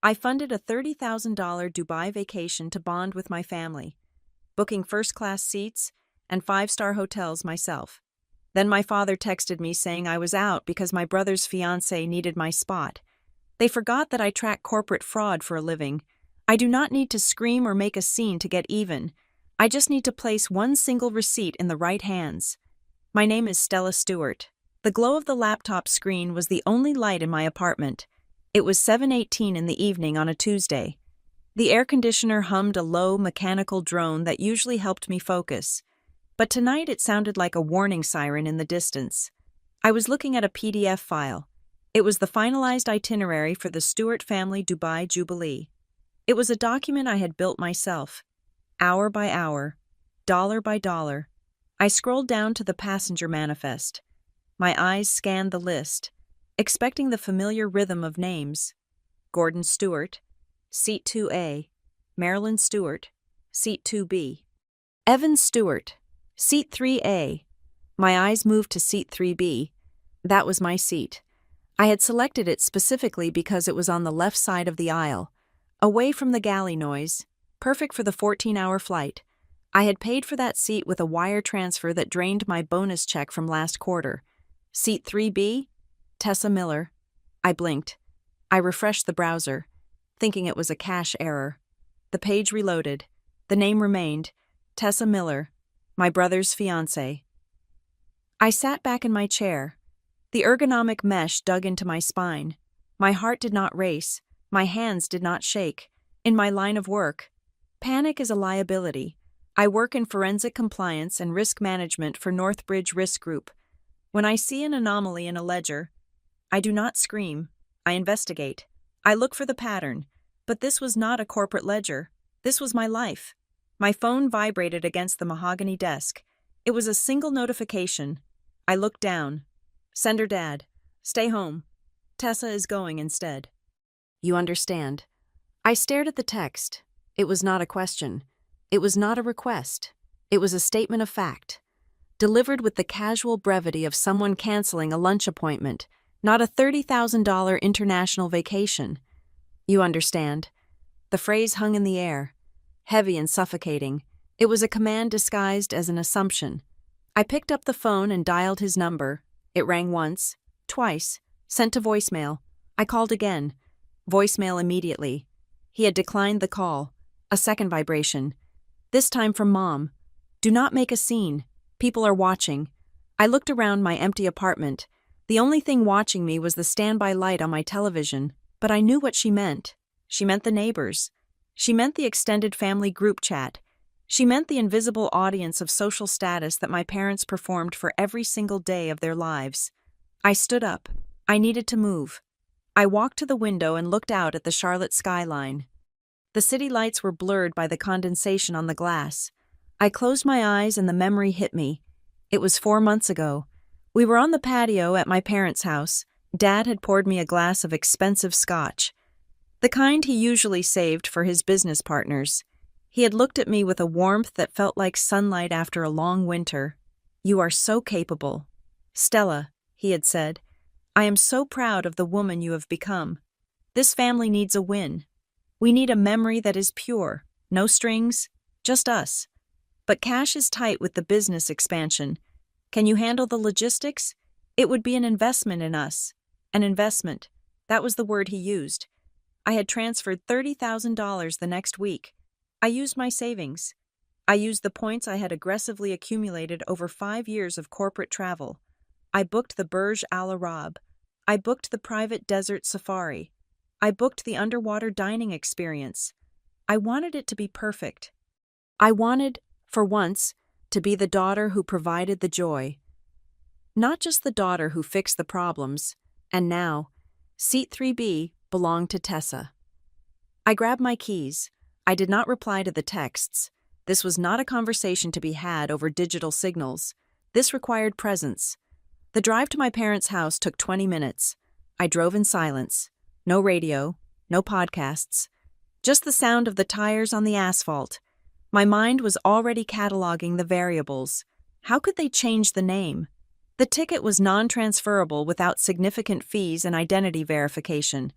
I funded a $30,000 Dubai vacation to bond with my family, booking first-class seats and five-star hotels myself. Then my father texted me saying I was out because my brother's fiancée needed my spot. They forgot that I track corporate fraud for a living. I do not need to scream or make a scene to get even. I just need to place one single receipt in the right hands. My name is Stella Stewart. The glow of the laptop screen was the only light in my apartment. It was 7:18 in the evening on a Tuesday. The air conditioner hummed a low, mechanical drone that usually helped me focus. But tonight it sounded like a warning siren in the distance. I was looking at a PDF file. It was the finalized itinerary for the Stewart family Dubai Jubilee. It was a document I had built myself, hour by hour, dollar by dollar. I scrolled down to the passenger manifest. My eyes scanned the list, expecting the familiar rhythm of names. Gordon Stewart, Seat 2A. Marilyn Stewart, Seat 2B. Evan Stewart, Seat 3A. My eyes moved to Seat 3B. That was my seat. I had selected it specifically because it was on the left side of the aisle, away from the galley noise, perfect for the 14-hour flight. I had paid for that seat with a wire transfer that drained my bonus check from last quarter. Seat 3B? Tessa Miller. I blinked. I refreshed the browser, thinking it was a cache error. The page reloaded. The name remained, Tessa Miller, my brother's fiancée. I sat back in my chair. The ergonomic mesh dug into my spine. My heart did not race. My hands did not shake. In my line of work, panic is a liability. I work in forensic compliance and risk management for Northbridge Risk Group. When I see an anomaly in a ledger, I do not scream. I investigate. I look for the pattern. But this was not a corporate ledger. This was my life. My phone vibrated against the mahogany desk. It was a single notification. I looked down. Sender Dad. Stay home. Tessa is going instead. You understand. I stared at the text. It was not a question. It was not a request. It was a statement of fact, delivered with the casual brevity of someone canceling a lunch appointment, not a $30,000 international vacation. You understand. The phrase hung in the air, heavy and suffocating. It was a command disguised as an assumption. I picked up the phone and dialed his number. It rang once, twice, sent to voicemail. I called again. Voicemail immediately. He had declined the call. A second vibration. This time from Mom. Do not make a scene. People are watching. I looked around my empty apartment. The only thing watching me was the standby light on my television, but I knew what she meant. She meant the neighbors. She meant the extended family group chat. She meant the invisible audience of social status that my parents performed for every single day of their lives. I stood up. I needed to move. I walked to the window and looked out at the Charlotte skyline. The city lights were blurred by the condensation on the glass. I closed my eyes and the memory hit me. It was 4 months ago. We were on the patio at my parents' house. Dad had poured me a glass of expensive scotch, the kind he usually saved for his business partners. He had looked at me with a warmth that felt like sunlight after a long winter. You are so capable. Stella, he had said, I am so proud of the woman you have become. This family needs a win. We need a memory that is pure, no strings, just us. But cash is tight with the business expansion. Can you handle the logistics? It would be an investment in us. An investment. That was the word he used. I had transferred $30,000 the next week. I used my savings. I used the points I had aggressively accumulated over 5 years of corporate travel. I booked the Burj Al Arab. I booked the private desert safari. I booked the underwater dining experience. I wanted it to be perfect. I wanted, for once, to be the daughter who provided the joy. Not just the daughter who fixed the problems. And now, Seat 3B belonged to Tessa. I grabbed my keys. I did not reply to the texts. This was not a conversation to be had over digital signals. This required presence. The drive to my parents' house took 20 minutes. I drove in silence. No radio, no podcasts. Just the sound of the tires on the asphalt. My mind was already cataloging the variables. How could they change the name? The ticket was non-transferable without significant fees and identity verification.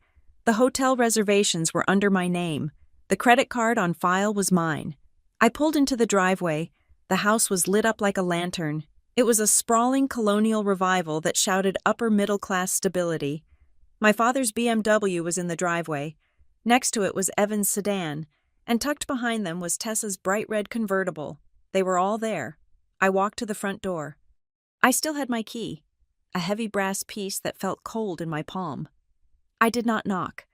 The hotel reservations were under my name. The credit card on file was mine. I pulled into the driveway. The house was lit up like a lantern. It was a sprawling colonial revival that shouted upper-middle-class stability. My father's BMW was in the driveway. Next to it was Evan's sedan, and tucked behind them was Tessa's bright red convertible. They were all there. I walked to the front door. I still had my key, a heavy brass piece that felt cold in my palm. I did not knock.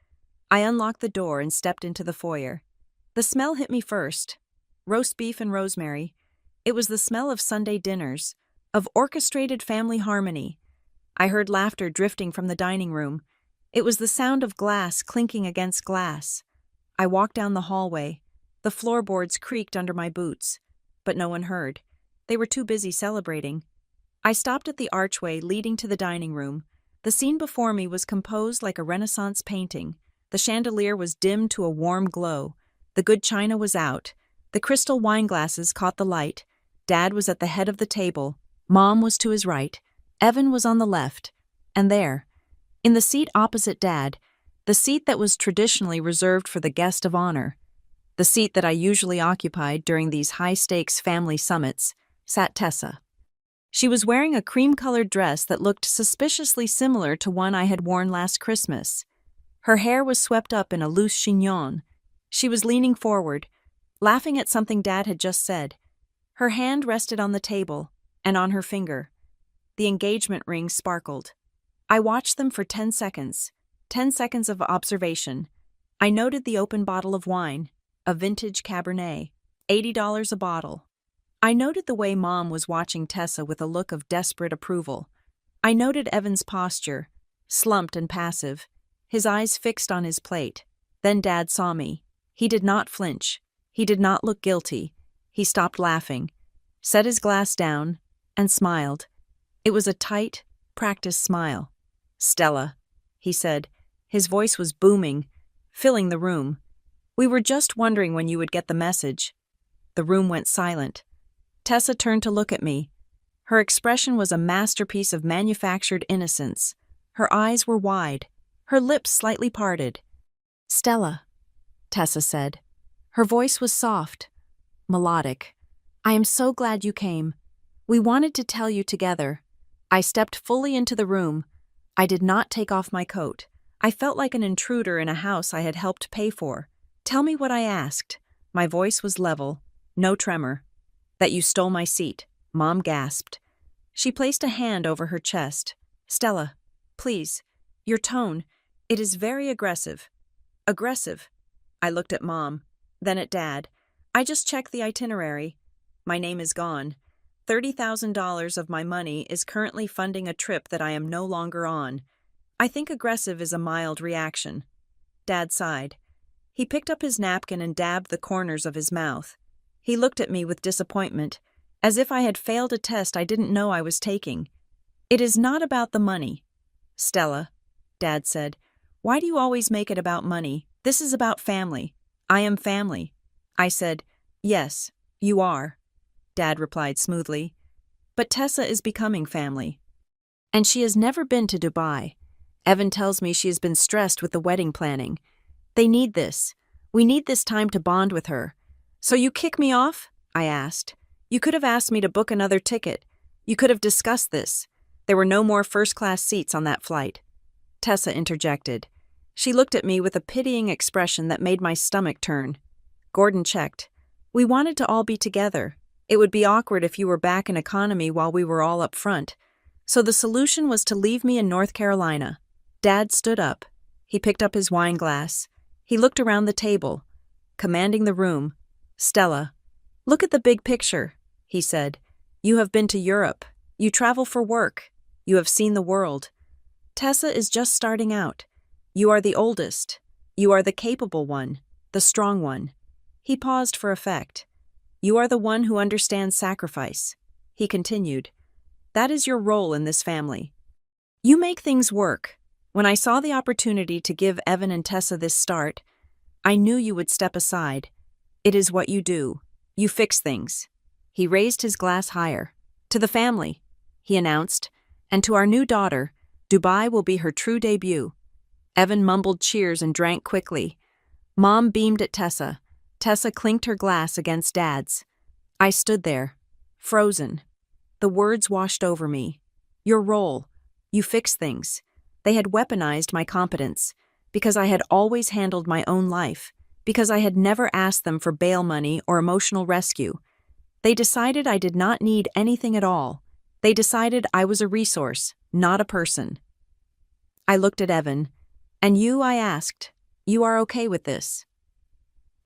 I unlocked the door and stepped into the foyer. The smell hit me first. Roast beef and rosemary. It was the smell of Sunday dinners, of orchestrated family harmony. I heard laughter drifting from the dining room. It was the sound of glass clinking against glass. I walked down the hallway. The floorboards creaked under my boots, but no one heard. They were too busy celebrating. I stopped at the archway leading to the dining room. The scene before me was composed like a Renaissance painting. The chandelier was dimmed to a warm glow. The good china was out. The crystal wine glasses caught the light. Dad was at the head of the table. Mom was to his right. Evan was on the left. And there, in the seat opposite Dad, the seat that was traditionally reserved for the guest of honor, the seat that I usually occupied during these high-stakes family summits, sat Tessa. She was wearing a cream-colored dress that looked suspiciously similar to one I had worn last Christmas. Her hair was swept up in a loose chignon. She was leaning forward, laughing at something Dad had just said. Her hand rested on the table, and on her finger. The engagement ring sparkled. I watched them for 10 seconds. 10 seconds of observation. I noted the open bottle of wine, a vintage Cabernet, $80 a bottle. I noted the way Mom was watching Tessa with a look of desperate approval. I noted Evan's posture, slumped and passive, his eyes fixed on his plate. Then Dad saw me. He did not flinch. He did not look guilty. He stopped laughing, set his glass down, and smiled. It was a tight, practiced smile. "Stella," he said. His voice was booming, filling the room. "We were just wondering when you would get the message." The room went silent. Tessa turned to look at me. Her expression was a masterpiece of manufactured innocence. Her eyes were wide, her lips slightly parted. "Stella," Tessa said. Her voice was soft, melodic. "I am so glad you came. We wanted to tell you together." I stepped fully into the room. I did not take off my coat. I felt like an intruder in a house I had helped pay for. "Tell me what I asked." My voice was level, no tremor. "That you stole my seat," Mom gasped. She placed a hand over her chest. "Stella, please. Your tone, it is very aggressive." "Aggressive?" I looked at Mom, then at Dad. "I just checked the itinerary. My name is gone. $30,000 of my money is currently funding a trip that I am no longer on. I think aggressive is a mild reaction." Dad sighed. He picked up his napkin and dabbed the corners of his mouth. He looked at me with disappointment, as if I had failed a test I didn't know I was taking. "It is not about the money." "Stella," Dad said, "why do you always make it about money? This is about family. I am family." I said, "Yes, you are," Dad replied smoothly. "But Tessa is becoming family. And she has never been to Dubai. Evan tells me she has been stressed with the wedding planning. They need this. We need this time to bond with her." "So you kick me off?" I asked. "You could have asked me to book another ticket. You could have discussed this. There were no more first-class seats on that flight." Tessa interjected. She looked at me with a pitying expression that made my stomach turn. Gordon checked. "We wanted to all be together. It would be awkward if you were back in economy while we were all up front. So the solution was to leave me in North Carolina." Dad stood up. He picked up his wine glass. He looked around the table, commanding the room. "Stella, look at the big picture," he said. "You have been to Europe. You travel for work. You have seen the world. Tessa is just starting out. You are the oldest. You are the capable one, the strong one." He paused for effect. "You are the one who understands sacrifice." He continued. "That is your role in this family. You make things work. When I saw the opportunity to give Evan and Tessa this start, I knew you would step aside. It is what you do. You fix things." He raised his glass higher. "To the family," he announced, "and to our new daughter, Dubai will be her true debut." Evan mumbled cheers and drank quickly. Mom beamed at Tessa. Tessa clinked her glass against Dad's. I stood there, frozen. The words washed over me. Your role. You fix things. They had weaponized my competence, because I had always handled my own life, because I had never asked them for bail money or emotional rescue. They decided I did not need anything at all. They decided I was a resource, not a person. I looked at Evan. And you, I asked, you are okay with this?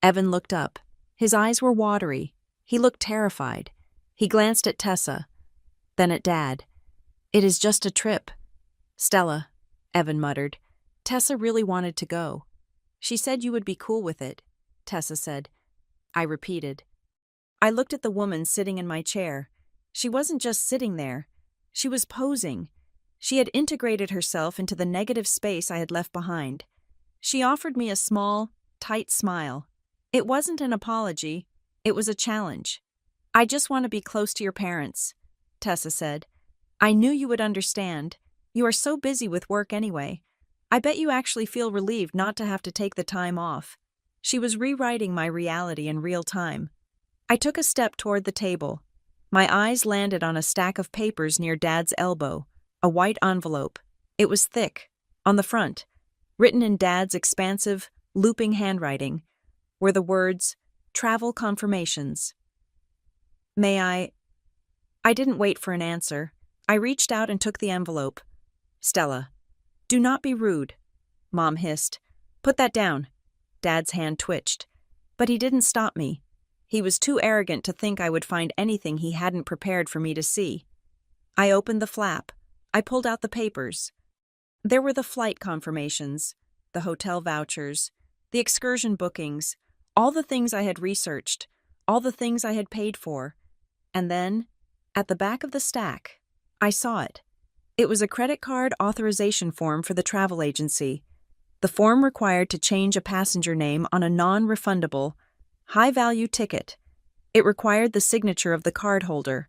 Evan looked up. His eyes were watery. He looked terrified. He glanced at Tessa, then at Dad. It is just a trip. Stella, Evan muttered. Tessa really wanted to go. She said you would be cool with it, Tessa said. I repeated. I looked at the woman sitting in my chair. She wasn't just sitting there. She was posing. She had integrated herself into the negative space I had left behind. She offered me a small, tight smile. It wasn't an apology. It was a challenge. I just want to be close to your parents, Tessa said. I knew you would understand. You are so busy with work anyway. I bet you actually feel relieved not to have to take the time off. She was rewriting my reality in real time. I took a step toward the table. My eyes landed on a stack of papers near Dad's elbow, a white envelope. It was thick. On the front, written in Dad's expansive, looping handwriting, were the words, travel confirmations. May I didn't wait for an answer. I reached out and took the envelope. Stella. Do not be rude, Mom hissed. Put that down. Dad's hand twitched. But he didn't stop me. He was too arrogant to think I would find anything he hadn't prepared for me to see. I opened the flap. I pulled out the papers. There were the flight confirmations, the hotel vouchers, the excursion bookings, all the things I had researched, all the things I had paid for. And then, at the back of the stack, I saw it. It was a credit card authorization form for the travel agency. The form required to change a passenger name on a non-refundable, high-value ticket. It required the signature of the cardholder.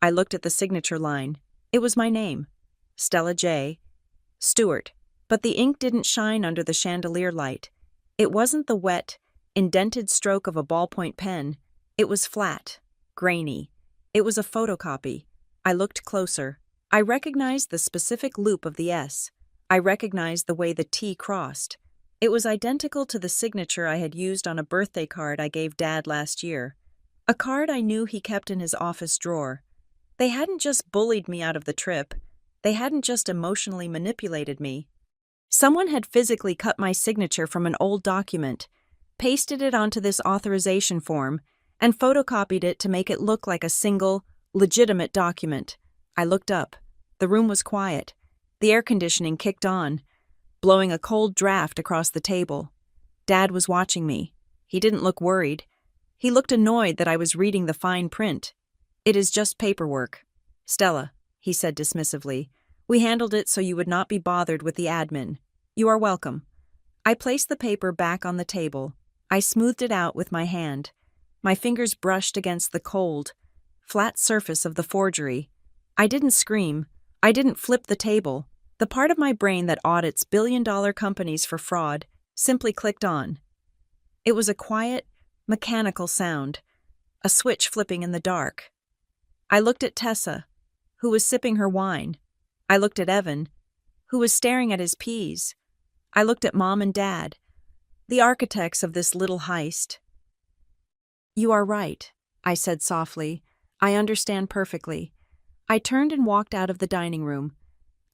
I looked at the signature line. It was my name, Stella J. Stewart, but the ink didn't shine under the chandelier light. It wasn't the wet, indented stroke of a ballpoint pen. It was flat, grainy. It was a photocopy. I looked closer. I recognized the specific loop of the S. I recognized the way the T crossed. It was identical to the signature I had used on a birthday card I gave Dad last year. A card I knew he kept in his office drawer. They hadn't just bullied me out of the trip. They hadn't just emotionally manipulated me. Someone had physically cut my signature from an old document, pasted it onto this authorization form, and photocopied it to make it look like a single, legitimate document. I looked up. The room was quiet. The air conditioning kicked on, blowing a cold draft across the table. Dad was watching me. He didn't look worried. He looked annoyed that I was reading the fine print. It is just paperwork. Stella, he said dismissively. We handled it so you would not be bothered with the admin. You are welcome. I placed the paper back on the table. I smoothed it out with my hand. My fingers brushed against the cold, flat surface of the forgery. I didn't scream. I didn't flip the table. The part of my brain that audits billion-dollar companies for fraud simply clicked on. It was a quiet, mechanical sound, a switch flipping in the dark. I looked at Tessa, who was sipping her wine. I looked at Evan, who was staring at his peas. I looked at Mom and Dad, the architects of this little heist. You are right, I said softly. I understand perfectly. I turned and walked out of the dining room.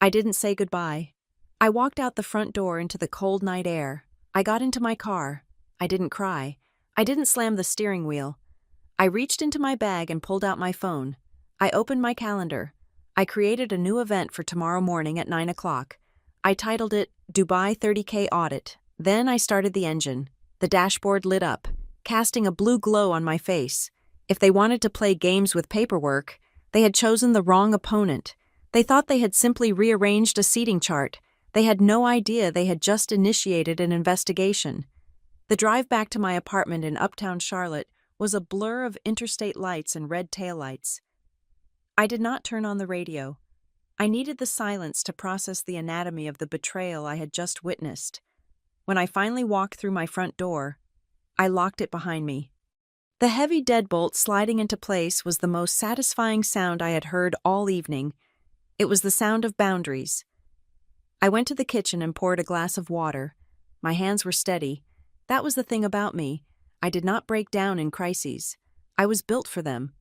I didn't say goodbye. I walked out the front door into the cold night air. I got into my car. I didn't cry. I didn't slam the steering wheel. I reached into my bag and pulled out my phone. I opened my calendar. I created a new event for tomorrow morning at 9 o'clock. I titled it Dubai 30K Audit. Then I started the engine. The dashboard lit up, casting a blue glow on my face. If they wanted to play games with paperwork, they had chosen the wrong opponent. They thought they had simply rearranged a seating chart. They had no idea they had just initiated an investigation. The drive back to my apartment in uptown Charlotte was a blur of interstate lights and red taillights. I did not turn on the radio. I needed the silence to process the anatomy of the betrayal I had just witnessed. When I finally walked through my front door, I locked it behind me. The heavy deadbolt sliding into place was the most satisfying sound I had heard all evening. It was the sound of boundaries. I went to the kitchen and poured a glass of water. My hands were steady. That was the thing about me. I did not break down in crises. I was built for them.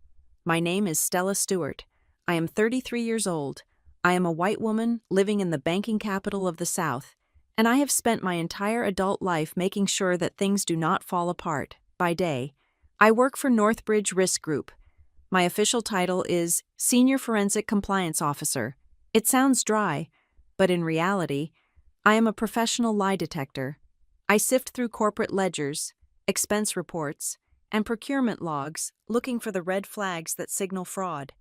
My name is Stella Stewart. I am 33 years old. I am a white woman living in the banking capital of the South, and I have spent my entire adult life making sure that things do not fall apart. By day, I work for Northbridge Risk Group. My official title is Senior Forensic Compliance Officer. It sounds dry, but in reality, I am a professional lie detector. I sift through corporate ledgers, expense reports, and procurement logs, looking for the red flags that signal fraud.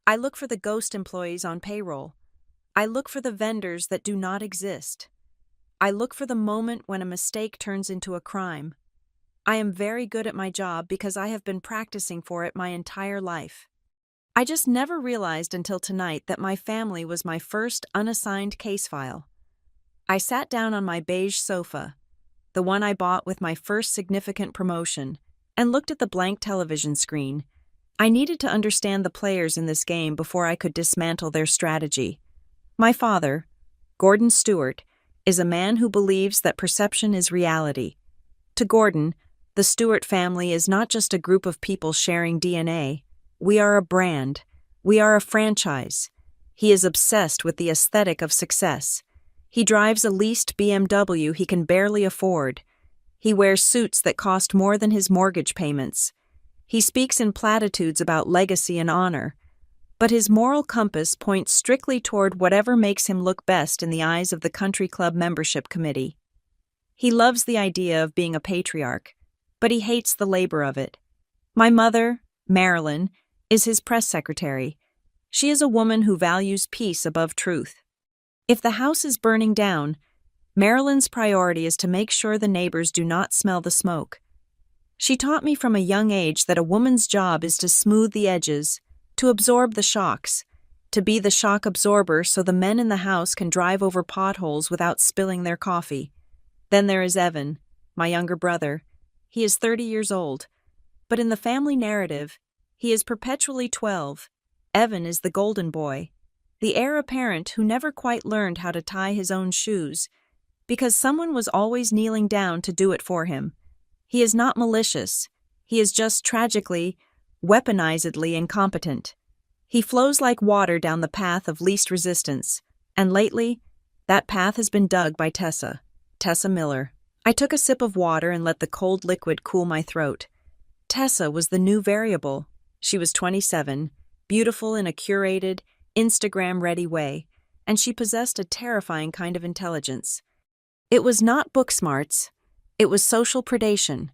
I look for the ghost employees on payroll. I look for the vendors that do not exist. I look for the moment when a mistake turns into a crime. I am very good at my job because I have been practicing for it my entire life. I just never realized until tonight that my family was my first unassigned case file. I sat down on my beige sofa, the one I bought with my first significant promotion, and looked at the blank television screen. I needed to understand the players in this game before I could dismantle their strategy. My father, Gordon Stewart, is a man who believes that perception is reality. To Gordon, the Stewart family is not just a group of people sharing DNA. We are a brand. We are a franchise. He is obsessed with the aesthetic of success. He drives a leased BMW he can barely afford. He wears suits that cost more than his mortgage payments. He speaks in platitudes about legacy and honor, but his moral compass points strictly toward whatever makes him look best in the eyes of the country club membership committee. He loves the idea of being a patriarch, but he hates the labor of it. My mother, Marilyn, is his press secretary. She is a woman who values peace above truth. If the house is burning down, Marilyn's priority is to make sure the neighbors do not smell the smoke. She taught me from a young age that a woman's job is to smooth the edges, to absorb the shocks, to be the shock absorber so the men in the house can drive over potholes without spilling their coffee. Then there is Evan, my younger brother. He is 30 years old, but in the family narrative, he is perpetually 12. Evan is the golden boy, the heir apparent who never quite learned how to tie his own shoes, because someone was always kneeling down to do it for him. He is not malicious. He is just tragically, weaponizedly incompetent. He flows like water down the path of least resistance, and lately, that path has been dug by Tessa Miller. I took a sip of water and let the cold liquid cool my throat. Tessa was the new variable. She was 27, beautiful in a curated, Instagram-ready way, and she possessed a terrifying kind of intelligence. It was not book smarts. It was social predation.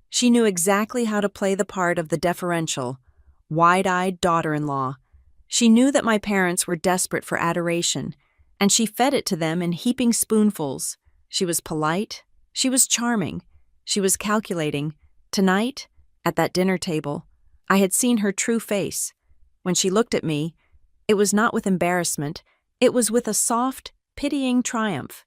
She knew exactly how to play the part of the deferential, wide-eyed daughter-in-law. She knew that my parents were desperate for adoration, and she fed it to them in heaping spoonfuls. She was polite. She was charming. She was calculating. Tonight, at that dinner table, I had seen her true face. When she looked at me, it was not with embarrassment. It was with a soft, pitying triumph.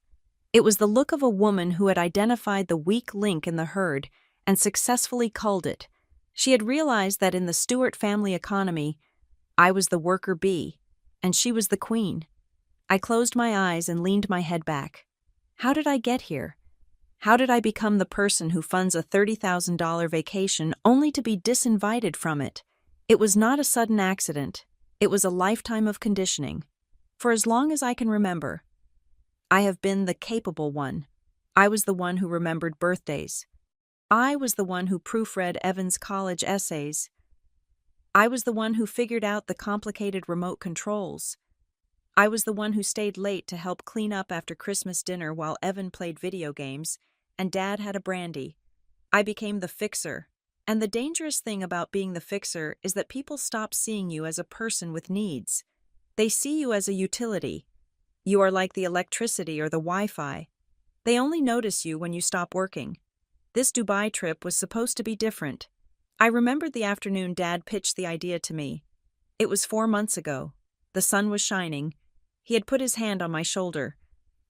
It was the look of a woman who had identified the weak link in the herd and successfully culled it. She had realized that in the Stewart family economy, I was the worker bee, and she was the queen. I closed my eyes and leaned my head back. How did I get here? How did I become the person who funds a $30,000 vacation only to be disinvited from it? It was not a sudden accident. It was a lifetime of conditioning. For as long as I can remember, I have been the capable one. I was the one who remembered birthdays. I was the one who proofread Evan's college essays. I was the one who figured out the complicated remote controls. I was the one who stayed late to help clean up after Christmas dinner while Evan played video games and Dad had a brandy. I became the fixer. And the dangerous thing about being the fixer is that people stop seeing you as a person with needs. They see you as a utility. You are like the electricity or the Wi-Fi. They only notice you when you stop working. This Dubai trip was supposed to be different. I remembered the afternoon Dad pitched the idea to me. It was 4 months ago. The sun was shining. He had put his hand on my shoulder,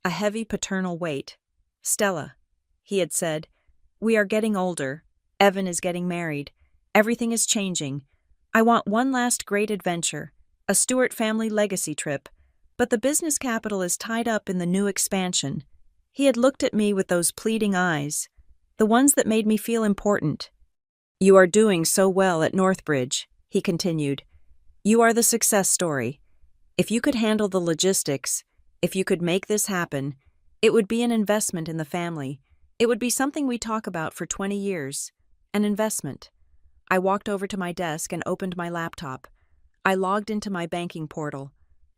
a heavy paternal weight. "Stella," he had said, "we are getting older. Evan is getting married. Everything is changing. I want one last great adventure, a Stewart family legacy trip, but the business capital is tied up in the new expansion." He had looked at me with those pleading eyes, the ones that made me feel important. "You are doing so well at Northbridge," he continued. "You are the success story. If you could handle the logistics, if you could make this happen, it would be an investment in the family. It would be something we talk about for 20 years. An investment." I walked over to my desk and opened my laptop. I logged into my banking portal.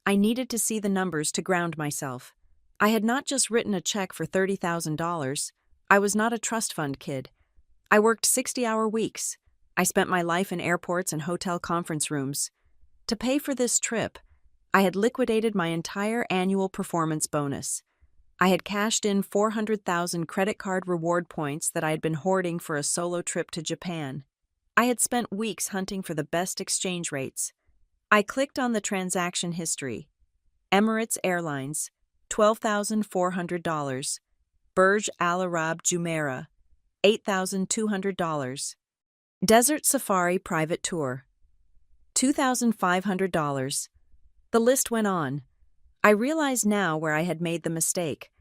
I needed to see the numbers to ground myself. I had not just written a check for $30,000. I was not a trust fund kid. I worked 60-hour weeks. I spent my life in airports and hotel conference rooms. To pay for this trip, I had liquidated my entire annual performance bonus. I had cashed in 400,000 credit card reward points that I had been hoarding for a solo trip to Japan. I had spent weeks hunting for the best exchange rates. I clicked on the transaction history. Emirates Airlines, $12,400. Burj Al Arab Jumeirah, $8,200. Desert Safari Private Tour, $2,500. The list went on. I realize now where I had made the mistake.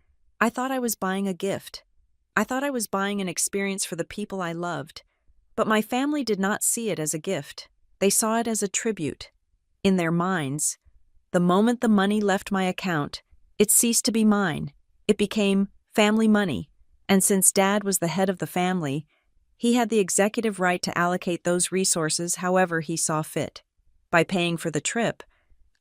I thought I was buying a gift. I thought I was buying an experience for the people I loved. But my family did not see it as a gift. They saw it as a tribute. In their minds, the moment the money left my account, it ceased to be mine. It became family money. And since Dad was the head of the family, he had the executive right to allocate those resources however he saw fit. By paying for the trip,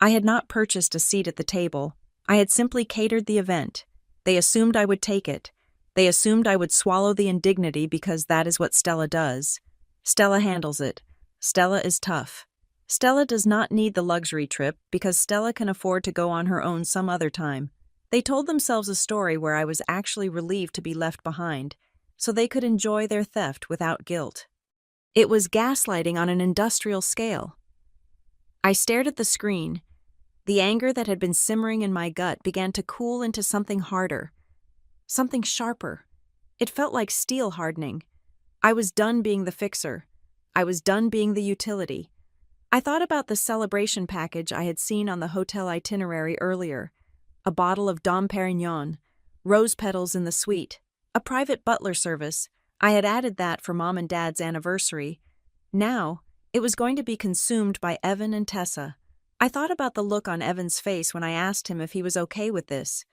I had not purchased a seat at the table. I had simply catered the event. They assumed I would take it. They assumed I would swallow the indignity because that is what Stella does. Stella handles it. Stella is tough. Stella does not need the luxury trip because Stella can afford to go on her own some other time. They told themselves a story where I was actually relieved to be left behind, so they could enjoy their theft without guilt. It was gaslighting on an industrial scale. I stared at the screen. The anger that had been simmering in my gut began to cool into something harder, something sharper. It felt like steel hardening. I was done being the fixer. I was done being the utility. I thought about the celebration package I had seen on the hotel itinerary earlier. A bottle of Dom Perignon, rose petals in the suite, a private butler service. I had added that for Mom and Dad's anniversary. Now, it was going to be consumed by Evan and Tessa. I thought about the look on Evan's face when I asked him if he was okay with this.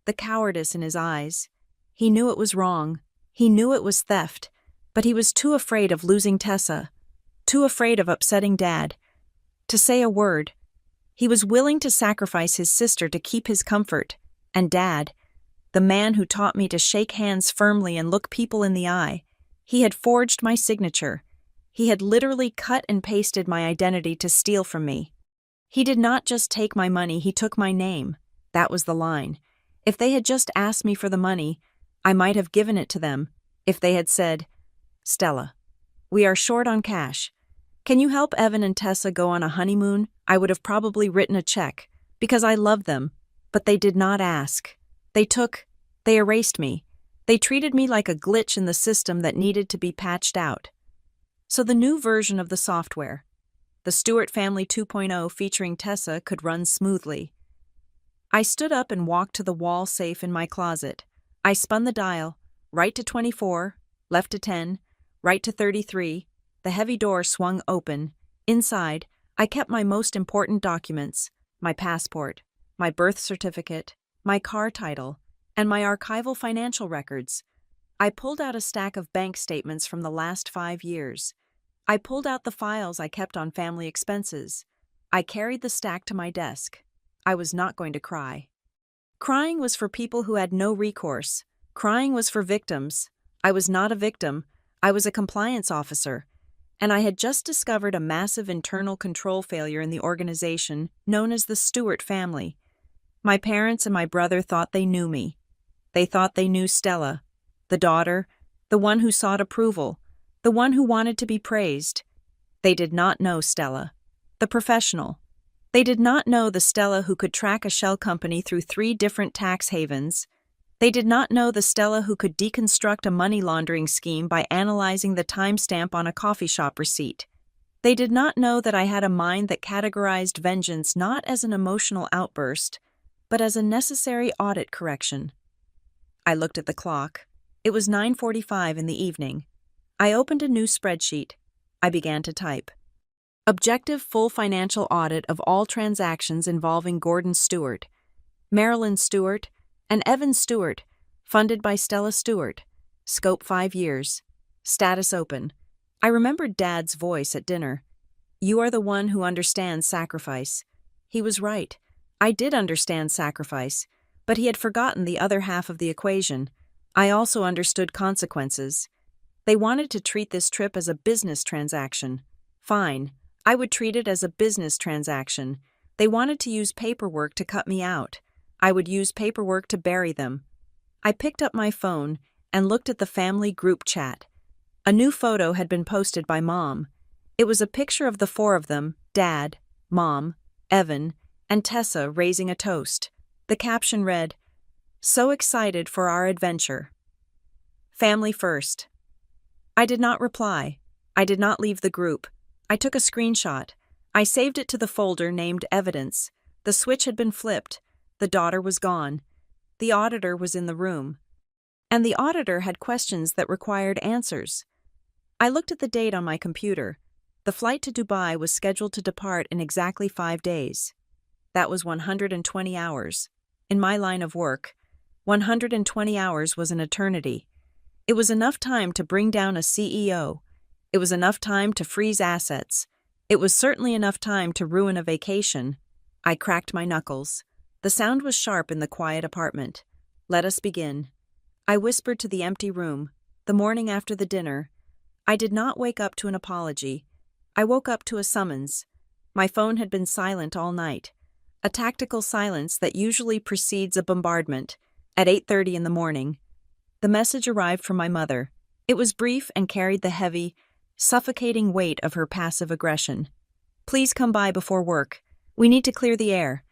The cowardice in his eyes. He knew it was wrong. He knew it was theft. But he was too afraid of losing Tessa. Too afraid of upsetting Dad. To say a word. He was willing to sacrifice his sister to keep his comfort. And Dad, the man who taught me to shake hands firmly and look people in the eye, he had forged my signature. He had literally cut and pasted my identity to steal from me. He did not just take my money, he took my name. That was the line. If they had just asked me for the money, I might have given it to them. If they had said, "Stella, we are short on cash. Can you help Evan and Tessa go on a honeymoon?" I would have probably written a check, because I loved them, but they did not ask. They erased me. They treated me like a glitch in the system that needed to be patched out. So the new version of the software, the Stewart Family 2.0 featuring Tessa, could run smoothly. I stood up and walked to the wall safe in my closet. I spun the dial, right to 24, left to 10, right to 33. The heavy door swung open. Inside, I kept my most important documents, my passport, my birth certificate, my car title, and my archival financial records. I pulled out a stack of bank statements from the last 5 years. I pulled out the files I kept on family expenses. I carried the stack to my desk. I was not going to cry. Crying was for people who had no recourse. Crying was for victims. I was not a victim. I was a compliance officer. And I had just discovered a massive internal control failure in the organization known as the Stewart family. My parents and my brother thought they knew me. They thought they knew Stella, the daughter, the one who sought approval, the one who wanted to be praised. They did not know Stella, the professional, They did not know the Stella who could track a shell company through 3 different tax havens. They did not know the Stella who could deconstruct a money laundering scheme by analyzing the timestamp on a coffee shop receipt. They did not know that I had a mind that categorized vengeance not as an emotional outburst, but as a necessary audit correction. I looked at the clock. It was 9:45 in the evening. I opened a new spreadsheet. I began to type. Objective full financial audit of all transactions involving Gordon Stewart, Marilyn Stewart, and Evan Stewart, funded by Stella Stewart. Scope 5 years. Status open. I remembered Dad's voice at dinner. You are the one who understands sacrifice. He was right. I did understand sacrifice, but he had forgotten the other half of the equation. I also understood consequences. They wanted to treat this trip as a business transaction. Fine. I would treat it as a business transaction. They wanted to use paperwork to cut me out. I would use paperwork to bury them. I picked up my phone and looked at the family group chat. A new photo had been posted by Mom. It was a picture of the 4 of them, Dad, Mom, Evan, and Tessa raising a toast. The caption read, "So excited for our adventure. Family first." I did not reply. I did not leave the group. I took a screenshot. I saved it to the folder named Evidence. The switch had been flipped. The daughter was gone. The auditor was in the room. And the auditor had questions that required answers. I looked at the date on my computer. The flight to Dubai was scheduled to depart in exactly 5 days. That was 120 hours. In my line of work, 120 hours was an eternity. It was enough time to bring down a CEO. It was enough time to freeze assets. It was certainly enough time to ruin a vacation. I cracked my knuckles. The sound was sharp in the quiet apartment. Let us begin. I whispered to the empty room. The morning after the dinner, I did not wake up to an apology. I woke up to a summons. My phone had been silent all night. A tactical silence that usually precedes a bombardment. At 8:30 in the morning, the message arrived from my mother. It was brief and carried the heavy, suffocating weight of her passive aggression. Please come by before work. We need to clear the air.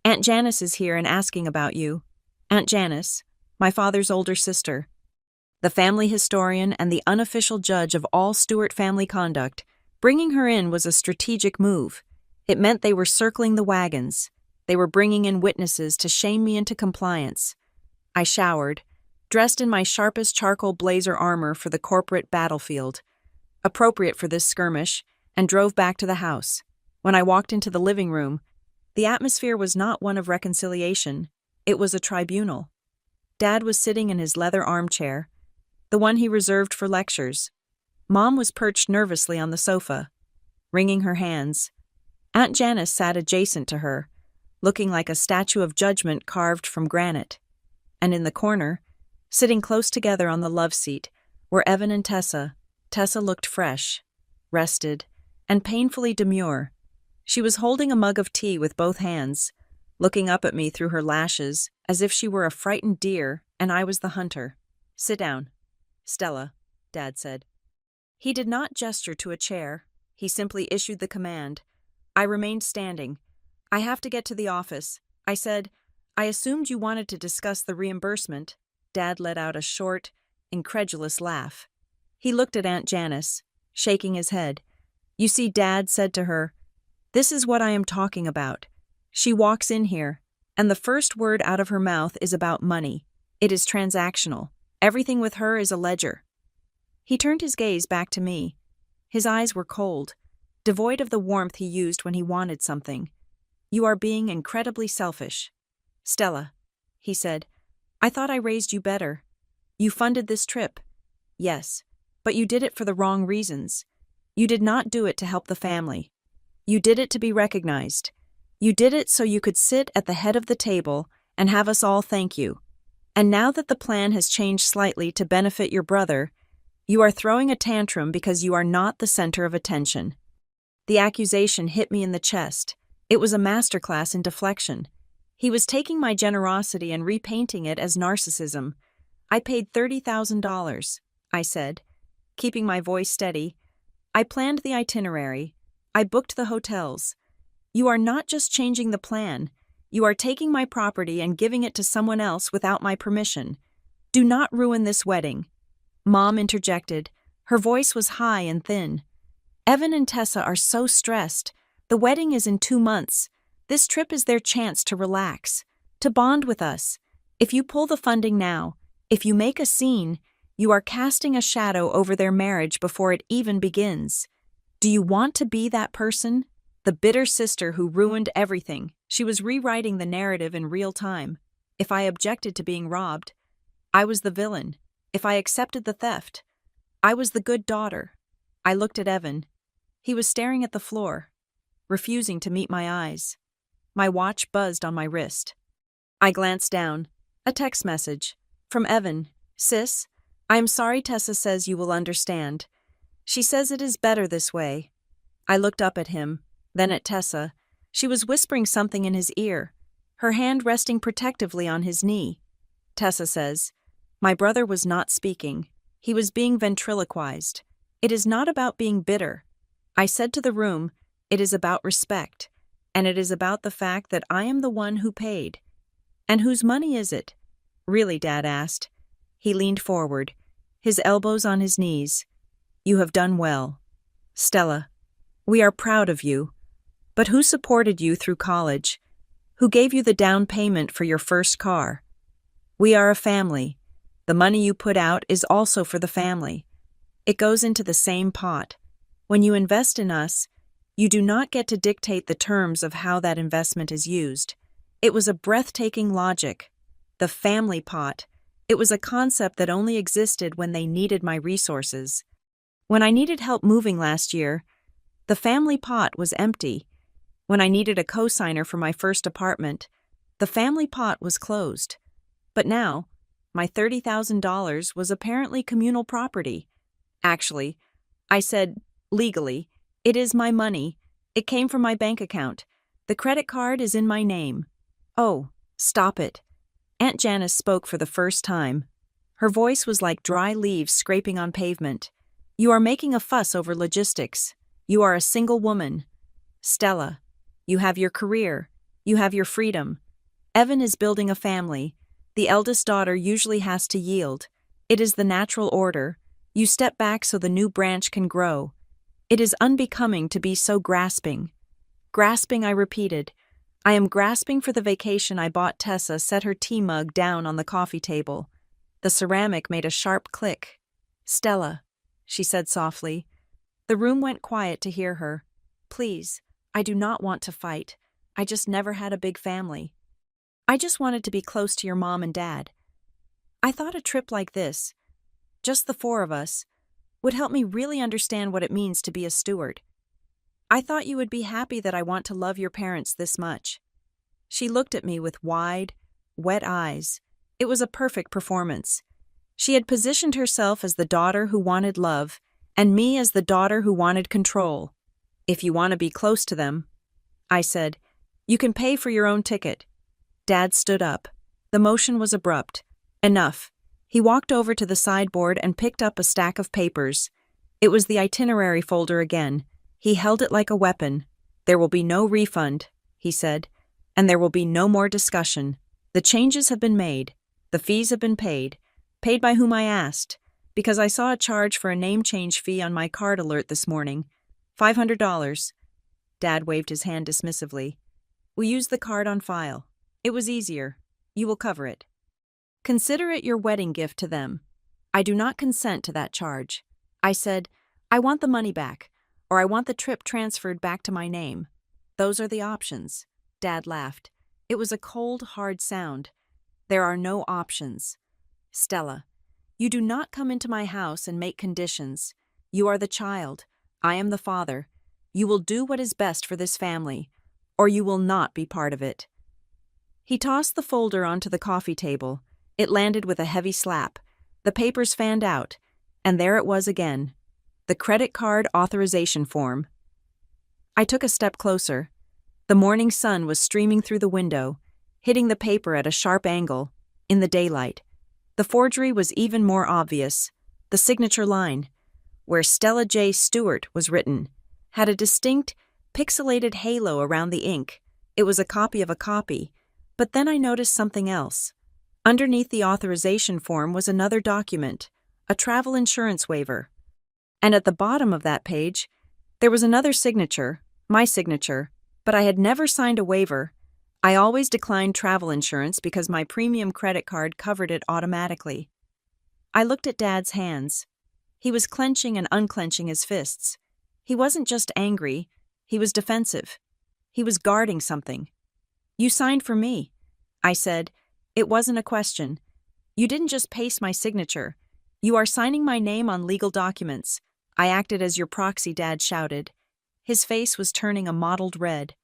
Aunt Janice is here and asking about you. Aunt Janice, my father's older sister. The family historian and the unofficial judge of all Stewart family conduct. Bringing her in was a strategic move. It meant they were circling the wagons. They were bringing in witnesses to shame me into compliance. I showered, dressed in my sharpest charcoal blazer armor for the corporate battlefield, appropriate for this skirmish, and drove back to the house. When I walked into the living room, the atmosphere was not one of reconciliation. It was a tribunal. Dad was sitting in his leather armchair, the one he reserved for lectures. Mom was perched nervously on the sofa, wringing her hands. Aunt Janice sat adjacent to her, looking like a statue of judgment carved from granite. And in the corner, sitting close together on the love seat, were Evan and Tessa. Tessa looked fresh, rested, and painfully demure. She was holding a mug of tea with both hands, looking up at me through her lashes as if she were a frightened deer and I was the hunter. Sit down, Stella, Dad said. He did not gesture to a chair. He simply issued the command. I remained standing. I have to get to the office. I said, I assumed you wanted to discuss the reimbursement. Dad let out a short, incredulous laugh. He looked at Aunt Janice, shaking his head. You see, Dad said to her, this is what I am talking about. She walks in here, and the first word out of her mouth is about money. It is transactional. Everything with her is a ledger. He turned his gaze back to me. His eyes were cold, devoid of the warmth he used when he wanted something. You are being incredibly selfish. Stella, he said, I thought I raised you better. You funded this trip. Yes, but you did it for the wrong reasons. You did not do it to help the family. You did it to be recognized. You did it so you could sit at the head of the table and have us all thank you. And now that the plan has changed slightly to benefit your brother, you are throwing a tantrum because you are not the center of attention. The accusation hit me in the chest. It was a masterclass in deflection. He was taking my generosity and repainting it as narcissism. I paid $30,000, I said, keeping my voice steady. I planned the itinerary. I booked the hotels. You are not just changing the plan. You are taking my property and giving it to someone else without my permission. Do not ruin this wedding." Mom interjected. Her voice was high and thin. "Evan and Tessa are so stressed. The wedding is in 2 months. This trip is their chance to relax, to bond with us. If you pull the funding now, if you make a scene, you are casting a shadow over their marriage before it even begins. Do you want to be that person? The bitter sister who ruined everything." She was rewriting the narrative in real time. If I objected to being robbed, I was the villain. If I accepted the theft, I was the good daughter. I looked at Evan. He was staring at the floor, refusing to meet my eyes. My watch buzzed on my wrist. I glanced down. A text message. From Evan. "Sis, I am sorry Tessa says you will understand. She says it is better this way." I looked up at him, then at Tessa. She was whispering something in his ear, her hand resting protectively on his knee. Tessa says, "My brother was not speaking. He was being ventriloquized. It is not about being bitter." I said to the room, "It is about respect, and it is about the fact that I am the one who paid." "And whose money is it?" "Really?" Dad asked. He leaned forward, his elbows on his knees. "You have done well. Stella, we are proud of you. But who supported you through college? Who gave you the down payment for your first car? We are a family. The money you put out is also for the family. It goes into the same pot. When you invest in us, you do not get to dictate the terms of how that investment is used." It was a breathtaking logic. The family pot. It was a concept that only existed when they needed my resources. When I needed help moving last year, the family pot was empty. When I needed a cosigner for my first apartment, the family pot was closed. But now, my $30,000 was apparently communal property. Actually, I said, legally, it is my money. It came from my bank account. The credit card is in my name. "Oh, stop it." Aunt Janice spoke for the first time. Her voice was like dry leaves scraping on pavement. "You are making a fuss over logistics. You are a single woman. Stella, you have your career. You have your freedom. Evan is building a family. The eldest daughter usually has to yield. It is the natural order. You step back so the new branch can grow. It is unbecoming to be so grasping." "Grasping," I repeated. "I am grasping for the vacation I bought." Tessa set her tea mug down on the coffee table. The ceramic made a sharp click. "Stella," she said softly. The room went quiet to hear her. "Please, I do not want to fight. I just never had a big family. I just wanted to be close to your mom and dad. I thought a trip like this, just the 4 of us, would help me really understand what it means to be a steward. I thought you would be happy that I want to love your parents this much." She looked at me with wide, wet eyes. It was a perfect performance. She had positioned herself as the daughter who wanted love, and me as the daughter who wanted control. "If you want to be close to them," I said, "you can pay for your own ticket." Dad stood up. The motion was abrupt. "Enough." He walked over to the sideboard and picked up a stack of papers. It was the itinerary folder again. He held it like a weapon. "There will be no refund," he said, "and there will be no more discussion. The changes have been made. The fees have been paid. Paid by whom I asked, because I saw a charge for a name change fee on my card alert this morning. $500. Dad waved his hand dismissively. "We used the card on file. It was easier. You will cover it. Consider it your wedding gift to them." I do not consent to that charge. I said, "I want the money back, or I want the trip transferred back to my name. Those are the options." Dad laughed. It was a cold, hard sound. "There are no options. Stella, you do not come into my house and make conditions. You are the child. I am the father. You will do what is best for this family, or you will not be part of it." He tossed the folder onto the coffee table. It landed with a heavy slap. The papers fanned out, and there it was again. The credit card authorization form. I took a step closer. The morning sun was streaming through the window, hitting the paper at a sharp angle, in the daylight. The forgery was even more obvious. The signature line, where Stella J. Stewart was written, had a distinct, pixelated halo around the ink. It was a copy of a copy. But then I noticed something else. Underneath the authorization form was another document, a travel insurance waiver. And at the bottom of that page, there was another signature, my signature, but I had never signed a waiver. I always declined travel insurance because my premium credit card covered it automatically. I looked at Dad's hands. He was clenching and unclenching his fists. He wasn't just angry, he was defensive. He was guarding something. "You signed for me," I said. "It wasn't a question. You didn't just paste my signature. You are signing my name on legal documents." I acted as your proxy, Dad shouted. His face was turning a mottled red.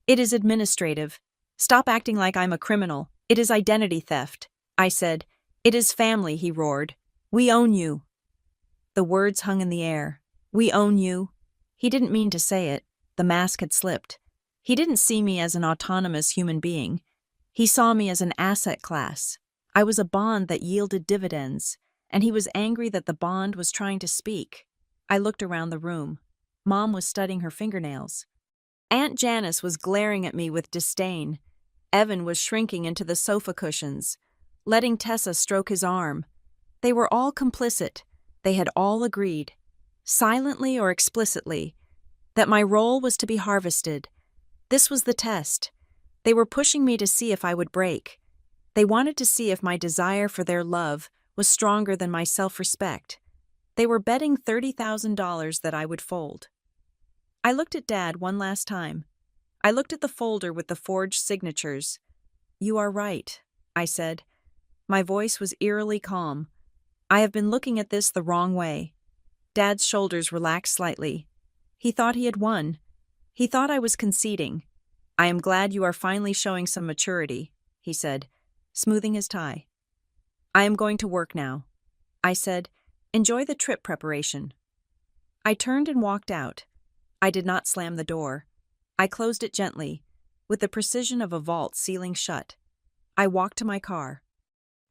"It is administrative. Stop acting like I'm a criminal. It is identity theft," I said. "It is family," he roared. "We own you." The words hung in the air. "We own you." He didn't mean to say it. The mask had slipped. He didn't see me as an autonomous human being. He saw me as an asset class. I was a bond that yielded dividends, and he was angry that the bond was trying to speak. I looked around the room. Mom was studying her fingernails. Aunt Janice was glaring at me with disdain. Evan was shrinking into the sofa cushions, letting Tessa stroke his arm. They were all complicit. They had all agreed, silently or explicitly, that my role was to be harvested. This was the test. They were pushing me to see if I would break. They wanted to see if my desire for their love was stronger than my self-respect. They were betting $30,000 that I would fold. I looked at Dad one last time. I looked at the folder with the forged signatures. "You are right," I said. My voice was eerily calm. "I have been looking at this the wrong way." Dad's shoulders relaxed slightly. He thought he had won. He thought I was conceding. "I am glad you are finally showing some maturity," he said, smoothing his tie. "I am going to work now," I said. "Enjoy the trip preparation." I turned and walked out. I did not slam the door. I closed it gently, with the precision of a vault sealing shut. I walked to my car.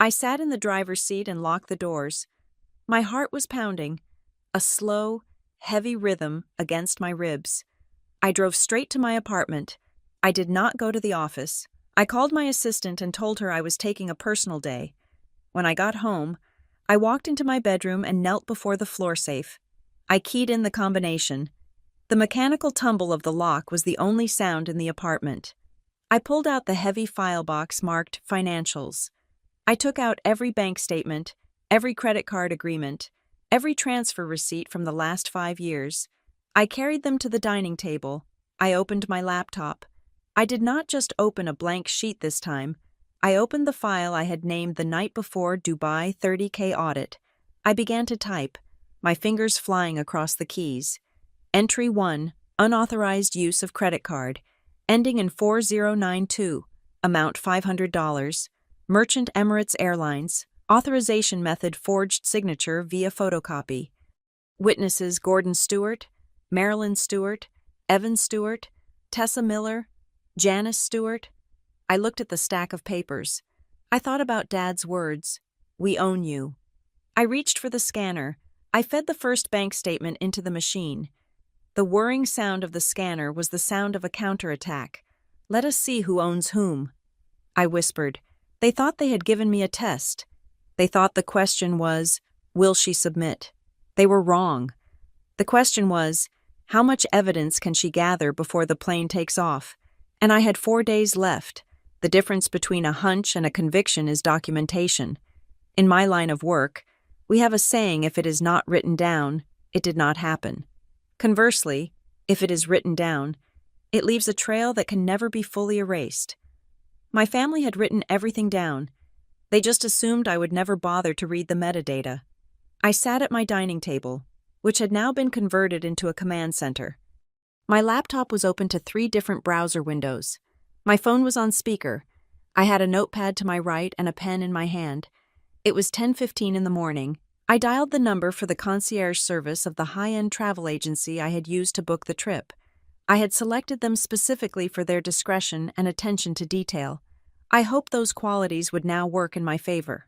I sat in the driver's seat and locked the doors. My heart was pounding, a slow, heavy rhythm against my ribs. I drove straight to my apartment. I did not go to the office. I called my assistant and told her I was taking a personal day. When I got home, I walked into my bedroom and knelt before the floor safe. I keyed in the combination. The mechanical tumble of the lock was the only sound in the apartment. I pulled out the heavy file box marked Financials. I took out every bank statement, every credit card agreement, every transfer receipt from the last 5 years. I carried them to the dining table. I opened my laptop. I did not just open a blank sheet this time. I opened the file I had named the night before Dubai 30K audit. I began to type, my fingers flying across the keys. Entry 1, unauthorized use of credit card, ending in 4092, amount $500, merchant Emirates Airlines, authorization method forged signature via photocopy. Witnesses Gordon Stewart, Marilyn Stewart, Evan Stewart, Tessa Miller, Janice Stewart. I looked at the stack of papers. I thought about Dad's words, "We own you." I reached for the scanner. I fed the first bank statement into the machine. The whirring sound of the scanner was the sound of a counterattack. "Let us see who owns whom," I whispered. They thought they had given me a test. They thought the question was, will she submit? They were wrong. The question was, how much evidence can she gather before the plane takes off? And I had 4 days left. The difference between a hunch and a conviction is documentation. In my line of work, we have a saying, if it is not written down, it did not happen. Conversely, if it is written down, it leaves a trail that can never be fully erased. My family had written everything down. They just assumed I would never bother to read the metadata. I sat at my dining table, which had now been converted into a command center. My laptop was open to 3 different browser windows. My phone was on speaker. I had a notepad to my right and a pen in my hand. It was 10:15 in the morning. I dialed the number for the concierge service of the high-end travel agency I had used to book the trip. I had selected them specifically for their discretion and attention to detail. I hoped those qualities would now work in my favor.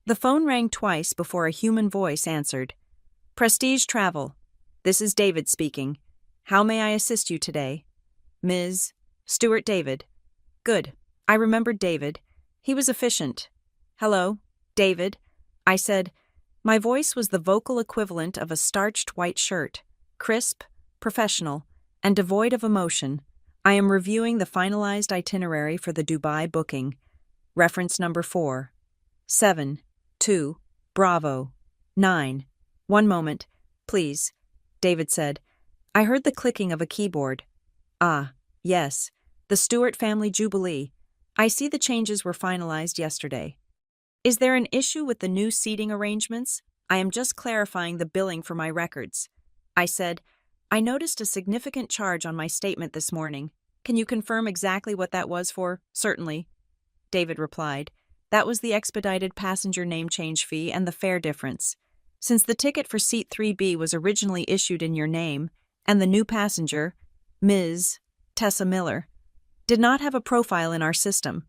The phone rang twice before a human voice answered. "Prestige Travel. This is David speaking. How may I assist you today?" Ms. Stewart David. Good. I remembered David. He was efficient. Hello, David, I said. My voice was the vocal equivalent of a starched white shirt, crisp, professional, and devoid of emotion. I am reviewing the finalized itinerary for the Dubai booking. Reference number 4. 7, 2, Bravo, 9. One moment, please, David said. I heard the clicking of a keyboard. Ah, yes, the Stewart family jubilee. I see the changes were finalized yesterday. Is there an issue with the new seating arrangements? I am just clarifying the billing for my records. I said, I noticed a significant charge on my statement this morning. Can you confirm exactly what that was for? Certainly, David replied. That was the expedited passenger name change fee and the fare difference. Since the ticket for seat 3B was originally issued in your name, and the new passenger, Ms. Tessa Miller, did not have a profile in our system,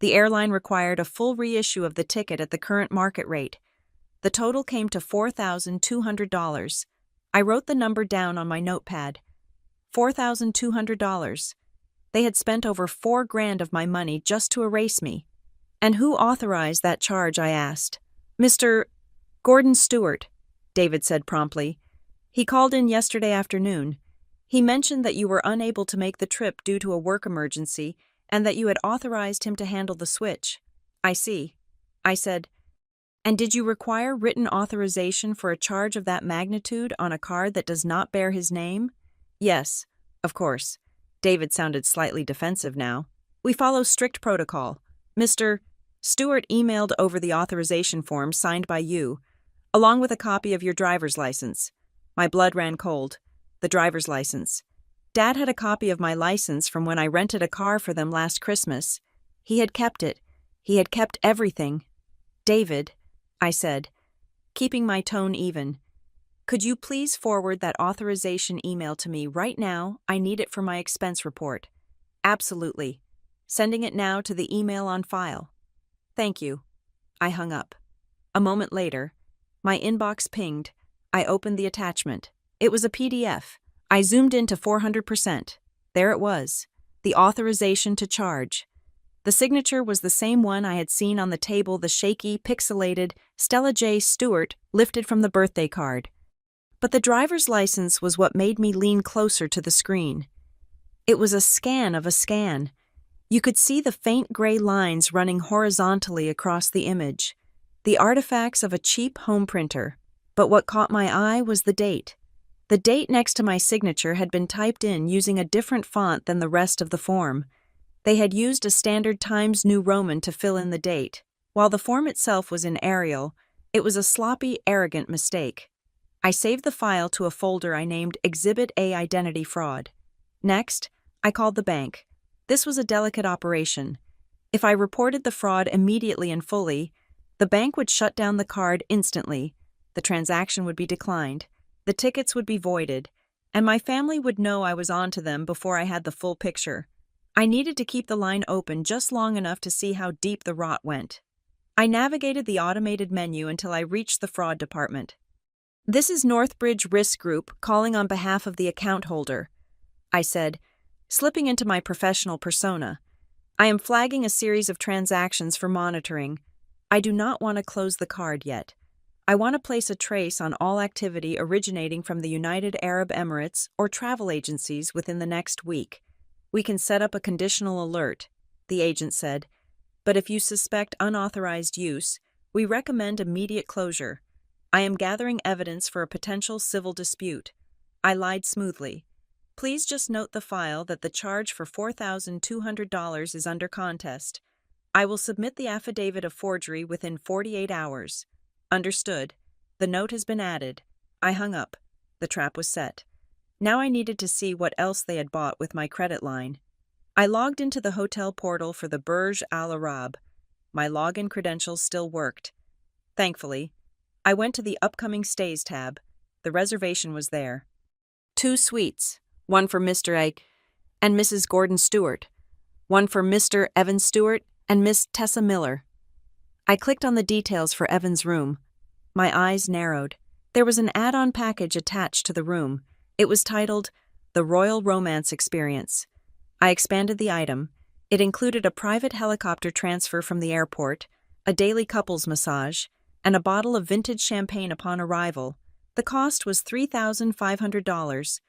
the airline required a full reissue of the ticket at the current market rate. The total came to $4,200. I wrote the number down on my notepad. $4,200. They had spent over $4,000 of my money just to erase me. And who authorized that charge, I asked. Mr. Gordon Stewart, David said promptly. He called in yesterday afternoon. He mentioned that you were unable to make the trip due to a work emergency and that you had authorized him to handle the switch. I see, I said. And did you require written authorization for a charge of that magnitude on a card that does not bear his name? Yes, of course. David sounded slightly defensive now. We follow strict protocol. Mr. Stewart emailed over the authorization form signed by you, along with a copy of your driver's license. My blood ran cold. The driver's license. Dad had a copy of my license from when I rented a car for them last Christmas. He had kept it. He had kept everything. David, I said, keeping my tone even, could you please forward that authorization email to me right now? I need it for my expense report. Absolutely. Sending it now to the email on file. Thank you. I hung up. A moment later, my inbox pinged. I opened the attachment. It was a PDF. I zoomed in to 400%. There it was, the authorization to charge. The signature was the same one I had seen on the table the shaky, pixelated Stella J. Stewart lifted from the birthday card. But the driver's license was what made me lean closer to the screen. It was a scan of a scan. You could see the faint gray lines running horizontally across the image, the artifacts of a cheap home printer. But what caught my eye was the date. The date next to my signature had been typed in using a different font than the rest of the form. They had used a standard Times New Roman to fill in the date. While the form itself was in Arial, it was a sloppy, arrogant mistake. I saved the file to a folder I named Exhibit A Identity Fraud. Next, I called the bank. This was a delicate operation. If I reported the fraud immediately and fully, the bank would shut down the card instantly, the transaction would be declined, the tickets would be voided, and my family would know I was on to them before I had the full picture. I needed to keep the line open just long enough to see how deep the rot went. I navigated the automated menu until I reached the fraud department. This is Northbridge Risk Group calling on behalf of the account holder, I said, slipping into my professional persona. I am flagging a series of transactions for monitoring. I do not want to close the card yet. I want to place a trace on all activity originating from the United Arab Emirates or travel agencies within the next week. We can set up a conditional alert, the agent said, but if you suspect unauthorized use, we recommend immediate closure. I am gathering evidence for a potential civil dispute. I lied smoothly. Please just note the file that the charge for $4,200 is under contest. I will submit the affidavit of forgery within 48 hours. Understood. The note has been added. I hung up. The trap was set. Now I needed to see what else they had bought with my credit line. I logged into the hotel portal for the Burj Al Arab. My login credentials still worked. Thankfully, I went to the upcoming stays tab. The reservation was there. 2 suites, one for Mr. A. and Mrs. Gordon Stewart, one for Mr. Evan Stewart and Miss Tessa Miller. I clicked on the details for Evan's room. My eyes narrowed. There was an add-on package attached to the room. It was titled The Royal Romance Experience. I expanded the item. It included a private helicopter transfer from the airport, a daily couples massage, and a bottle of vintage champagne upon arrival. The cost was $3,500.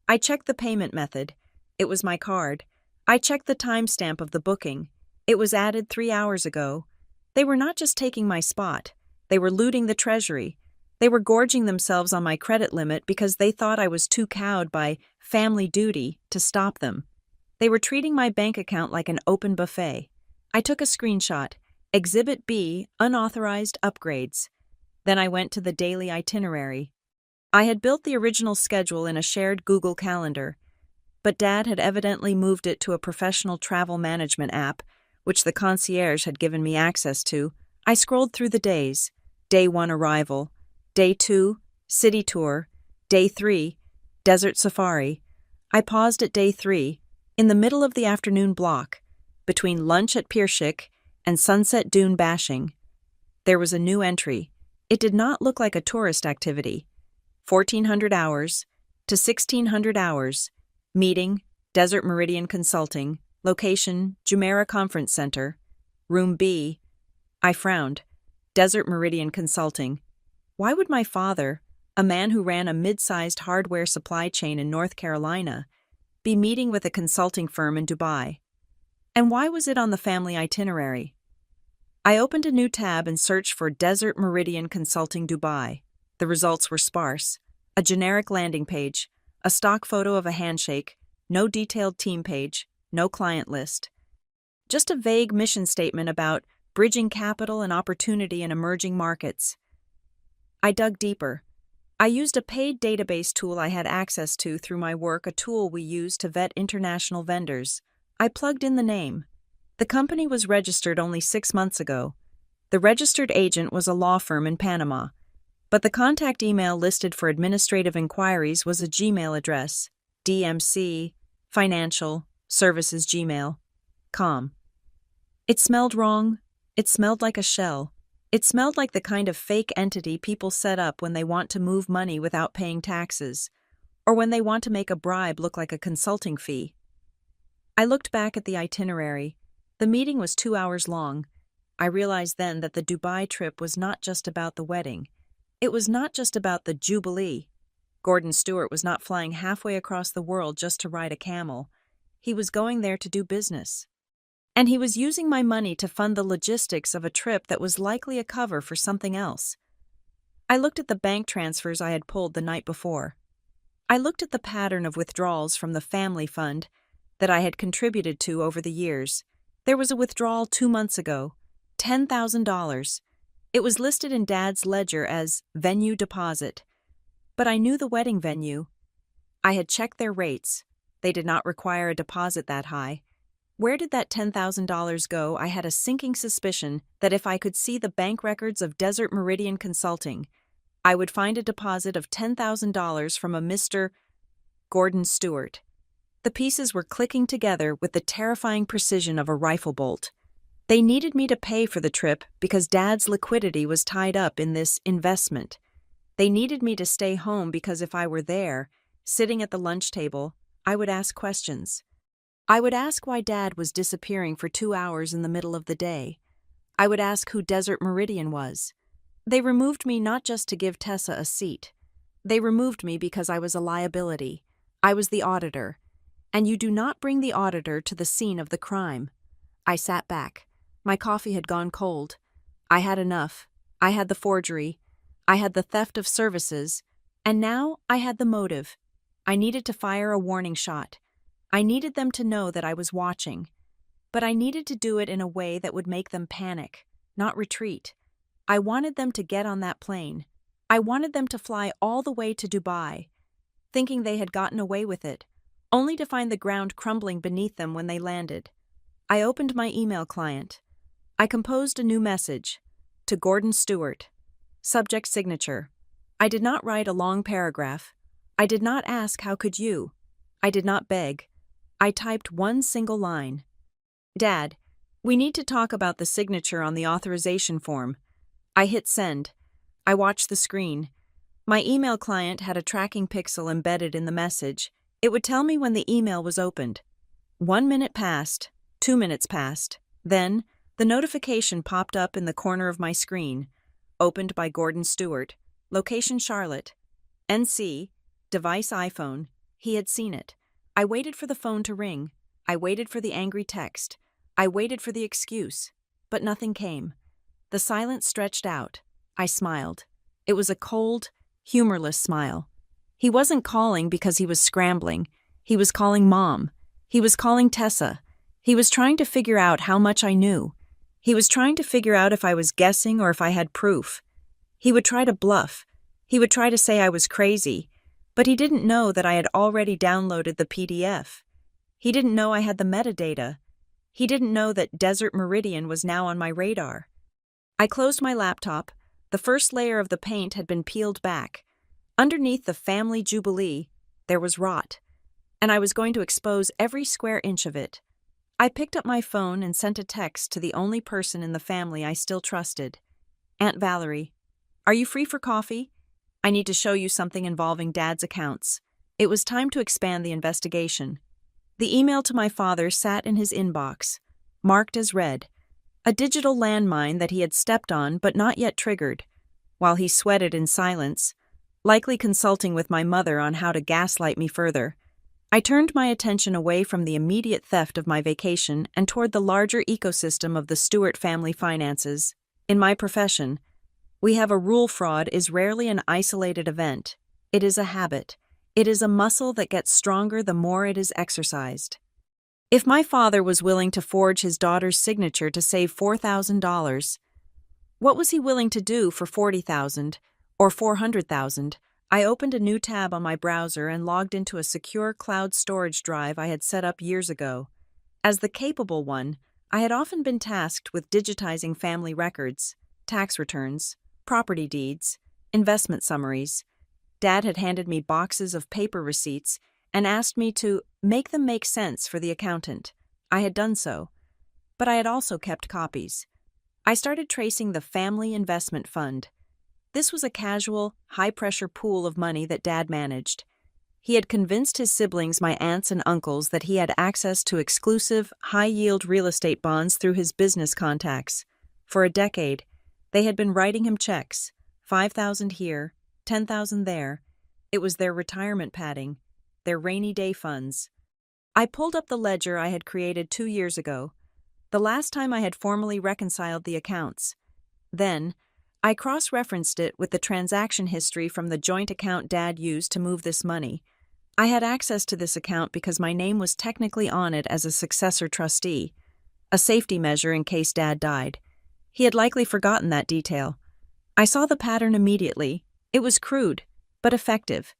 I checked the payment method. It was my card. I checked the timestamp of the booking. It was added 3 hours ago. They were not just taking my spot. They were looting the treasury. They were gorging themselves on my credit limit because they thought I was too cowed by family duty to stop them. They were treating my bank account like an open buffet. I took a screenshot. Exhibit B, unauthorized upgrades. Then I went to the daily itinerary. I had built the original schedule in a shared Google Calendar, but Dad had evidently moved it to a professional travel management app, which the concierge had given me access to. I scrolled through the days. Day 1 arrival. Day 2, city tour. Day 3, desert safari. I paused at day 3, in the middle of the afternoon block, between lunch at Pierschick and sunset dune bashing. There was a new entry. It did not look like a tourist activity. 1,400 hours to 1,600 hours. Meeting, Desert Meridian Consulting. Location, Jumeirah Conference Center. Room B. I frowned. Desert Meridian Consulting. Why would my father, a man who ran a mid-sized hardware supply chain in North Carolina, be meeting with a consulting firm in Dubai? And why was it on the family itinerary? I opened a new tab and searched for Desert Meridian Consulting Dubai. The results were sparse. A generic landing page, a stock photo of a handshake, no detailed team page, no client list. Just a vague mission statement about bridging capital and opportunity in emerging markets. I dug deeper. I used a paid database tool I had access to through my work, a tool we use to vet international vendors. I plugged in the name. The company was registered only 6 months ago. The registered agent was a law firm in Panama, but the contact email listed for administrative inquiries was a Gmail address, DMC, Financial, Services Gmail.com. It smelled wrong. It smelled like a shell. It smelled like the kind of fake entity people set up when they want to move money without paying taxes, or when they want to make a bribe look like a consulting fee. I looked back at the itinerary. The meeting was 2 hours long. I realized then that the Dubai trip was not just about the wedding. It was not just about the Jubilee. Gordon Stewart was not flying halfway across the world just to ride a camel. He was going there to do business. And he was using my money to fund the logistics of a trip that was likely a cover for something else. I looked at the bank transfers I had pulled the night before. I looked at the pattern of withdrawals from the family fund that I had contributed to over the years. There was a withdrawal 2 months ago, $10,000. It was listed in Dad's ledger as venue deposit. But I knew the wedding venue. I had checked their rates. They did not require a deposit that high. Where did that $10,000 go? I had a sinking suspicion that if I could see the bank records of Desert Meridian Consulting, I would find a deposit of $10,000 from a Mr. Gordon Stewart. The pieces were clicking together with the terrifying precision of a rifle bolt. They needed me to pay for the trip because Dad's liquidity was tied up in this investment. They needed me to stay home because if I were there, sitting at the lunch table, I would ask questions. I would ask why Dad was disappearing for 2 hours in the middle of the day. I would ask who Desert Meridian was. They removed me not just to give Tessa a seat. They removed me because I was a liability. I was the auditor. And you do not bring the auditor to the scene of the crime. I sat back. My coffee had gone cold. I had enough. I had the forgery. I had the theft of services. And now I had the motive. I needed to fire a warning shot. I needed them to know that I was watching, but I needed to do it in a way that would make them panic, not retreat. I wanted them to get on that plane. I wanted them to fly all the way to Dubai, thinking they had gotten away with it, only to find the ground crumbling beneath them when they landed. I opened my email client. I composed a new message. To Gordon Stewart. Subject signature. I did not write a long paragraph. I did not ask how could you. I did not beg. I typed one single line. Dad, we need to talk about the signature on the authorization form. I hit send. I watched the screen. My email client had a tracking pixel embedded in the message. It would tell me when the email was opened. 1 minute passed, 2 minutes passed. Then, the notification popped up in the corner of my screen. Opened by Gordon Stewart. Location Charlotte. NC. Device iPhone. He had seen it. I waited for the phone to ring. I waited for the angry text. I waited for the excuse. But nothing came. The silence stretched out. I smiled. It was a cold, humorless smile. He wasn't calling because he was scrambling. He was calling Mom. He was calling Tessa. He was trying to figure out how much I knew. He was trying to figure out if I was guessing or if I had proof. He would try to bluff. He would try to say I was crazy, but he didn't know that I had already downloaded the PDF. He didn't know I had the metadata. He didn't know that Desert Meridian was now on my radar. I closed my laptop. The first layer of the paint had been peeled back. Underneath the family jubilee, there was rot, and I was going to expose every square inch of it. I picked up my phone and sent a text to the only person in the family I still trusted. Aunt Valerie, are you free for coffee? I need to show you something involving Dad's accounts. It was time to expand the investigation. The email to my father sat in his inbox, marked as read, a digital landmine that he had stepped on but not yet triggered. While he sweated in silence, likely consulting with my mother on how to gaslight me further, I turned my attention away from the immediate theft of my vacation and toward the larger ecosystem of the Stewart family finances. In my profession, we have a rule: fraud is rarely an isolated event. It is a habit. It is a muscle that gets stronger the more it is exercised. If my father was willing to forge his daughter's signature to save $4,000, what was he willing to do for $40,000 or $400,000? I opened a new tab on my browser and logged into a secure cloud storage drive I had set up years ago. As the capable one, I had often been tasked with digitizing family records, tax returns, property deeds, investment summaries. Dad had handed me boxes of paper receipts and asked me to make them make sense for the accountant. I had done so, but I had also kept copies. I started tracing the family investment fund. This was a casual, high-pressure pool of money that Dad managed. He had convinced his siblings, my aunts and uncles, that he had access to exclusive, high-yield real estate bonds through his business contacts. For a decade, they had been writing him checks, $5,000 here, $10,000 there. It was their retirement padding, their rainy day funds. I pulled up the ledger I had created 2 years ago, the last time I had formally reconciled the accounts. Then, I cross-referenced it with the transaction history from the joint account Dad used to move this money. I had access to this account because my name was technically on it as a successor trustee, a safety measure in case Dad died. He had likely forgotten that detail. I saw the pattern immediately. It was crude, but effective.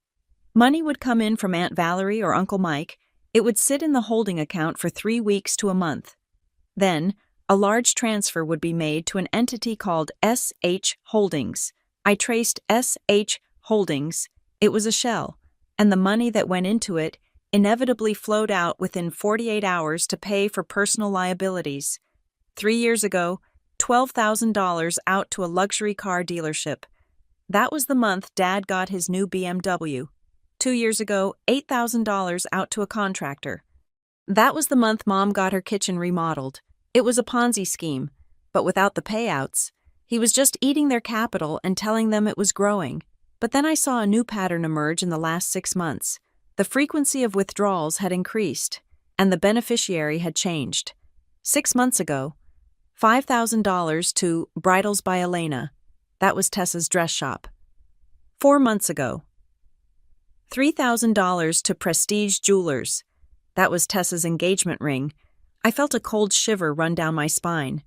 Money would come in from Aunt Valerie or Uncle Mike. It would sit in the holding account for 3 weeks to a month. Then, a large transfer would be made to an entity called SH Holdings. I traced SH Holdings. It was a shell, and the money that went into it inevitably flowed out within 48 hours to pay for personal liabilities. 3 years ago, $12,000 out to a luxury car dealership. That was the month Dad got his new BMW. 2 years ago, $8,000 out to a contractor. That was the month Mom got her kitchen remodeled. It was a Ponzi scheme, but without the payouts. He was just eating their capital and telling them it was growing. But then I saw a new pattern emerge in the last 6 months. The frequency of withdrawals had increased, and the beneficiary had changed. 6 months ago, $5,000 to Bridals by Elena. That was Tessa's dress shop. 4 months ago, $3,000 to Prestige Jewelers. That was Tessa's engagement ring. I felt a cold shiver run down my spine.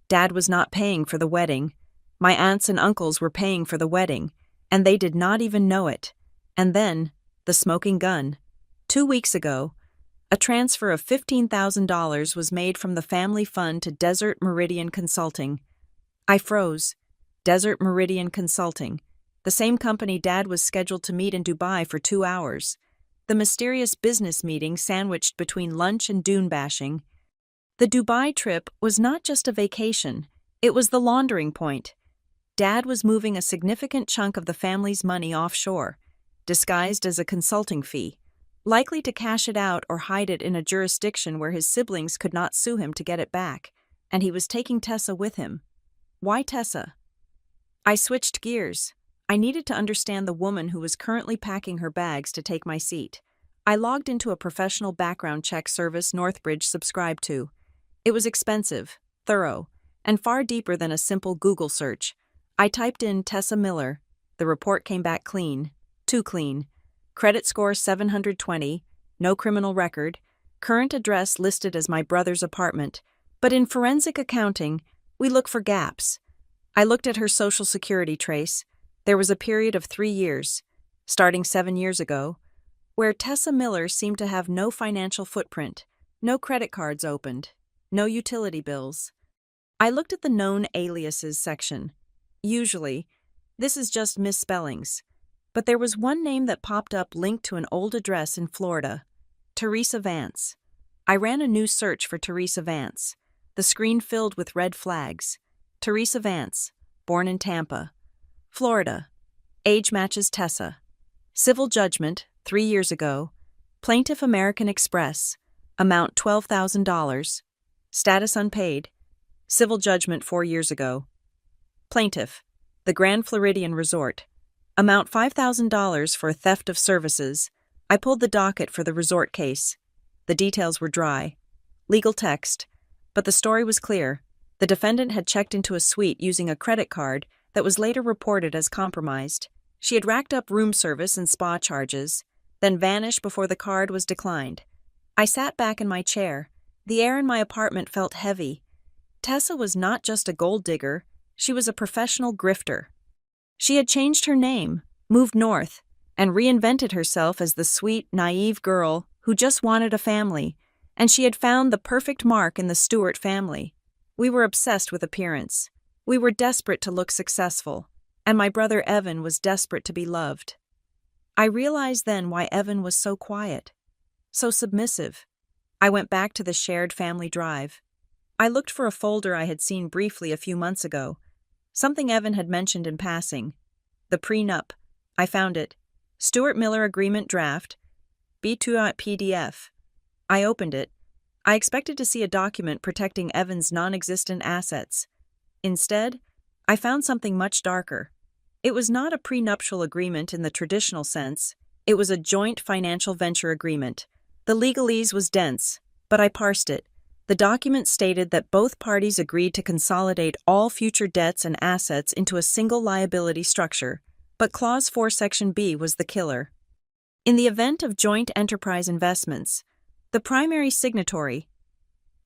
Dad was not paying for the wedding. My aunts and uncles were paying for the wedding, and they did not even know it. And then, the smoking gun. 2 weeks ago, a transfer of $15,000 was made from the family fund to Desert Meridian Consulting. I froze. Desert Meridian Consulting, the same company Dad was scheduled to meet in Dubai for 2 hours. The mysterious business meeting sandwiched between lunch and dune bashing. The Dubai trip was not just a vacation, it was the laundering point. Dad was moving a significant chunk of the family's money offshore, disguised as a consulting fee. likely to cash it out or hide it in a jurisdiction where his siblings could not sue him to get it back, and he was taking Tessa with him. Why Tessa? I switched gears. I needed to understand the woman who was currently packing her bags to take my seat. I logged into a professional background check service Northbridge subscribed to. It was expensive, thorough, and far deeper than a simple Google search. I typed in Tessa Miller. The report came back clean. Too clean. Credit score 720, no criminal record, current address listed as my brother's apartment. But in forensic accounting, we look for gaps. I looked at her social security trace. There was a period of 3 years, starting 7 years ago, where Tessa Miller seemed to have no financial footprint, no credit cards opened, no utility bills. I looked at the known aliases section. Usually, this is just misspellings. But there was one name that popped up linked to an old address in Florida. Teresa Vance. I ran a new search for Teresa Vance. The screen filled with red flags. Teresa Vance, born in Tampa, Florida. Age matches Tessa. Civil judgment, 3 years ago. Plaintiff American Express. Amount $12,000. Status unpaid. Civil judgment 4 years ago. Plaintiff, the Grand Floridian Resort. Amount $5,000 for theft of services. I pulled the docket for the resort case. The details were dry. Legal text. But the story was clear. The defendant had checked into a suite using a credit card that was later reported as compromised. She had racked up room service and spa charges, then vanished before the card was declined. I sat back in my chair. The air in my apartment felt heavy. Tessa was not just a gold digger, she was a professional grifter. She had changed her name, moved north, and reinvented herself as the sweet, naive girl who just wanted a family, and she had found the perfect mark in the Stewart family. We were obsessed with appearance. We were desperate to look successful, and my brother Evan was desperate to be loved. I realized then why Evan was so quiet, so submissive. I went back to the shared family drive. I looked for a folder I had seen briefly a few months ago, something Evan had mentioned in passing. The prenup. I found it. Stewart Miller Agreement Draft. B2.pdf. I opened it. I expected to see a document protecting Evan's non-existent assets. Instead, I found something much darker. It was not a prenuptial agreement in the traditional sense. It was a joint financial venture agreement. The legalese was dense, but I parsed it. The document stated that both parties agreed to consolidate all future debts and assets into a single liability structure, but Clause 4 Section B was the killer. In the event of joint enterprise investments, the primary signatory,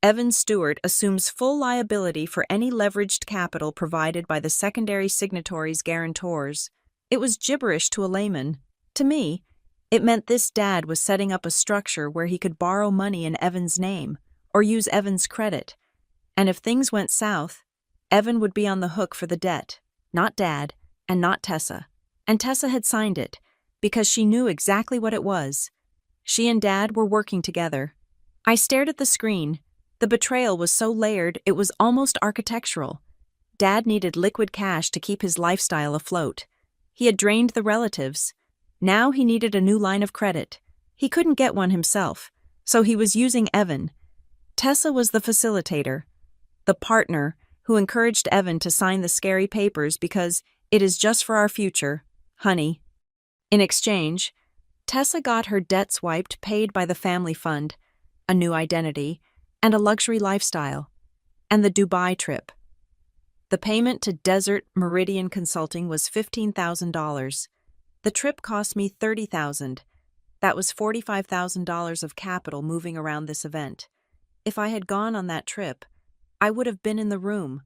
Evan Stewart, assumes full liability for any leveraged capital provided by the secondary signatory's guarantors. It was gibberish to a layman. To me, it meant this dad was setting up a structure where he could borrow money in Evan's name, or use Evan's credit. And if things went south, Evan would be on the hook for the debt, not Dad, and not Tessa. And Tessa had signed it, because she knew exactly what it was. She and Dad were working together. I stared at the screen. The betrayal was so layered it was almost architectural. Dad needed liquid cash to keep his lifestyle afloat. He had drained the relatives. Now he needed a new line of credit. He couldn't get one himself, so he was using Evan. Tessa was the facilitator, the partner who encouraged Evan to sign the scary papers because it is just for our future, honey. In exchange, Tessa got her debts wiped, paid by the family fund, a new identity, and a luxury lifestyle, and the Dubai trip. The payment to Desert Meridian Consulting was $15,000. The trip cost me $30,000. That was $45,000 of capital moving around this event. If I had gone on that trip, I would have been in the room.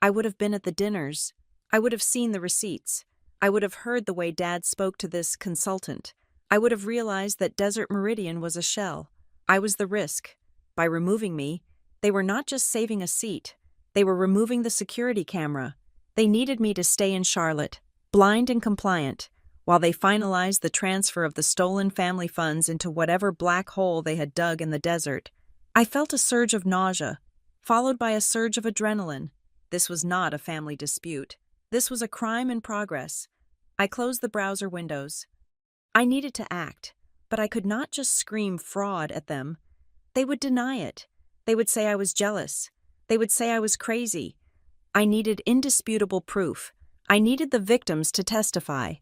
I would have been at the dinners. I would have seen the receipts. I would have heard the way Dad spoke to this consultant. I would have realized that Desert Meridian was a shell. I was the risk. By removing me, they were not just saving a seat. They were removing the security camera. They needed me to stay in Charlotte, blind and compliant, while they finalized the transfer of the stolen family funds into whatever black hole they had dug in the desert. I felt a surge of nausea, followed by a surge of adrenaline. This was not a family dispute. This was a crime in progress. I closed the browser windows. I needed to act, but I could not just scream fraud at them. They would deny it. They would say I was jealous. They would say I was crazy. I needed indisputable proof. I needed the victims to testify.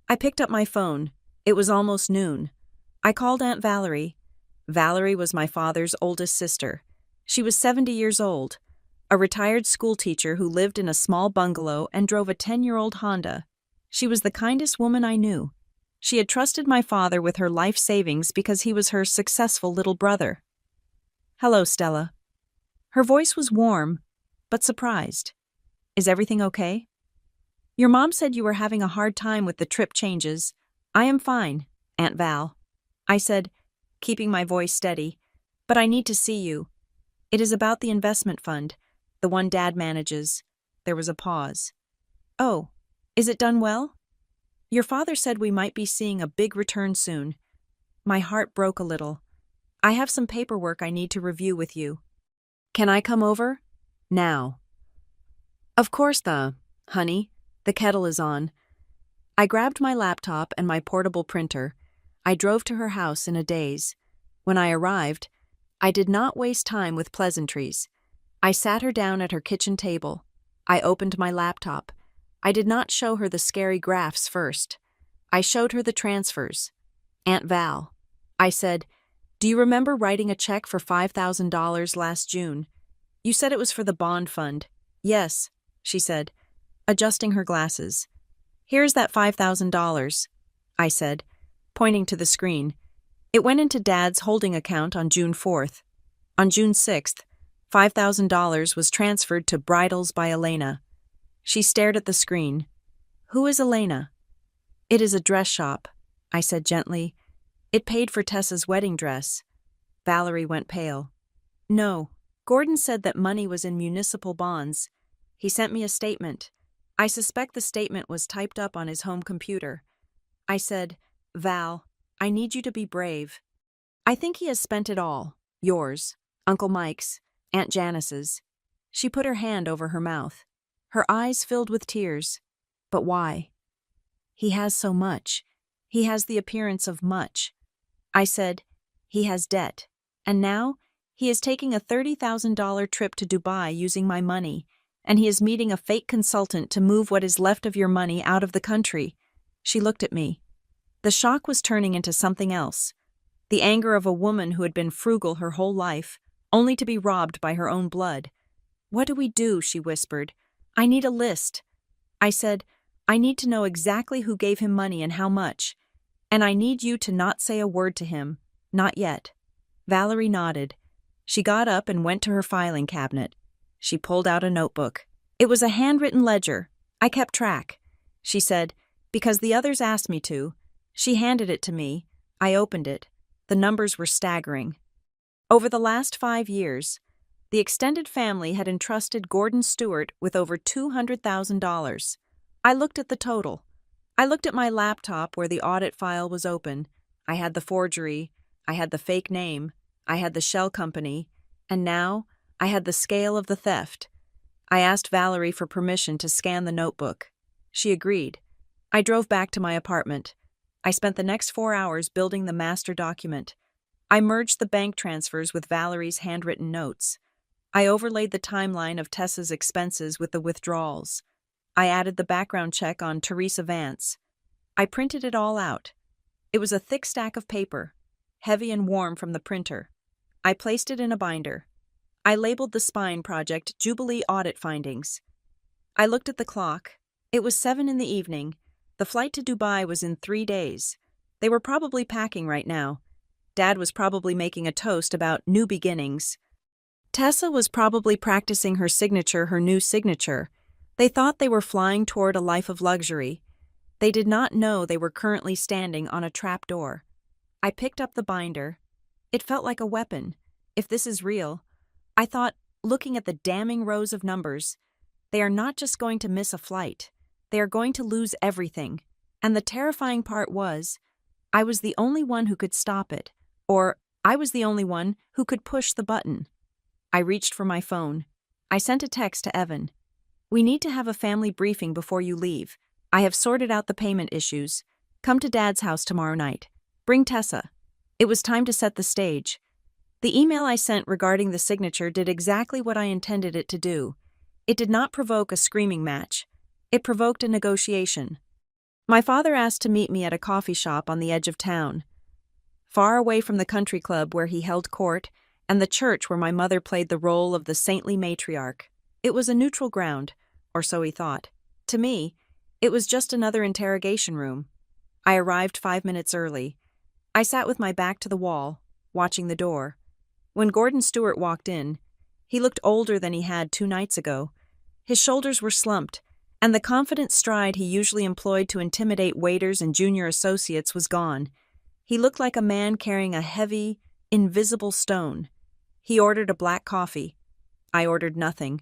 I picked up my phone. It was almost noon. I called Aunt Valerie. Valerie was my father's oldest sister. She was 70 years old, a retired schoolteacher who lived in a small bungalow and drove a 10-year-old Honda. She was the kindest woman I knew. She had trusted my father with her life savings because he was her successful little brother. "Hello, Stella." Her voice was warm, but surprised. "Is everything okay?" "Your mom said you were having a hard time with the trip changes." "I am fine, Aunt Val," I said, keeping my voice steady. "But I need to see you. It is about the investment fund, the one Dad manages." There was a pause. "Oh, is it done well? Your father said we might be seeing a big return soon." My heart broke a little. "I have some paperwork I need to review with you. Can I come over? Now?" "Of course, honey. The kettle is on." I grabbed my laptop and my portable printer. I drove to her house in a daze. When I arrived, I did not waste time with pleasantries. I sat her down at her kitchen table. I opened my laptop. I did not show her the scary graphs first. I showed her the transfers. "Aunt Val," I said, "do you remember writing a check for $5,000 last June? You said it was for the bond fund." "Yes," she said, adjusting her glasses. "Here's that $5,000, I said, pointing to the screen. "It went into Dad's holding account on June 4th. On June 6th, $5,000 was transferred to Bridals by Elena." She stared at the screen. "Who is Elena?" "It is a dress shop," I said gently. "It paid for Tessa's wedding dress." Valerie went pale. "No, Gordon said that money was in municipal bonds. He sent me a statement. I suspect the statement was typed up on his home computer." I said, "Val, I need you to be brave. I think he has spent it all. Yours, Uncle Mike's, Aunt Janice's." She put her hand over her mouth. Her eyes filled with tears. "But why?" "He has so much. He has the appearance of much." I said, "He has debt. And now, he is taking a $30,000 trip to Dubai using my money, and he is meeting a fake consultant to move what is left of your money out of the country." She looked at me. The shock was turning into something else. The anger of a woman who had been frugal her whole life, only to be robbed by her own blood. "What do we do?" she whispered. "I need a list." I said, "I need to know exactly who gave him money and how much. And I need you to not say a word to him. Not yet." Valerie nodded. She got up and went to her filing cabinet. She pulled out a notebook. It was a handwritten ledger. I kept track. She said, "Because the others asked me to." She handed it to me. I opened it. The numbers were staggering. Over the last 5 years, the extended family had entrusted Gordon Stewart with over $200,000. I looked at the total. I looked at my laptop where the audit file was open. I had the forgery. I had the fake name. I had the shell company. And now, I had the scale of the theft. I asked Valerie for permission to scan the notebook. She agreed. I drove back to my apartment. I spent the next 4 hours building the master document. I merged the bank transfers with Valerie's handwritten notes. I overlaid the timeline of Tessa's expenses with the withdrawals. I added the background check on Teresa Vance. I printed it all out. It was a thick stack of paper, heavy and warm from the printer. I placed it in a binder. I labeled the spine project Jubilee Audit Findings. I looked at the clock. It was 7 in the evening. The flight to Dubai was in 3 days. They were probably packing right now. Dad was probably making a toast about new beginnings. Tessa was probably practicing her new signature. They thought they were flying toward a life of luxury. They did not know they were currently standing on a trap door. I picked up the binder. It felt like a weapon. If this is real, I thought, looking at the damning rows of numbers, they are not just going to miss a flight. They are going to lose everything. And the terrifying part was, I was the only one who could stop it. Or, I was the only one who could push the button. I reached for my phone. I sent a text to Evan. "We need to have a family briefing before you leave. I have sorted out the payment issues. Come to Dad's house tomorrow night." Bring Tessa. It was time to set the stage. The email I sent regarding the signature did exactly what I intended it to do. It did not provoke a screaming match. It provoked a negotiation. My father asked to meet me at a coffee shop on the edge of town, far away from the country club where he held court and the church where my mother played the role of the saintly matriarch. It was a neutral ground, or so he thought. To me, it was just another interrogation room. I arrived 5 minutes early. I sat with my back to the wall, watching the door. When Gordon Stewart walked in, he looked older than he had 2 nights ago. His shoulders were slumped, and the confident stride he usually employed to intimidate waiters and junior associates was gone. He looked like a man carrying a heavy, invisible stone. He ordered a black coffee. I ordered nothing.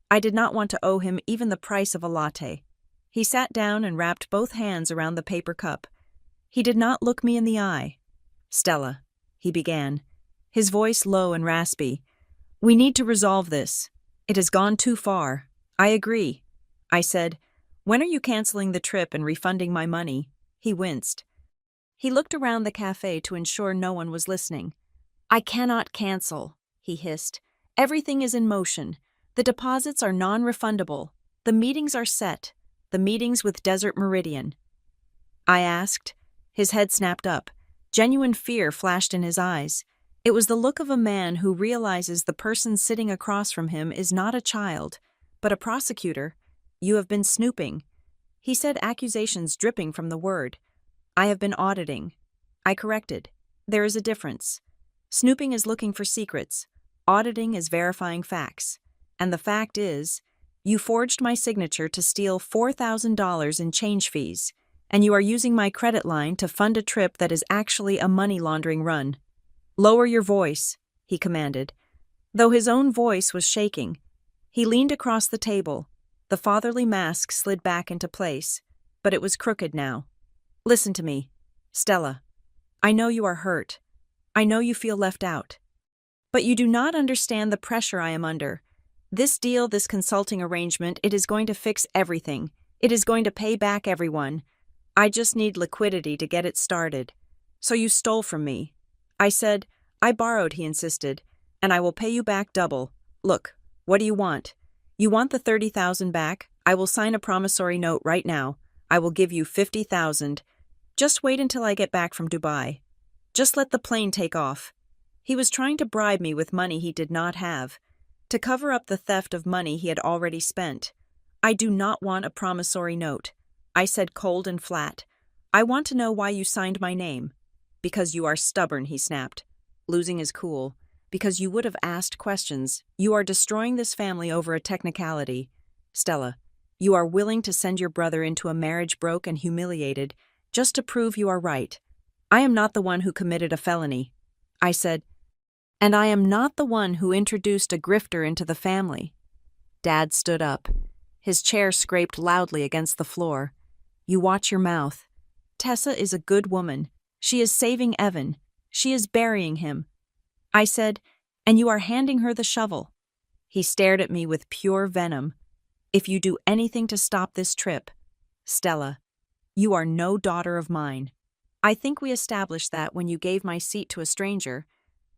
I did not want to owe him even the price of a latte. He sat down and wrapped both hands around the paper cup. He did not look me in the eye. "Stella," he began, his voice low and raspy, "we need to resolve this. It has gone too far." "I agree," I said. "When are you canceling the trip and refunding my money?" He winced. He looked around the cafe to ensure no one was listening. "I cannot cancel," he hissed. "Everything is in motion. The deposits are non-refundable. The meetings are set. The meetings with Desert Meridian." I asked. His head snapped up. Genuine fear flashed in his eyes. It was the look of a man who realizes the person sitting across from him is not a child, but a prosecutor. "You have been snooping." He said, accusations dripping from the word. "I have been auditing." I corrected. There is a difference. Snooping is looking for secrets. Auditing is verifying facts. And the fact is, you forged my signature to steal $4,000 in change fees, and you are using my credit line to fund a trip that is actually a money laundering run. "Lower your voice," he commanded. Though his own voice was shaking, he leaned across the table. The fatherly mask slid back into place, but it was crooked now. "Listen to me, Stella. I know you are hurt. I know you feel left out. But you do not understand the pressure I am under. This deal, this consulting arrangement, it is going to fix everything. It is going to pay back everyone. I just need liquidity to get it started. So you stole from me." I said. "I borrowed," he insisted, "and I will pay you back double. Look, what do you want? You want the $30,000 back? I will sign a promissory note right now. I will give you $50,000. Just wait until I get back from Dubai. Just let the plane take off." He was trying to bribe me with money he did not have, to cover up the theft of money he had already spent. "I do not want a promissory note," I said, cold and flat. "I want to know why you signed my name." "Because you are stubborn," he snapped, losing his cool. "Because you would have asked questions. You are destroying this family over a technicality. Stella, you are willing to send your brother into a marriage broke and humiliated just to prove you are right. I am not the one who committed a felony," I said, "and I am not the one who introduced a grifter into the family." Dad stood up. His chair scraped loudly against the floor. "You watch your mouth. Tessa is a good woman. She is saving Evan. She is burying him." I said, "And you are handing her the shovel." He stared at me with pure venom. "If you do anything to stop this trip, Stella, you are no daughter of mine." "I think we established that when you gave my seat to a stranger,"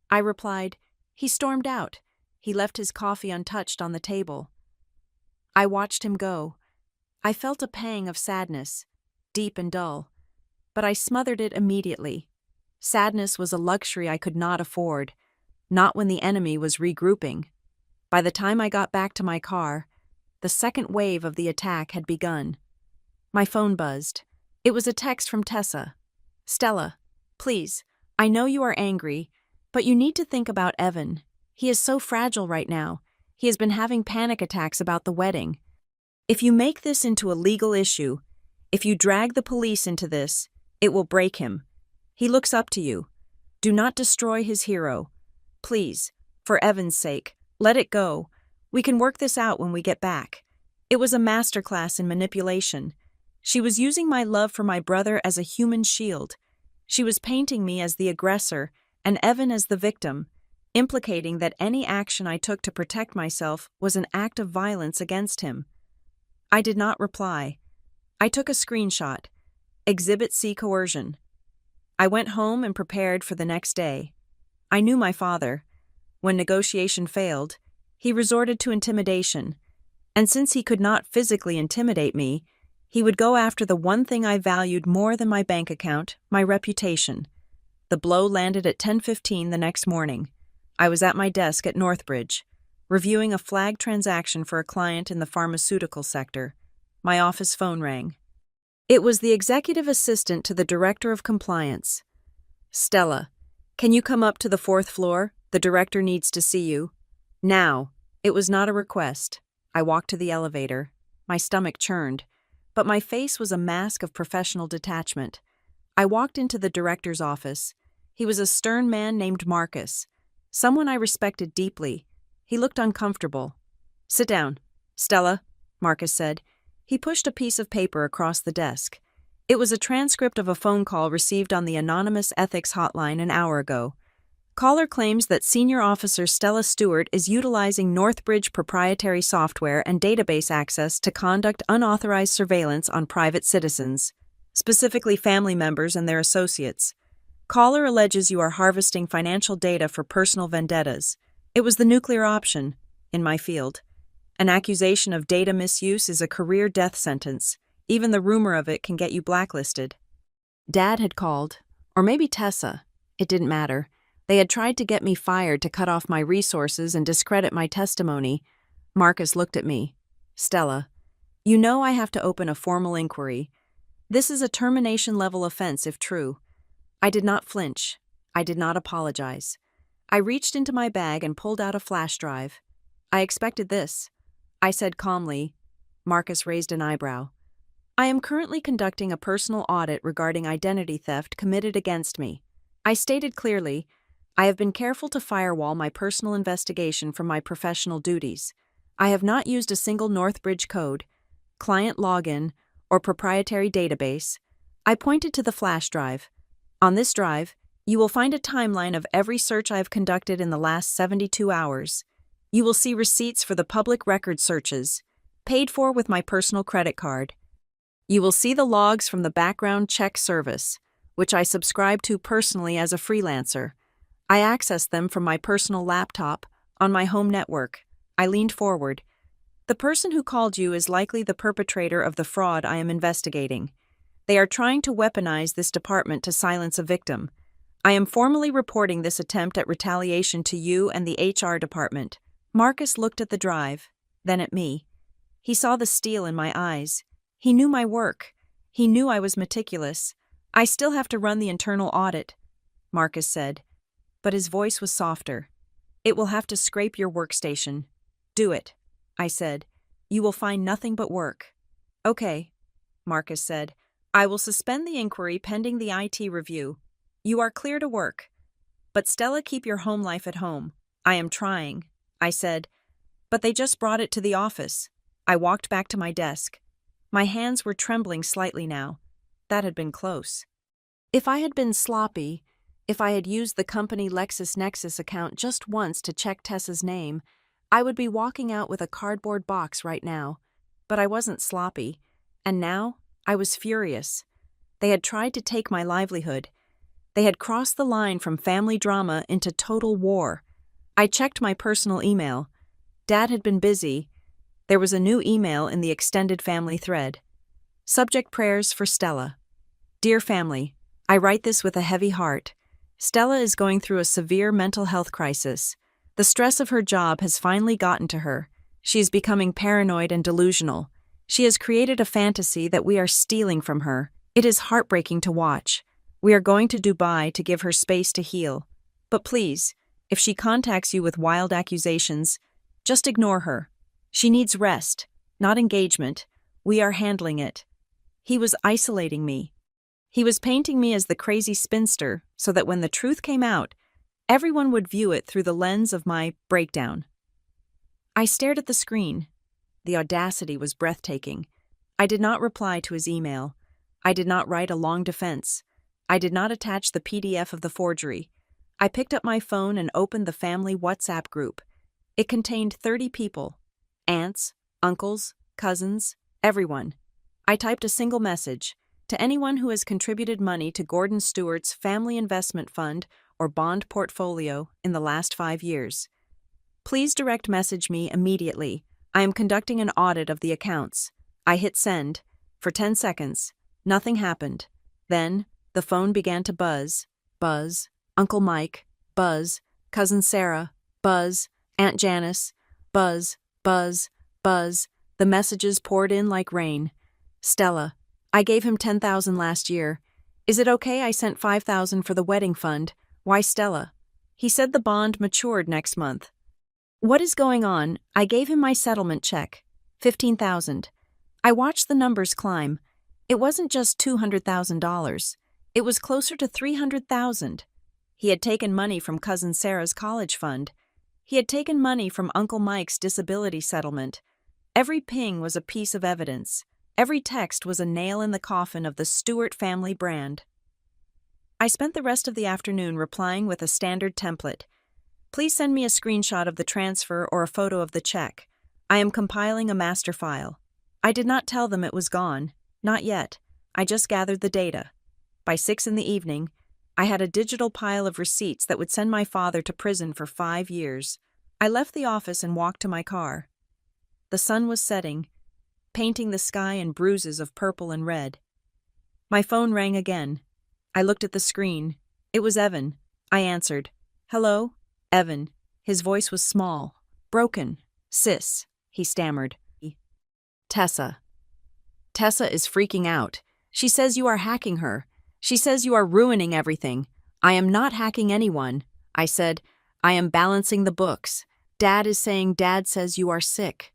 I replied. He stormed out. He left his coffee untouched on the table. I watched him go. I felt a pang of sadness, deep and dull, but I smothered it immediately. Sadness was a luxury I could not afford, not when the enemy was regrouping. By the time I got back to my car, the second wave of the attack had begun. My phone buzzed. It was a text from Tessa. "Stella, please, I know you are angry, but you need to think about Evan. He is so fragile right now. He has been having panic attacks about the wedding. If you make this into a legal issue, if you drag the police into this, it will break him. He looks up to you. Do not destroy his hero. Please, for Evan's sake, let it go. We can work this out when we get back." It was a masterclass in manipulation. She was using my love for my brother as a human shield. She was painting me as the aggressor and Evan as the victim, implicating that any action I took to protect myself was an act of violence against him. I did not reply. I took a screenshot. Exhibit C: coercion. I went home and prepared for the next day. I knew my father. When negotiation failed, he resorted to intimidation, and since he could not physically intimidate me, he would go after the one thing I valued more than my bank account, my reputation. The blow landed at 10:15 the next morning. I was at my desk at Northbridge, reviewing a flagged transaction for a client in the pharmaceutical sector. My office phone rang. It was the executive assistant to the director of compliance. "Stella, can you come up to the 4th floor? The director needs to see you." Now. It was not a request. I walked to the elevator. My stomach churned, but my face was a mask of professional detachment. I walked into the director's office. He was a stern man named Marcus, someone I respected deeply. He looked uncomfortable. "Sit down, Stella," Marcus said. He pushed a piece of paper across the desk. It was a transcript of a phone call received on the anonymous ethics hotline an hour ago. Caller claims that Senior Officer Stella Stewart is utilizing Northbridge proprietary software and database access to conduct unauthorized surveillance on private citizens, specifically family members and their associates. Caller alleges you are harvesting financial data for personal vendettas. It was the nuclear option, in my field. An accusation of data misuse is a career death sentence. Even the rumor of it can get you blacklisted. Dad had called, or maybe Tessa. It didn't matter. They had tried to get me fired to cut off my resources and discredit my testimony. Marcus looked at me. "Stella, you know I have to open a formal inquiry. This is a termination-level offense if true." I did not flinch. I did not apologize. I reached into my bag and pulled out a flash drive. "I expected this," I said calmly. Marcus raised an eyebrow. "I am currently conducting a personal audit regarding identity theft committed against me." I stated clearly, I have been careful to firewall my personal investigation from my professional duties. I have not used a single Northbridge code, client login, or proprietary database. I pointed to the flash drive. On this drive, you will find a timeline of every search I have conducted in the last 72 hours. You will see receipts for the public record searches, paid for with my personal credit card. You will see the logs from the background check service, which I subscribe to personally as a freelancer. I access them from my personal laptop, on my home network. I leaned forward. "The person who called you is likely the perpetrator of the fraud I am investigating. They are trying to weaponize this department to silence a victim. I am formally reporting this attempt at retaliation to you and the HR department." Marcus looked at the drive, then at me. He saw the steel in my eyes. He knew my work. He knew I was meticulous. "I still have to run the internal audit," Marcus said, but his voice was softer. "It will have to scrape your workstation." "Do it," I said. "You will find nothing but work." "Okay," Marcus said. "I will suspend the inquiry pending the IT review. You are clear to work. But Stella, keep your home life at home." "I am trying," I said. "But they just brought it to the office." I walked back to my desk. My hands were trembling slightly now. That had been close. If I had been sloppy, if I had used the company LexisNexis account just once to check Tessa's name, I would be walking out with a cardboard box right now. But I wasn't sloppy, and now I was furious. They had tried to take my livelihood. They had crossed the line from family drama into total war. I checked my personal email. Dad had been busy. There was a new email in the extended family thread. Subject: prayers for Stella. "Dear family, I write this with a heavy heart. Stella is going through a severe mental health crisis. The stress of her job has finally gotten to her. She is becoming paranoid and delusional. She has created a fantasy that we are stealing from her. It is heartbreaking to watch. We are going to Dubai to give her space to heal. But please, if she contacts you with wild accusations, just ignore her. She needs rest, not engagement. We are handling it." He was isolating me. He was painting me as the crazy spinster so that when the truth came out, everyone would view it through the lens of my breakdown. I stared at the screen. The audacity was breathtaking. I did not reply to his email. I did not write a long defense. I did not attach the PDF of the forgery. I picked up my phone and opened the family WhatsApp group. It contained 30 people. Aunts, uncles, cousins, everyone. I typed a single message. To anyone who has contributed money to Gordon Stewart's family investment fund or bond portfolio in the last 5 years, please direct message me immediately. I am conducting an audit of the accounts. I hit send. For 10 seconds. Nothing happened. Then, the phone began to buzz. Buzz. Uncle Mike. Buzz. Cousin Sarah. Buzz. Aunt Janice. Buzz. Buzz. Buzz. The messages poured in like rain. Stella. I gave him $10,000 last year. Is it okay I sent $5,000 for the wedding fund? Why Stella? He said the bond matured next month. What is going on? I gave him my settlement check. $15,000. I watched the numbers climb. It wasn't just $200,000. It was closer to $300,000. He had taken money from Cousin Sarah's college fund. He had taken money from Uncle Mike's disability settlement. Every ping was a piece of evidence. Every text was a nail in the coffin of the Stewart family brand. I spent the rest of the afternoon replying with a standard template. Please send me a screenshot of the transfer or a photo of the check. I am compiling a master file. I did not tell them it was gone. Not yet. I just gathered the data. By 6 p.m, I had a digital pile of receipts that would send my father to prison for 5 years. I left the office and walked to my car. The sun was setting, painting the sky in bruises of purple and red. My phone rang again. I looked at the screen. It was Evan. I answered. Hello? Evan. His voice was small, broken. Sis, he stammered. Tessa. Tessa is freaking out. She says you are hacking her. She says you are ruining everything. I am not hacking anyone. I said, I am balancing the books. Dad is saying Dad says you are sick.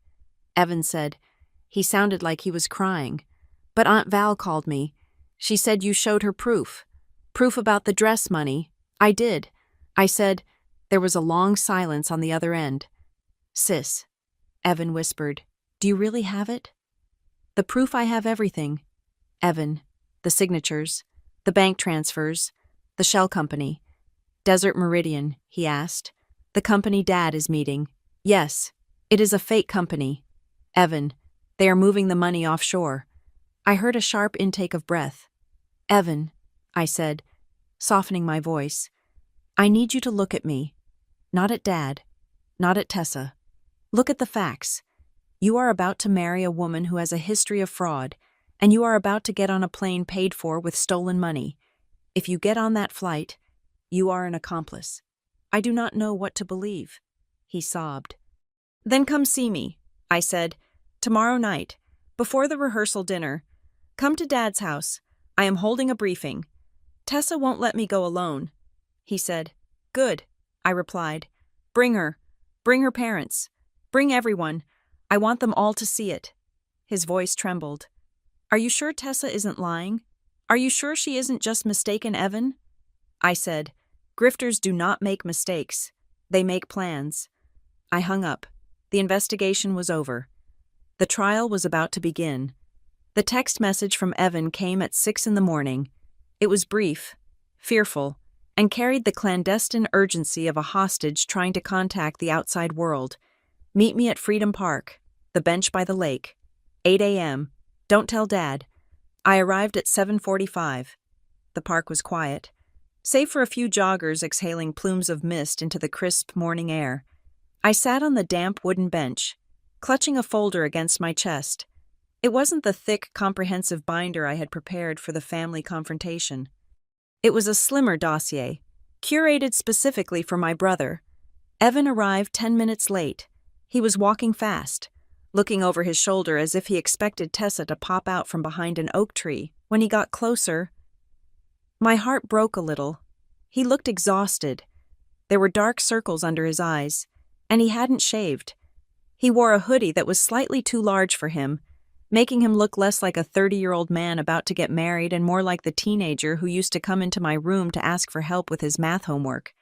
Evan said, he sounded like he was crying. But Aunt Val called me. She said you showed her proof. Proof about the dress money. I did. I said, there was a long silence on the other end. Sis, Evan whispered, do you really have it? The proof I have everything. Evan, the signatures, the bank transfers, the shell company. Desert Meridian, he asked. The company Dad is meeting. Yes, it is a fake company. Evan, they are moving the money offshore. I heard a sharp intake of breath. Evan, I said, softening my voice, I need you to look at me. Not at Dad. Not at Tessa. Look at the facts. You are about to marry a woman who has a history of fraud, and you are about to get on a plane paid for with stolen money. If you get on that flight, you are an accomplice. I do not know what to believe. He sobbed. Then come see me, I said. Tomorrow night, before the rehearsal dinner. Come to Dad's house. I am holding a briefing. Tessa won't let me go alone. He said. Good, I replied. Bring her. Bring her parents. Bring everyone. I want them all to see it. His voice trembled. Are you sure Tessa isn't lying? Are you sure she isn't just mistaken Evan? I said, grifters do not make mistakes. They make plans. I hung up. The investigation was over. The trial was about to begin. The text message from Evan came at 6 a.m. It was brief, fearful, and carried the clandestine urgency of a hostage trying to contact the outside world. Meet me at Freedom Park, the bench by the lake. 8 a.m. Don't tell Dad. I arrived at 7:45. The park was quiet, save for a few joggers exhaling plumes of mist into the crisp morning air. I sat on the damp wooden bench, clutching a folder against my chest. It wasn't the thick, comprehensive binder I had prepared for the family confrontation. It was a slimmer dossier, curated specifically for my brother. Evan arrived 10 minutes late. He was walking fast, looking over his shoulder as if he expected Tessa to pop out from behind an oak tree. When he got closer, my heart broke a little. He looked exhausted. There were dark circles under his eyes, and he hadn't shaved. He wore a hoodie that was slightly too large for him, making him look less like a 30-year-old man about to get married and more like the teenager who used to come into my room to ask for help with his math homework.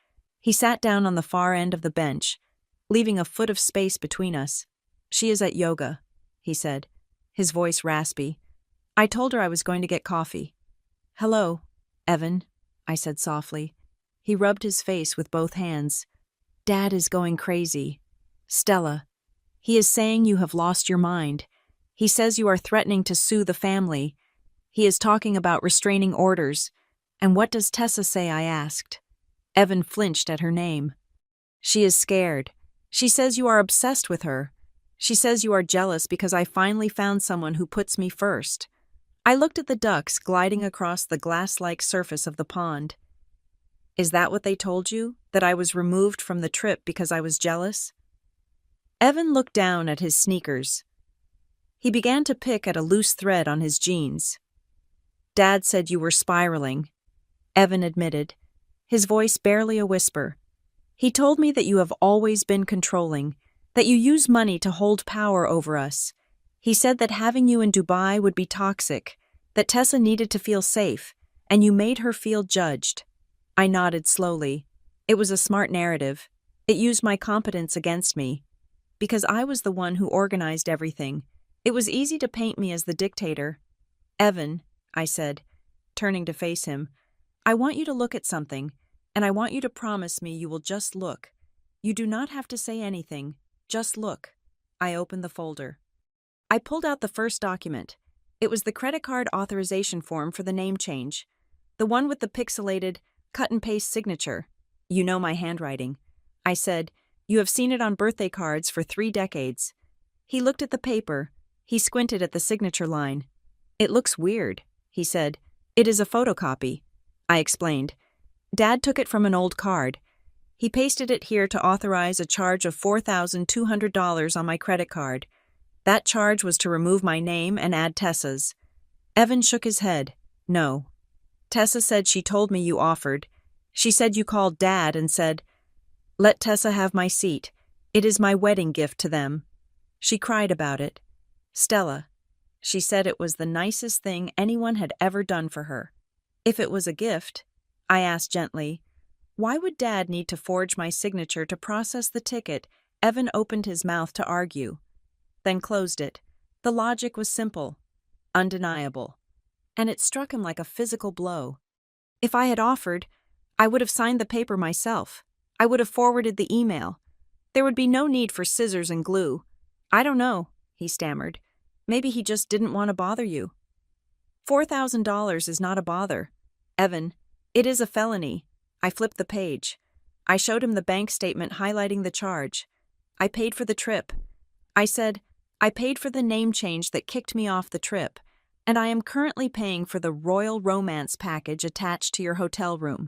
He sat down on the far end of the bench, leaving a foot of space between us. She is at yoga, he said, his voice raspy. I told her I was going to get coffee. Hello, Evan, I said softly. He rubbed his face with both hands. Dad is going crazy. Stella. He is saying you have lost your mind. He says you are threatening to sue the family. He is talking about restraining orders. And what does Tessa say? I asked. Evan flinched at her name. She is scared. She says you are obsessed with her. She says you are jealous because I finally found someone who puts me first. I looked at the ducks gliding across the glass-like surface of the pond. Is that what they told you? That I was removed from the trip because I was jealous? Evan looked down at his sneakers. He began to pick at a loose thread on his jeans. Dad said you were spiraling, Evan admitted, his voice barely a whisper. He told me that you have always been controlling, that you use money to hold power over us. He said that having you in Dubai would be toxic, that Tessa needed to feel safe, and you made her feel judged. I nodded slowly. It was a smart narrative. It used my competence against me. Because I was the one who organized everything, it was easy to paint me as the dictator. Evan, I said, turning to face him, I want you to look at something, and I want you to promise me you will just look. You do not have to say anything, just look. I opened the folder. I pulled out the first document. It was the credit card authorization form for the name change, the one with the pixelated, cut-and-paste signature. You know my handwriting. I said, you have seen it on birthday cards for 3 decades. He looked at the paper. He squinted at the signature line. It looks weird, he said. It is a photocopy. I explained. Dad took it from an old card. He pasted it here to authorize a charge of $4,200 on my credit card. That charge was to remove my name and add Tessa's. Evan shook his head. No. Tessa said she told me you offered. She said you called Dad and said, let Tessa have my seat. It is my wedding gift to them. She cried about it. Stella. She said it was the nicest thing anyone had ever done for her. If it was a gift, I asked gently, why would Dad need to forge my signature to process the ticket? Evan opened his mouth to argue, then closed it. The logic was simple, undeniable, and it struck him like a physical blow. If I had offered, I would have signed the paper myself. I would have forwarded the email. There would be no need for scissors and glue. I don't know, he stammered. Maybe he just didn't want to bother you. $4,000 is not a bother. Evan, it is a felony. I flipped the page. I showed him the bank statement highlighting the charge. I paid for the trip. I said, I paid for the name change that kicked me off the trip, and I am currently paying for the Royal Romance package attached to your hotel room.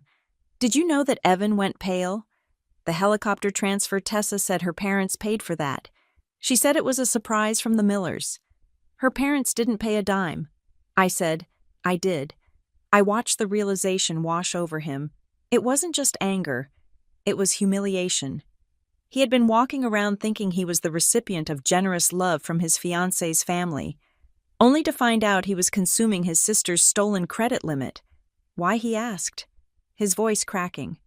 Did you know that Evan went pale? The helicopter transfer, Tessa said her parents paid for that. She said it was a surprise from the Millers. Her parents didn't pay a dime. I said, I did. I watched the realization wash over him. It wasn't just anger. It was humiliation. He had been walking around thinking he was the recipient of generous love from his fiancée's family, only to find out he was consuming his sister's stolen credit limit. Why, he asked, his voice cracking.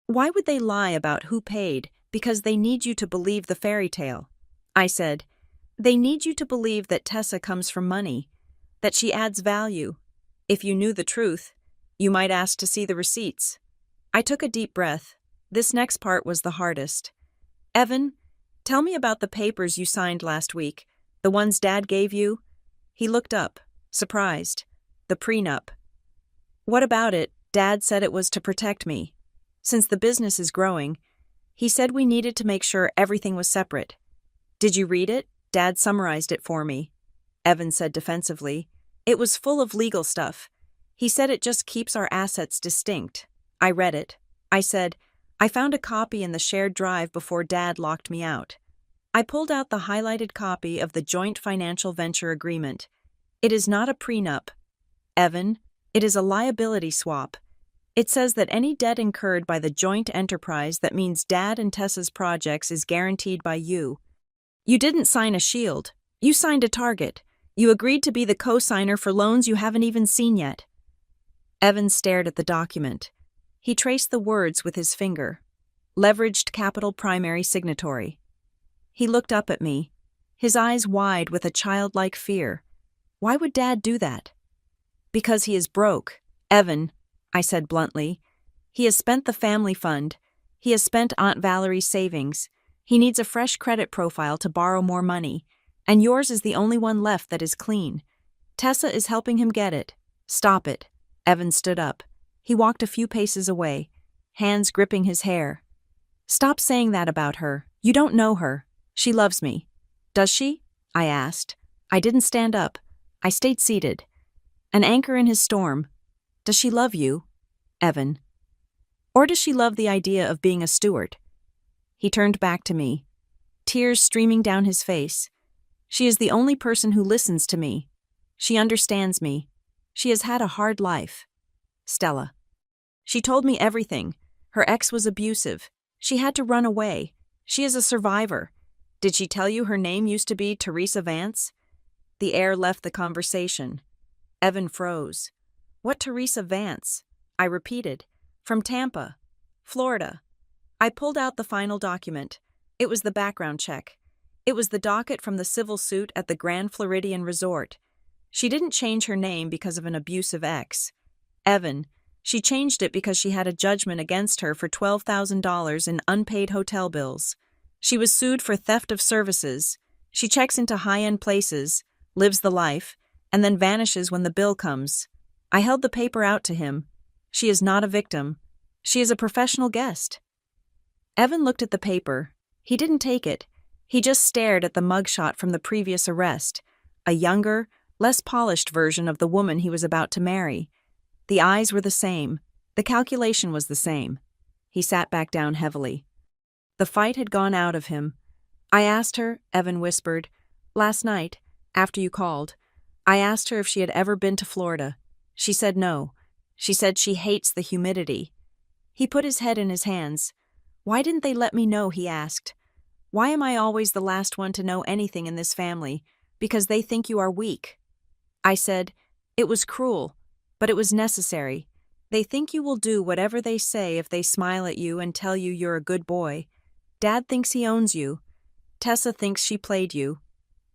Why would they lie about who paid because they need you to believe the fairy tale? I said, they need you to believe that Tessa comes from money, that she adds value. If you knew the truth, you might ask to see the receipts. I took a deep breath. This next part was the hardest. Evan, tell me about the papers you signed last week, the ones Dad gave you. He looked up, surprised. The prenup. What about it? Dad said it was to protect me. Since the business is growing, he said we needed to make sure everything was separate. Did you read it? Dad summarized it for me. Evan said defensively. It was full of legal stuff. He said it just keeps our assets distinct. I read it. I said, I found a copy in the shared drive before Dad locked me out. I pulled out the highlighted copy of the joint financial venture agreement. It is not a prenup. Evan, it is a liability swap. It says that any debt incurred by the joint enterprise that means Dad and Tessa's projects is guaranteed by you. You didn't sign a shield. You signed a target. You agreed to be the co-signer for loans you haven't even seen yet. Evan stared at the document. He traced the words with his finger. Leveraged capital primary signatory. He looked up at me, his eyes wide with a childlike fear. Why would Dad do that? Because he is broke. Evan, I said bluntly. He has spent the family fund. He has spent Aunt Valerie's savings. He needs a fresh credit profile to borrow more money, and yours is the only one left that is clean. Tessa is helping him get it. Stop it. Evan stood up. He walked a few paces away, hands gripping his hair. Stop saying that about her. You don't know her. She loves me. Does she? I asked. I didn't stand up. I stayed seated. An anchor in his storm. Does she love you, Evan? Or does she love the idea of being a steward? He turned back to me, tears streaming down his face. She is the only person who listens to me. She understands me. She has had a hard life. Stella. She told me everything. Her ex was abusive. She had to run away. She is a survivor. Did she tell you her name used to be Teresa Vance? The air left the conversation. Evan froze. What Teresa Vance? I repeated. From Tampa, Florida. I pulled out the final document. It was the background check. It was the docket from the civil suit at the Grand Floridian Resort. She didn't change her name because of an abusive ex. Evan, she changed it because she had a judgment against her for $12,000 in unpaid hotel bills. She was sued for theft of services. She checks into high-end places, lives the life, and then vanishes when the bill comes. I held the paper out to him. She is not a victim. She is a professional guest. Evan looked at the paper. He didn't take it. He just stared at the mugshot from the previous arrest, a younger, less polished version of the woman he was about to marry. The eyes were the same. The calculation was the same. He sat back down heavily. The fight had gone out of him. I asked her, Evan whispered, last night, after you called. I asked her if she had ever been to Florida. She said no. She said she hates the humidity. He put his head in his hands. Why didn't they let me know, he asked. Why am I always the last one to know anything in this family? Because they think you are weak. I said, it was cruel, but it was necessary. They think you will do whatever they say if they smile at you and tell you you're a good boy. Dad thinks he owns you. Tessa thinks she played you.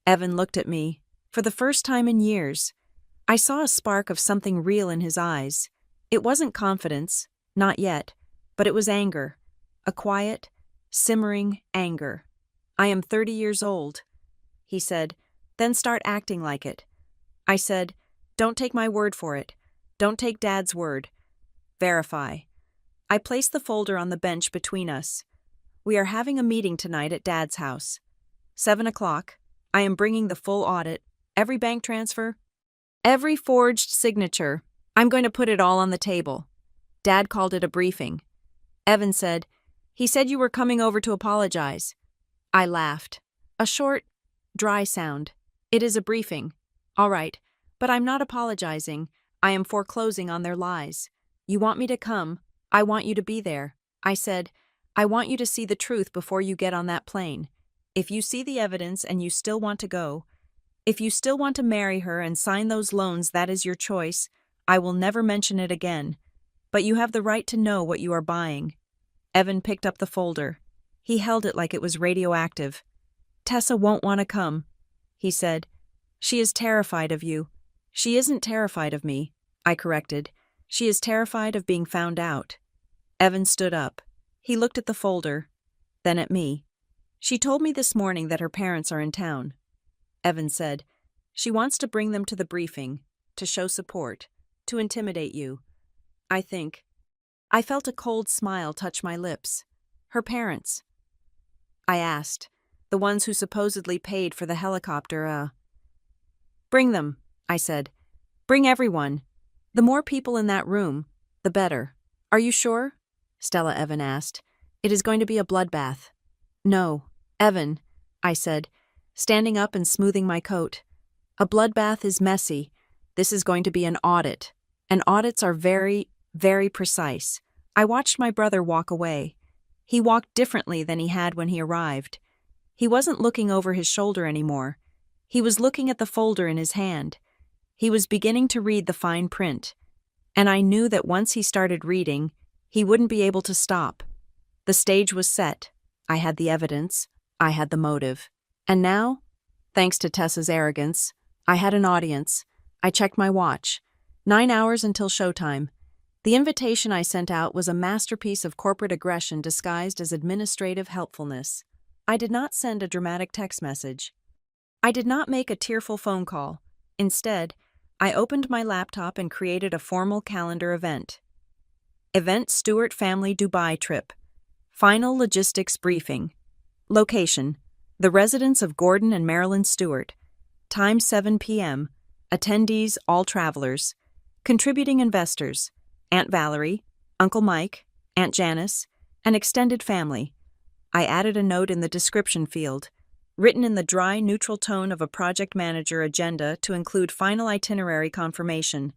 Evan looked at me. For the first time in years, I saw a spark of something real in his eyes. It wasn't confidence, not yet, but it was anger. A quiet, simmering anger. I am 30 years old, he said, then start acting like it. I said, don't take my word for it. Don't take Dad's word. Verify. I placed the folder on the bench between us. We are having a meeting tonight at Dad's house. 7 o'clock. I am bringing the full audit, every bank transfer, every forged signature. I'm going to put it all on the table. Dad called it a briefing. Evan said, he said you were coming over to apologize. I laughed. A short, dry sound. It is a briefing. All right, but I'm not apologizing. I am foreclosing on their lies. You want me to come? I want you to be there. I said, I want you to see the truth before you get on that plane. If you see the evidence and you still want to go, if you still want to marry her and sign those loans, that is your choice. I will never mention it again. But you have the right to know what you are buying. Evan picked up the folder. He held it like it was radioactive. Tessa won't want to come, he said. She is terrified of you. She isn't terrified of me, I corrected. She is terrified of being found out. Evan stood up. He looked at the folder, then at me. She told me this morning that her parents are in town. Evan said, she wants to bring them to the briefing, to show support, to intimidate you. I felt a cold smile touch my lips. Her parents. I asked, the ones who supposedly paid for the helicopter, Bring them, I said. Bring everyone. The more people in that room, the better. Are you sure? Stella Evan asked. It is going to be a bloodbath. No, Evan, I said, standing up and smoothing my coat. A bloodbath is messy. This is going to be an audit. And audits are very, very precise. I watched my brother walk away. He walked differently than he had when he arrived. He wasn't looking over his shoulder anymore. He was looking at the folder in his hand. He was beginning to read the fine print. And I knew that once he started reading, he wouldn't be able to stop. The stage was set. I had the evidence. I had the motive. And now, thanks to Tessa's arrogance, I had an audience. I checked my watch. 9 hours until showtime. The invitation I sent out was a masterpiece of corporate aggression disguised as administrative helpfulness. I did not send a dramatic text message. I did not make a tearful phone call. Instead, I opened my laptop and created a formal calendar event. Event Stewart Family Dubai Trip. Final Logistics Briefing. Location: the residence of Gordon and Marilyn Stewart. Time 7 p.m. Attendees all travelers. Contributing investors: Aunt Valerie, Uncle Mike, Aunt Janice, and extended family. I added a note in the description field, written in the dry, neutral tone of a project manager agenda to include final itinerary confirmation,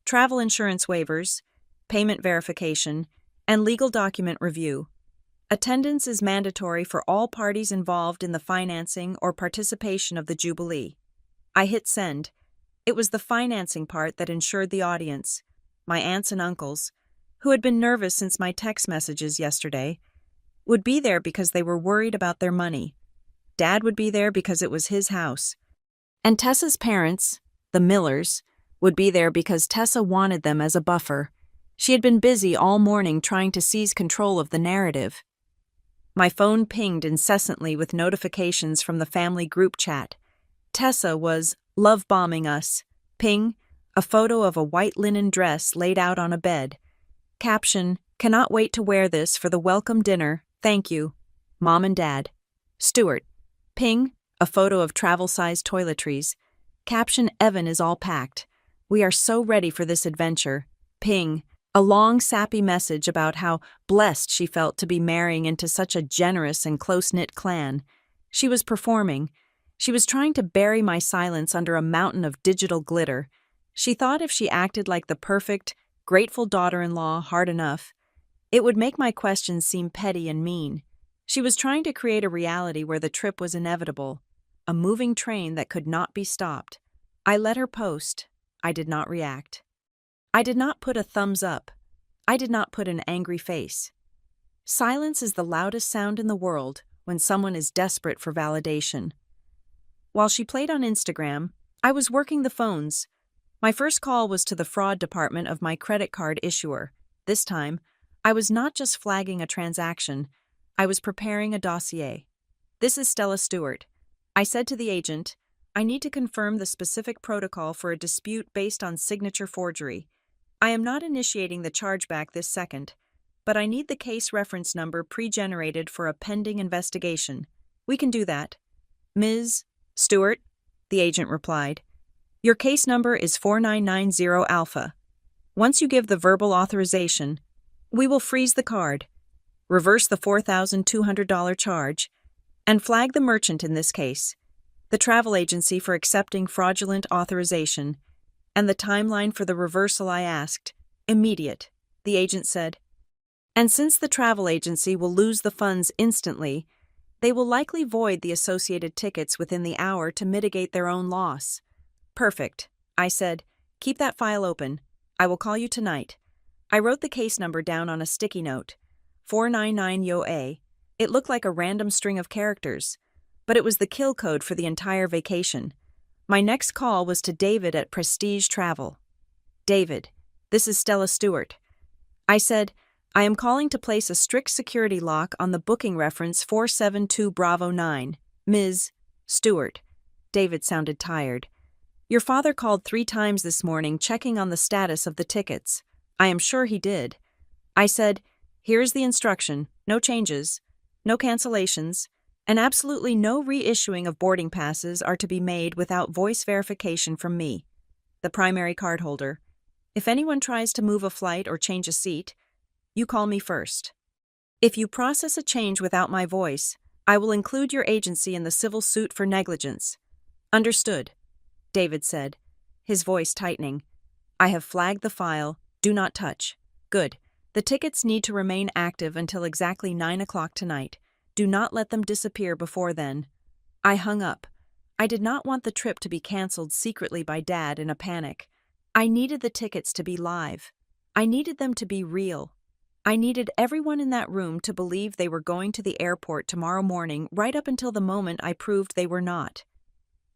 travel insurance waivers, payment verification, and legal document review. Attendance is mandatory for all parties involved in the financing or participation of the Jubilee. I hit send. It was the financing part that ensured the audience, my aunts and uncles, who had been nervous since my text messages yesterday, would be there because they were worried about their money. Dad would be there because it was his house. And Tessa's parents, the Millers, would be there because Tessa wanted them as a buffer. She had been busy all morning trying to seize control of the narrative. My phone pinged incessantly with notifications from the family group chat. Tessa was love-bombing us. Ping, a photo of a white linen dress laid out on a bed. Caption: cannot wait to wear this for the welcome dinner, thank you. Mom and Dad. Stewart. Ping, a photo of travel-sized toiletries. Caption: Evan is all packed. We are so ready for this adventure. Ping, a long, sappy message about how blessed she felt to be marrying into such a generous and close-knit clan. She was performing. She was trying to bury my silence under a mountain of digital glitter. She thought if she acted like the perfect, grateful daughter-in-law hard enough, it would make my questions seem petty and mean. She was trying to create a reality where the trip was inevitable, a moving train that could not be stopped. I let her post. I did not react. I did not put a thumbs up. I did not put an angry face. Silence is the loudest sound in the world when someone is desperate for validation. While she played on Instagram, I was working the phones. My first call was to the fraud department of my credit card issuer. This time, I was not just flagging a transaction, I was preparing a dossier. This is Stella Stewart. I said to the agent, I need to confirm the specific protocol for a dispute based on signature forgery. I am not initiating the chargeback this second, but I need the case reference number pre-generated for a pending investigation. We can do that. Ms. Stewart, the agent replied. Your case number is 4990 Alpha. Once you give the verbal authorization, we will freeze the card, reverse the $4,200 charge, and flag the merchant in this case, the travel agency for accepting fraudulent authorization, and the timeline for the reversal I asked. Immediate, the agent said. And since the travel agency will lose the funds instantly, they will likely void the associated tickets within the hour to mitigate their own loss. Perfect, I said. Keep that file open. I will call you tonight. I wrote the case number down on a sticky note. 499YOA. It looked like a random string of characters, but it was the kill code for the entire vacation. My next call was to David at Prestige Travel. David, this is Stella Stewart. I said, I am calling to place a strict security lock on the booking reference 472 Bravo 9. Ms. Stewart. David sounded tired. Your father called 3 times this morning checking on the status of the tickets. I am sure he did. I said, here's the instruction, no changes, no cancellations, and absolutely no reissuing of boarding passes are to be made without voice verification from me, the primary cardholder. If anyone tries to move a flight or change a seat, you call me first. If you process a change without my voice, I will include your agency in the civil suit for negligence. Understood, David said, his voice tightening. I have flagged the file. Do not touch. Good. The tickets need to remain active until exactly 9 o'clock tonight. Do not let them disappear before then. I hung up. I did not want the trip to be canceled secretly by Dad in a panic. I needed the tickets to be live. I needed them to be real. I needed everyone in that room to believe they were going to the airport tomorrow morning right up until the moment I proved they were not.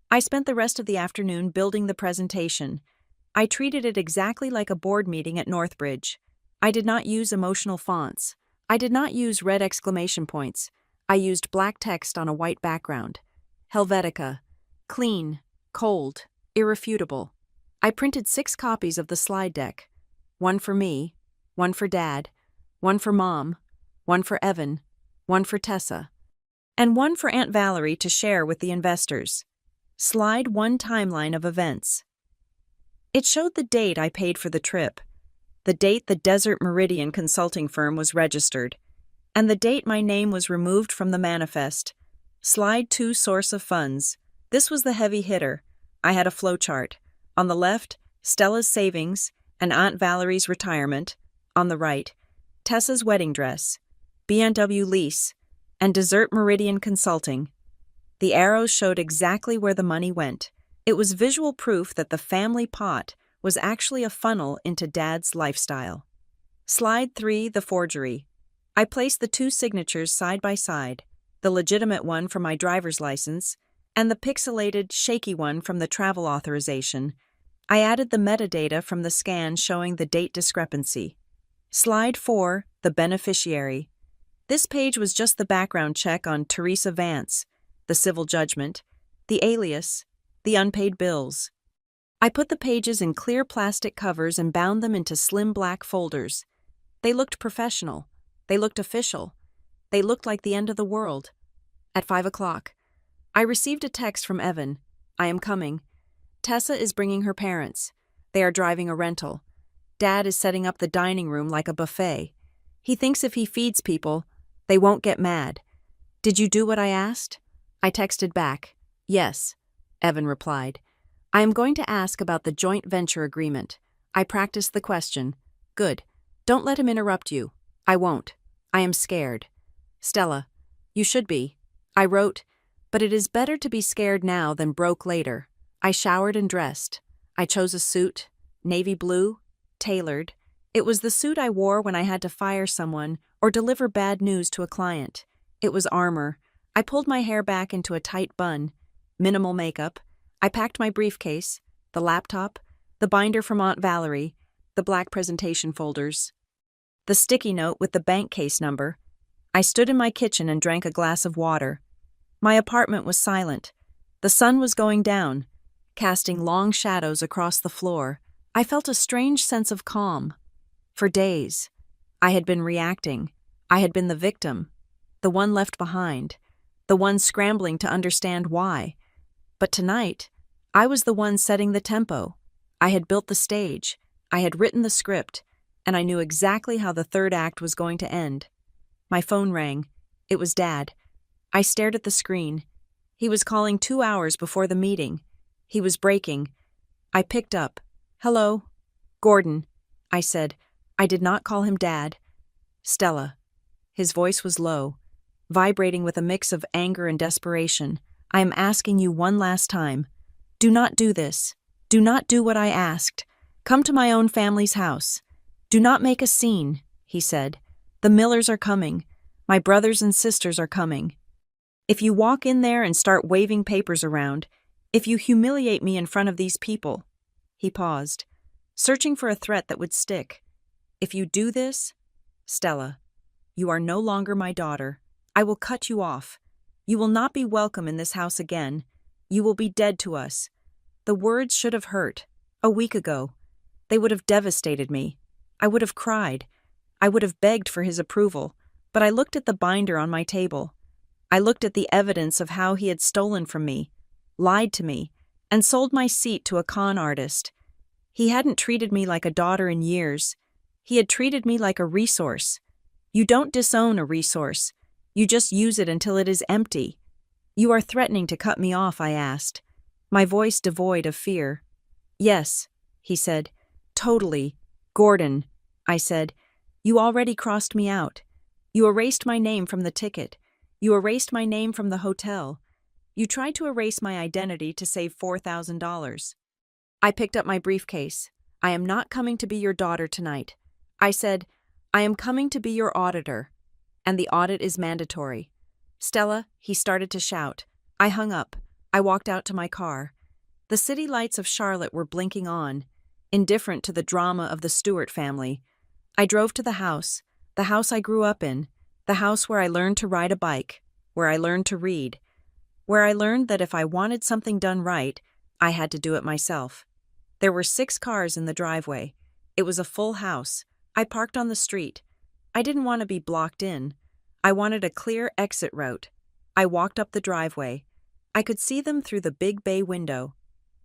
I spent the rest of the afternoon building the presentation. I treated it exactly like a board meeting at Northbridge. I did not use emotional fonts. I did not use red exclamation points. I used black text on a white background. Helvetica. Clean. Cold. Irrefutable. I printed 6 copies of the slide deck. One for me, one for Dad, one for Mom, one for Evan, one for Tessa, and one for Aunt Valerie to share with the investors. Slide 1 timeline of events. It showed the date I paid for the trip, the date the Desert Meridian consulting firm was registered, and the date my name was removed from the manifest. Slide 2 source of funds. This was the heavy hitter. I had a flowchart. On the left, Stella's savings and Aunt Valerie's retirement. On the right, Tessa's wedding dress, B&W lease, and Desert Meridian Consulting. The arrows showed exactly where the money went. It was visual proof that the family pot was actually a funnel into Dad's lifestyle. Slide 3, the forgery. I placed the 2 signatures side by side, the legitimate one for my driver's license and the pixelated, shaky one from the travel authorization. I added the metadata from the scan showing the date discrepancy. Slide 4, the beneficiary. This page was just the background check on Teresa Vance, the civil judgment, the alias, the unpaid bills. I put the pages in clear plastic covers and bound them into slim black folders. They looked professional. They looked official. They looked like the end of the world. At 5 o'clock, I received a text from Evan. I am coming. Tessa is bringing her parents. They are driving a rental. Dad is setting up the dining room like a buffet. He thinks if he feeds people, they won't get mad. Did you do what I asked? I texted back. Yes, Evan replied. I am going to ask about the joint venture agreement. I practiced the question. Good. Don't let him interrupt you. I won't. I am scared. Stella, you should be. I wrote, but it is better to be scared now than broke later. I showered and dressed. I chose a suit, navy blue, tailored. It was the suit I wore when I had to fire someone or deliver bad news to a client. It was armor. I pulled my hair back into a tight bun. Minimal makeup. I packed my briefcase, the laptop, the binder from Aunt Valerie, the black presentation folders, the sticky note with the bank case number. I stood in my kitchen and drank a glass of water. My apartment was silent. The sun was going down, casting long shadows across the floor. I felt a strange sense of calm. For days, I had been reacting. I had been the victim, the one left behind, the one scrambling to understand why. But tonight, I was the one setting the tempo. I had built the stage. I had written the script, and I knew exactly how the third act was going to end. My phone rang. It was Dad. I stared at the screen. He was calling 2 hours before the meeting. He was breaking. I picked up. Hello? Gordon, I said. I did not call him Dad. Stella. His voice was low, vibrating with a mix of anger and desperation. I am asking you one last time. Do not do this. Do not do what I asked. Come to my own family's house. Do not make a scene, he said. The Millers are coming. My brothers and sisters are coming. If you walk in there and start waving papers around, if you humiliate me in front of these people. He paused, searching for a threat that would stick. If you do this, Stella, you are no longer my daughter. I will cut you off. You will not be welcome in this house again. You will be dead to us. The words should have hurt. A week ago. They would have devastated me. I would have cried. I would have begged for his approval. But I looked at the binder on my table. I looked at the evidence of how he had stolen from me, lied to me, and sold my seat to a con artist. He hadn't treated me like a daughter in years. He had treated me like a resource. You don't disown a resource. You just use it until it is empty. You are threatening to cut me off, I asked, my voice devoid of fear. Yes, he said. Totally. Gordon, I said. You already crossed me out. You erased my name from the ticket. You erased my name from the hotel. You tried to erase my identity to save $4,000. I picked up my briefcase. I am not coming to be your daughter tonight. I said, I am coming to be your auditor. And the audit is mandatory. Stella, he started to shout. I hung up. I walked out to my car. The city lights of Charlotte were blinking on, indifferent to the drama of the Stewart family. I drove to the house I grew up in, the house where I learned to ride a bike, where I learned to read, where I learned that if I wanted something done right, I had to do it myself. There were 6 cars in the driveway. It was a full house. I parked on the street. I didn't want to be blocked in. I wanted a clear exit route. I walked up the driveway. I could see them through the big bay window.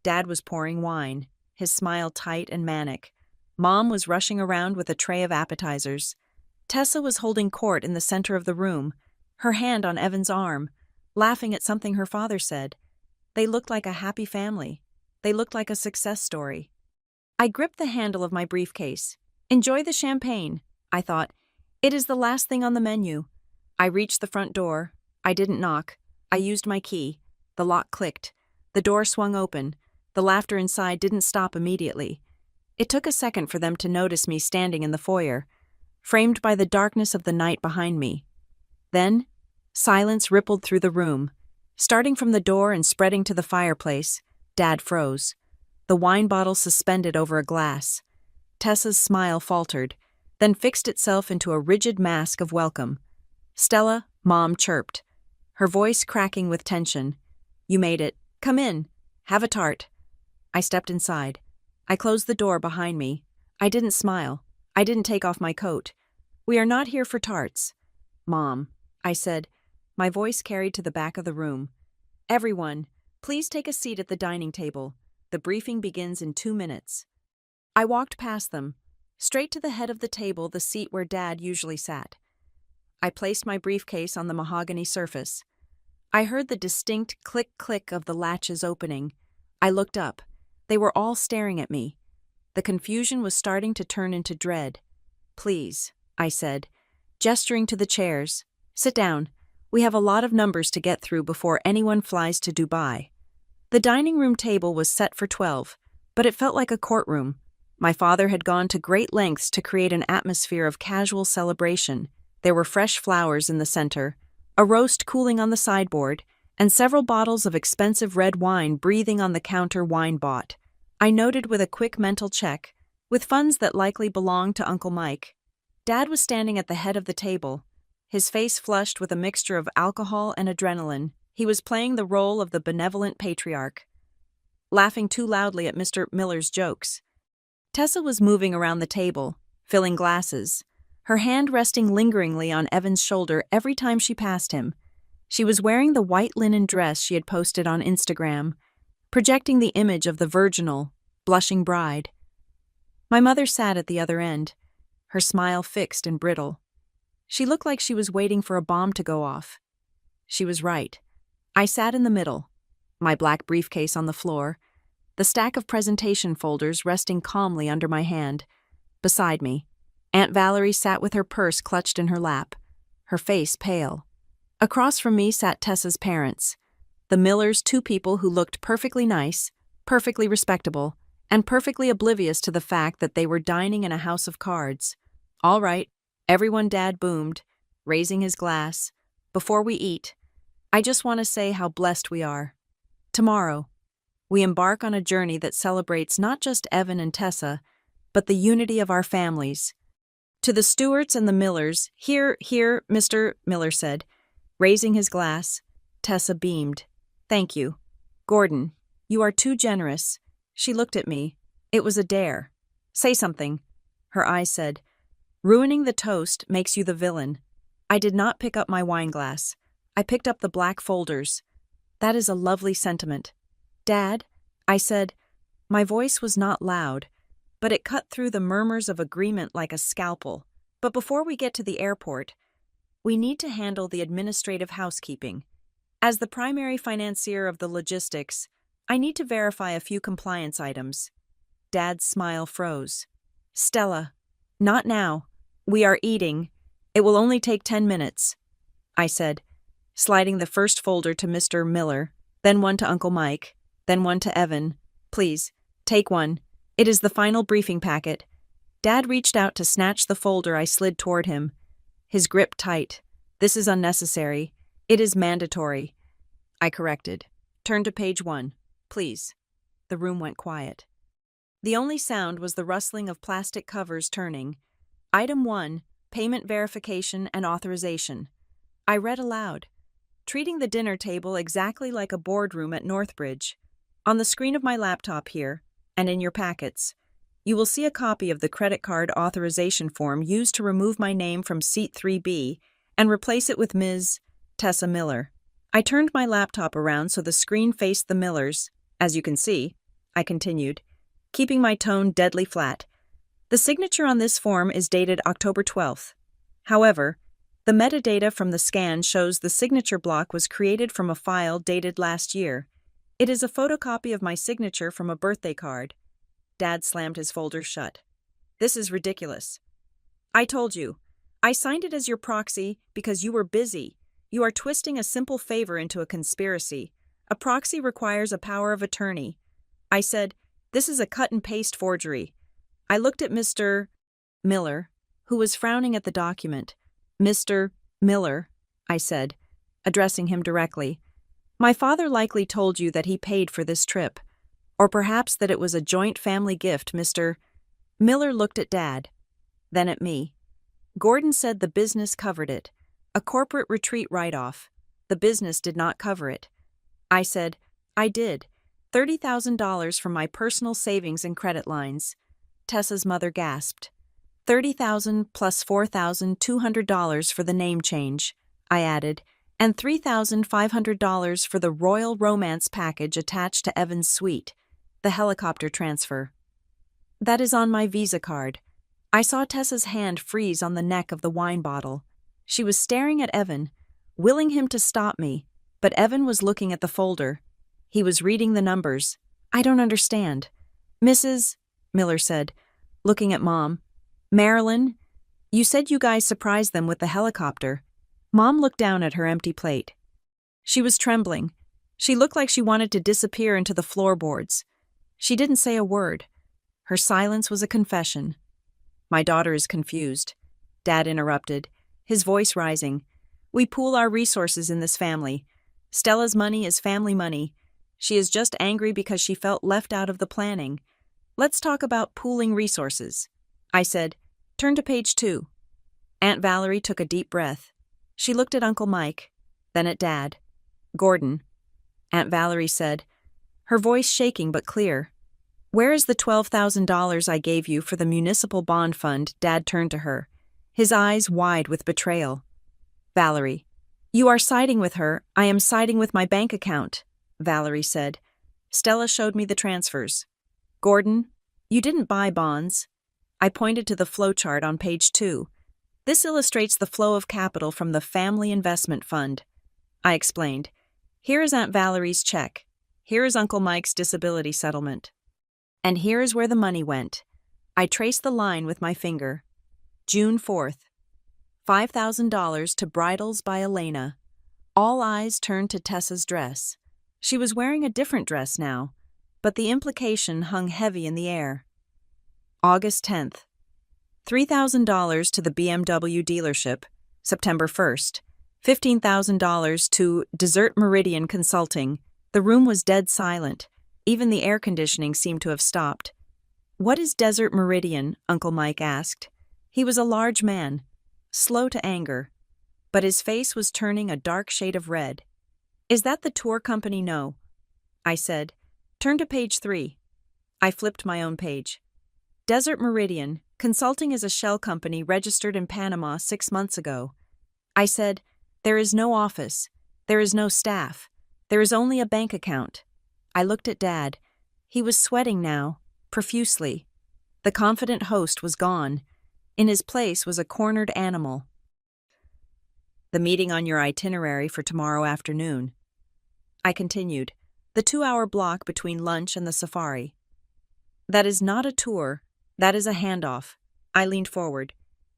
Dad was pouring wine, his smile tight and manic. Mom was rushing around with a tray of appetizers. Tessa was holding court in the center of the room, her hand on Evan's arm, laughing at something her father said. They looked like a happy family. They looked like a success story. I gripped the handle of my briefcase. Enjoy the champagne, I thought. It is the last thing on the menu. I reached the front door. I didn't knock. I used my key. The lock clicked. The door swung open. The laughter inside didn't stop immediately. It took a second for them to notice me standing in the foyer, framed by the darkness of the night behind me. Then, silence rippled through the room. Starting from the door and spreading to the fireplace, Dad froze. The wine bottle suspended over a glass. Tessa's smile faltered, then fixed itself into a rigid mask of welcome. Stella, Mom chirped, her voice cracking with tension. You made it. Come in. Have a tart. I stepped inside. I closed the door behind me. I didn't smile. I didn't take off my coat. We are not here for tarts. Mom, I said, my voice carried to the back of the room. Everyone, please take a seat at the dining table. The briefing begins in 2 minutes. I walked past them, straight to the head of the table, the seat where Dad usually sat. I placed my briefcase on the mahogany surface. I heard the distinct click-click of the latches opening. I looked up. They were all staring at me. The confusion was starting to turn into dread. Please, I said, gesturing to the chairs. Sit down. We have a lot of numbers to get through before anyone flies to Dubai. The dining room table was set for 12, but it felt like a courtroom. My father had gone to great lengths to create an atmosphere of casual celebration. There were fresh flowers in the center, a roast cooling on the sideboard, and several bottles of expensive red wine breathing on the counter wine bought. I noted with a quick mental check, with funds that likely belonged to Uncle Mike. Dad was standing at the head of the table, his face flushed with a mixture of alcohol and adrenaline. He was playing the role of the benevolent patriarch, laughing too loudly at Mr. Miller's jokes. Tessa was moving around the table, filling glasses, her hand resting lingeringly on Evan's shoulder every time she passed him. She was wearing the white linen dress she had posted on Instagram, projecting the image of the virginal, blushing bride. My mother sat at the other end, her smile fixed and brittle. She looked like she was waiting for a bomb to go off. She was right. I sat in the middle, my black briefcase on the floor, the stack of presentation folders resting calmly under my hand. Beside me, Aunt Valerie sat with her purse clutched in her lap, her face pale. Across from me sat Tessa's parents, the Millers, 2 people who looked perfectly nice, perfectly respectable, and perfectly oblivious to the fact that they were dining in a house of cards. All right, everyone, Dad boomed, raising his glass. Before we eat, I just want to say how blessed we are. Tomorrow, we embark on a journey that celebrates not just Evan and Tessa, but the unity of our families. To the Stewarts and the Millers, here, Mr. Miller said, raising his glass. Tessa beamed. Thank you. Gordon, you are too generous. She looked at me. It was a dare. Say something. Her eyes said, ruining the toast makes you the villain. I did not pick up my wine glass. I picked up the black folders. That is a lovely sentiment. Dad, I said. My voice was not loud, but it cut through the murmurs of agreement like a scalpel. But before we get to the airport, we need to handle the administrative housekeeping. As the primary financier of the logistics, I need to verify a few compliance items. Dad's smile froze. Stella, not now. We are eating. It will only take 10 minutes, I said, sliding the first folder to Mr. Miller, then one to Uncle Mike, then one to Evan. Please, take one. It is the final briefing packet. Dad reached out to snatch the folder I slid toward him, his grip tight. This is unnecessary. It is mandatory. I corrected. Turn to page 1, please. The room went quiet. The only sound was the rustling of plastic covers turning. Item 1, payment verification and authorization. I read aloud, treating the dinner table exactly like a boardroom at Northbridge. On the screen of my laptop here, and in your packets. You will see a copy of the credit card authorization form used to remove my name from Seat 3B and replace it with Ms. Tessa Miller. I turned my laptop around so the screen faced the Millers. As you can see, I continued, keeping my tone deadly flat. The signature on this form is dated October 12th. However, the metadata from the scan shows the signature block was created from a file dated last year. It is a photocopy of my signature from a birthday card. Dad slammed his folder shut. This is ridiculous. I told you. I signed it as your proxy because you were busy. You are twisting a simple favor into a conspiracy. A proxy requires a power of attorney. I said, this is a cut-and-paste forgery. I looked at Mr. Miller, who was frowning at the document. Mr. Miller, I said, addressing him directly. My father likely told you that he paid for this trip. Or perhaps that it was a joint family gift, Mr. Miller looked at Dad, then at me. Gordon said the business covered it. A corporate retreat write-off. The business did not cover it. I said, I did. $30,000 from my personal savings and credit lines. Tessa's mother gasped. $30,000 plus $4,200 for the name change, I added, and $3,500 for the Royal Romance package attached to Evan's suite, the helicopter transfer. That is on my Visa card. I saw Tessa's hand freeze on the neck of the wine bottle. She was staring at Evan, willing him to stop me, but Evan was looking at the folder. He was reading the numbers. I don't understand. Mrs. Miller said, looking at Mom. Marilyn, you said you guys surprised them with the helicopter. Mom looked down at her empty plate. She was trembling. She looked like she wanted to disappear into the floorboards. She didn't say a word. Her silence was a confession. My daughter is confused. Dad interrupted, his voice rising. We pool our resources in this family. Stella's money is family money. She is just angry because she felt left out of the planning. Let's talk about pooling resources. I said, turn to page 2. Aunt Valerie took a deep breath. She looked at Uncle Mike, then at Dad. Gordon, Aunt Valerie said, her voice shaking but clear. Where is the $12,000 I gave you for the municipal bond fund? Dad turned to her, his eyes wide with betrayal. Valerie, you are siding with her. I am siding with my bank account, Valerie said. Stella showed me the transfers. Gordon, you didn't buy bonds. I pointed to the flowchart on page 2. This illustrates the flow of capital from the Family Investment Fund. I explained. Here is Aunt Valerie's check. Here is Uncle Mike's disability settlement. And here is where the money went. I traced the line with my finger. June 4th. $5,000 to Bridals by Elena. All eyes turned to Tessa's dress. She was wearing a different dress now, but the implication hung heavy in the air. August 10th. $3,000 to the BMW dealership, September 1st. $15,000 to Desert Meridian Consulting. The room was dead silent. Even the air conditioning seemed to have stopped. What is Desert Meridian? Uncle Mike asked. He was a large man, slow to anger, but his face was turning a dark shade of red. Is that the tour company? No, I said. Turn to page 3. I flipped my own page. Desert Meridian Consulting is a shell company registered in Panama 6 months ago. I said, there is no office. There is no staff. There is only a bank account. I looked at Dad. He was sweating now, profusely. The confident host was gone. In his place was a cornered animal. The meeting on your itinerary for tomorrow afternoon. I continued. The 2-hour block between lunch and the safari. That is not a tour. That is a handoff. I leaned forward.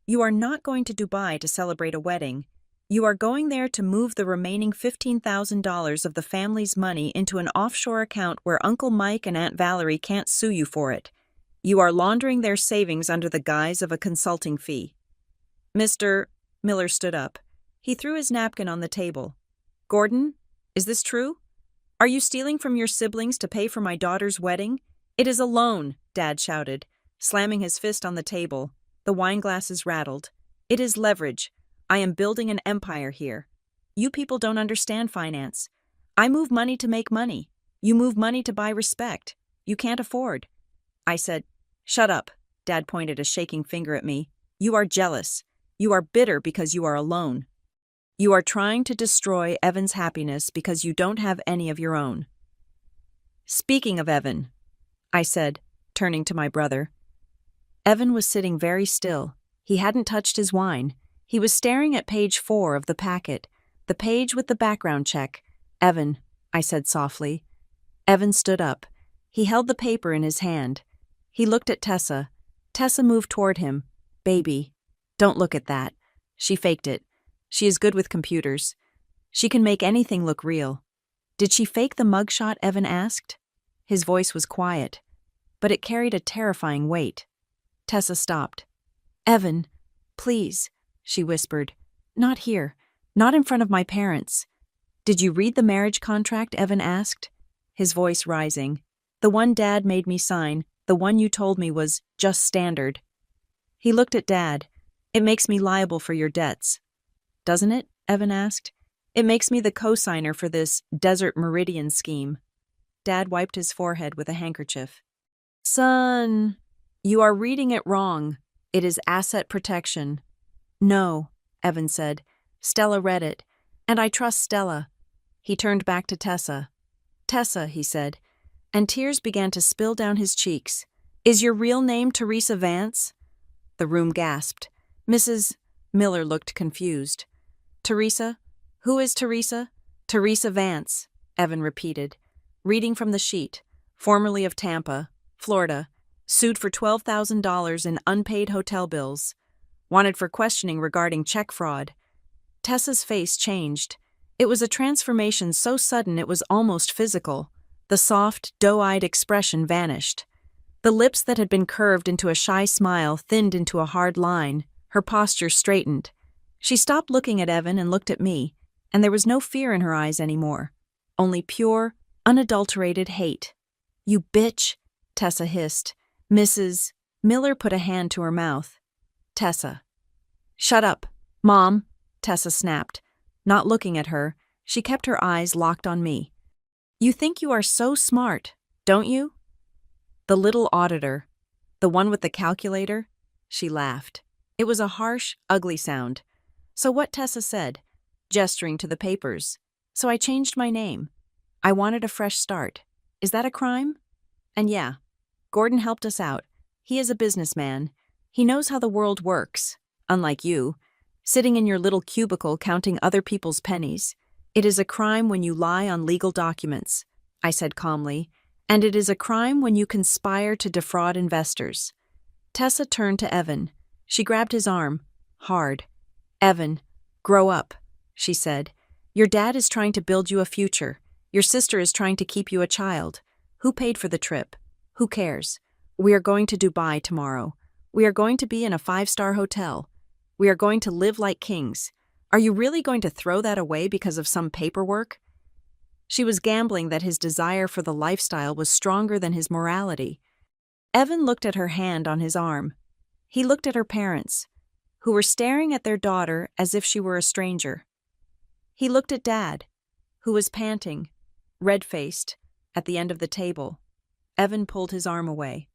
You are not going to Dubai to celebrate a wedding. You are going there to move the remaining $15,000 of the family's money into an offshore account where Uncle Mike and Aunt Valerie can't sue you for it. You are laundering their savings under the guise of a consulting fee. Mr. Miller stood up. He threw his napkin on the table. Gordon, is this true? Are you stealing from your siblings to pay for my daughter's wedding? It is a loan, Dad shouted, slamming his fist on the table. The wine glasses rattled. It is leverage. I am building an empire here. You people don't understand finance. I move money to make money. You move money to buy respect. You can't afford. I said. Shut up. Dad pointed a shaking finger at me. You are jealous. You are bitter because you are alone. You are trying to destroy Evan's happiness because you don't have any of your own. Speaking of Evan, I said, turning to my brother. Evan was sitting very still. He hadn't touched his wine. He was staring at page 4 of the packet, the page with the background check. Evan, I said softly. Evan stood up. He held the paper in his hand. He looked at Tessa. Tessa moved toward him. Baby, don't look at that. She faked it. She is good with computers. She can make anything look real. Did she fake the mugshot? Evan asked. His voice was quiet, but it carried a terrifying weight. Tessa stopped. Evan, please, she whispered. Not here. Not in front of my parents. Did you read the marriage contract? Evan asked, his voice rising. The one Dad made me sign, the one you told me was just standard. He looked at Dad. It makes me liable for your debts. Doesn't it? Evan asked. It makes me the co-signer for this Desert Meridian scheme. Dad wiped his forehead with a handkerchief. Son, you are reading it wrong. It is asset protection. No, Evan said. Stella read it, and I trust Stella. He turned back to Tessa. Tessa, he said, and tears began to spill down his cheeks. Is your real name Teresa Vance? The room gasped. Mrs. Miller looked confused. Teresa? Who is Teresa? Teresa Vance, Evan repeated, reading from the sheet. Formerly of Tampa, Florida, sued for $12,000 in unpaid hotel bills. Wanted for questioning regarding check fraud. Tessa's face changed. It was a transformation so sudden it was almost physical. The soft, doe-eyed expression vanished. The lips that had been curved into a shy smile thinned into a hard line. Her posture straightened. She stopped looking at Evan and looked at me, and there was no fear in her eyes anymore. Only pure, unadulterated hate. You bitch, Tessa hissed. Mrs. Miller put a hand to her mouth. Tessa. Shut up, Mom, Tessa snapped. Not looking at her, she kept her eyes locked on me. You think you are so smart, don't you? The little auditor. The one with the calculator? She laughed. It was a harsh, ugly sound. So what Tessa said, gesturing to the papers. So I changed my name. I wanted a fresh start. Is that a crime? And yeah, Gordon helped us out. He is a businessman. He knows how the world works, unlike you, sitting in your little cubicle counting other people's pennies. It is a crime when you lie on legal documents, I said calmly, and it is a crime when you conspire to defraud investors. Tessa turned to Evan. She grabbed his arm, hard. Evan, grow up, she said. Your dad is trying to build you a future. Your sister is trying to keep you a child. Who paid for the trip? Who cares? We are going to Dubai tomorrow. We are going to be in a 5-star hotel. We are going to live like kings. Are you really going to throw that away because of some paperwork? She was gambling that his desire for the lifestyle was stronger than his morality. Evan looked at her hand on his arm. He looked at her parents, who were staring at their daughter as if she were a stranger. He looked at Dad, who was panting, red-faced, at the end of the table. Evan pulled his arm away.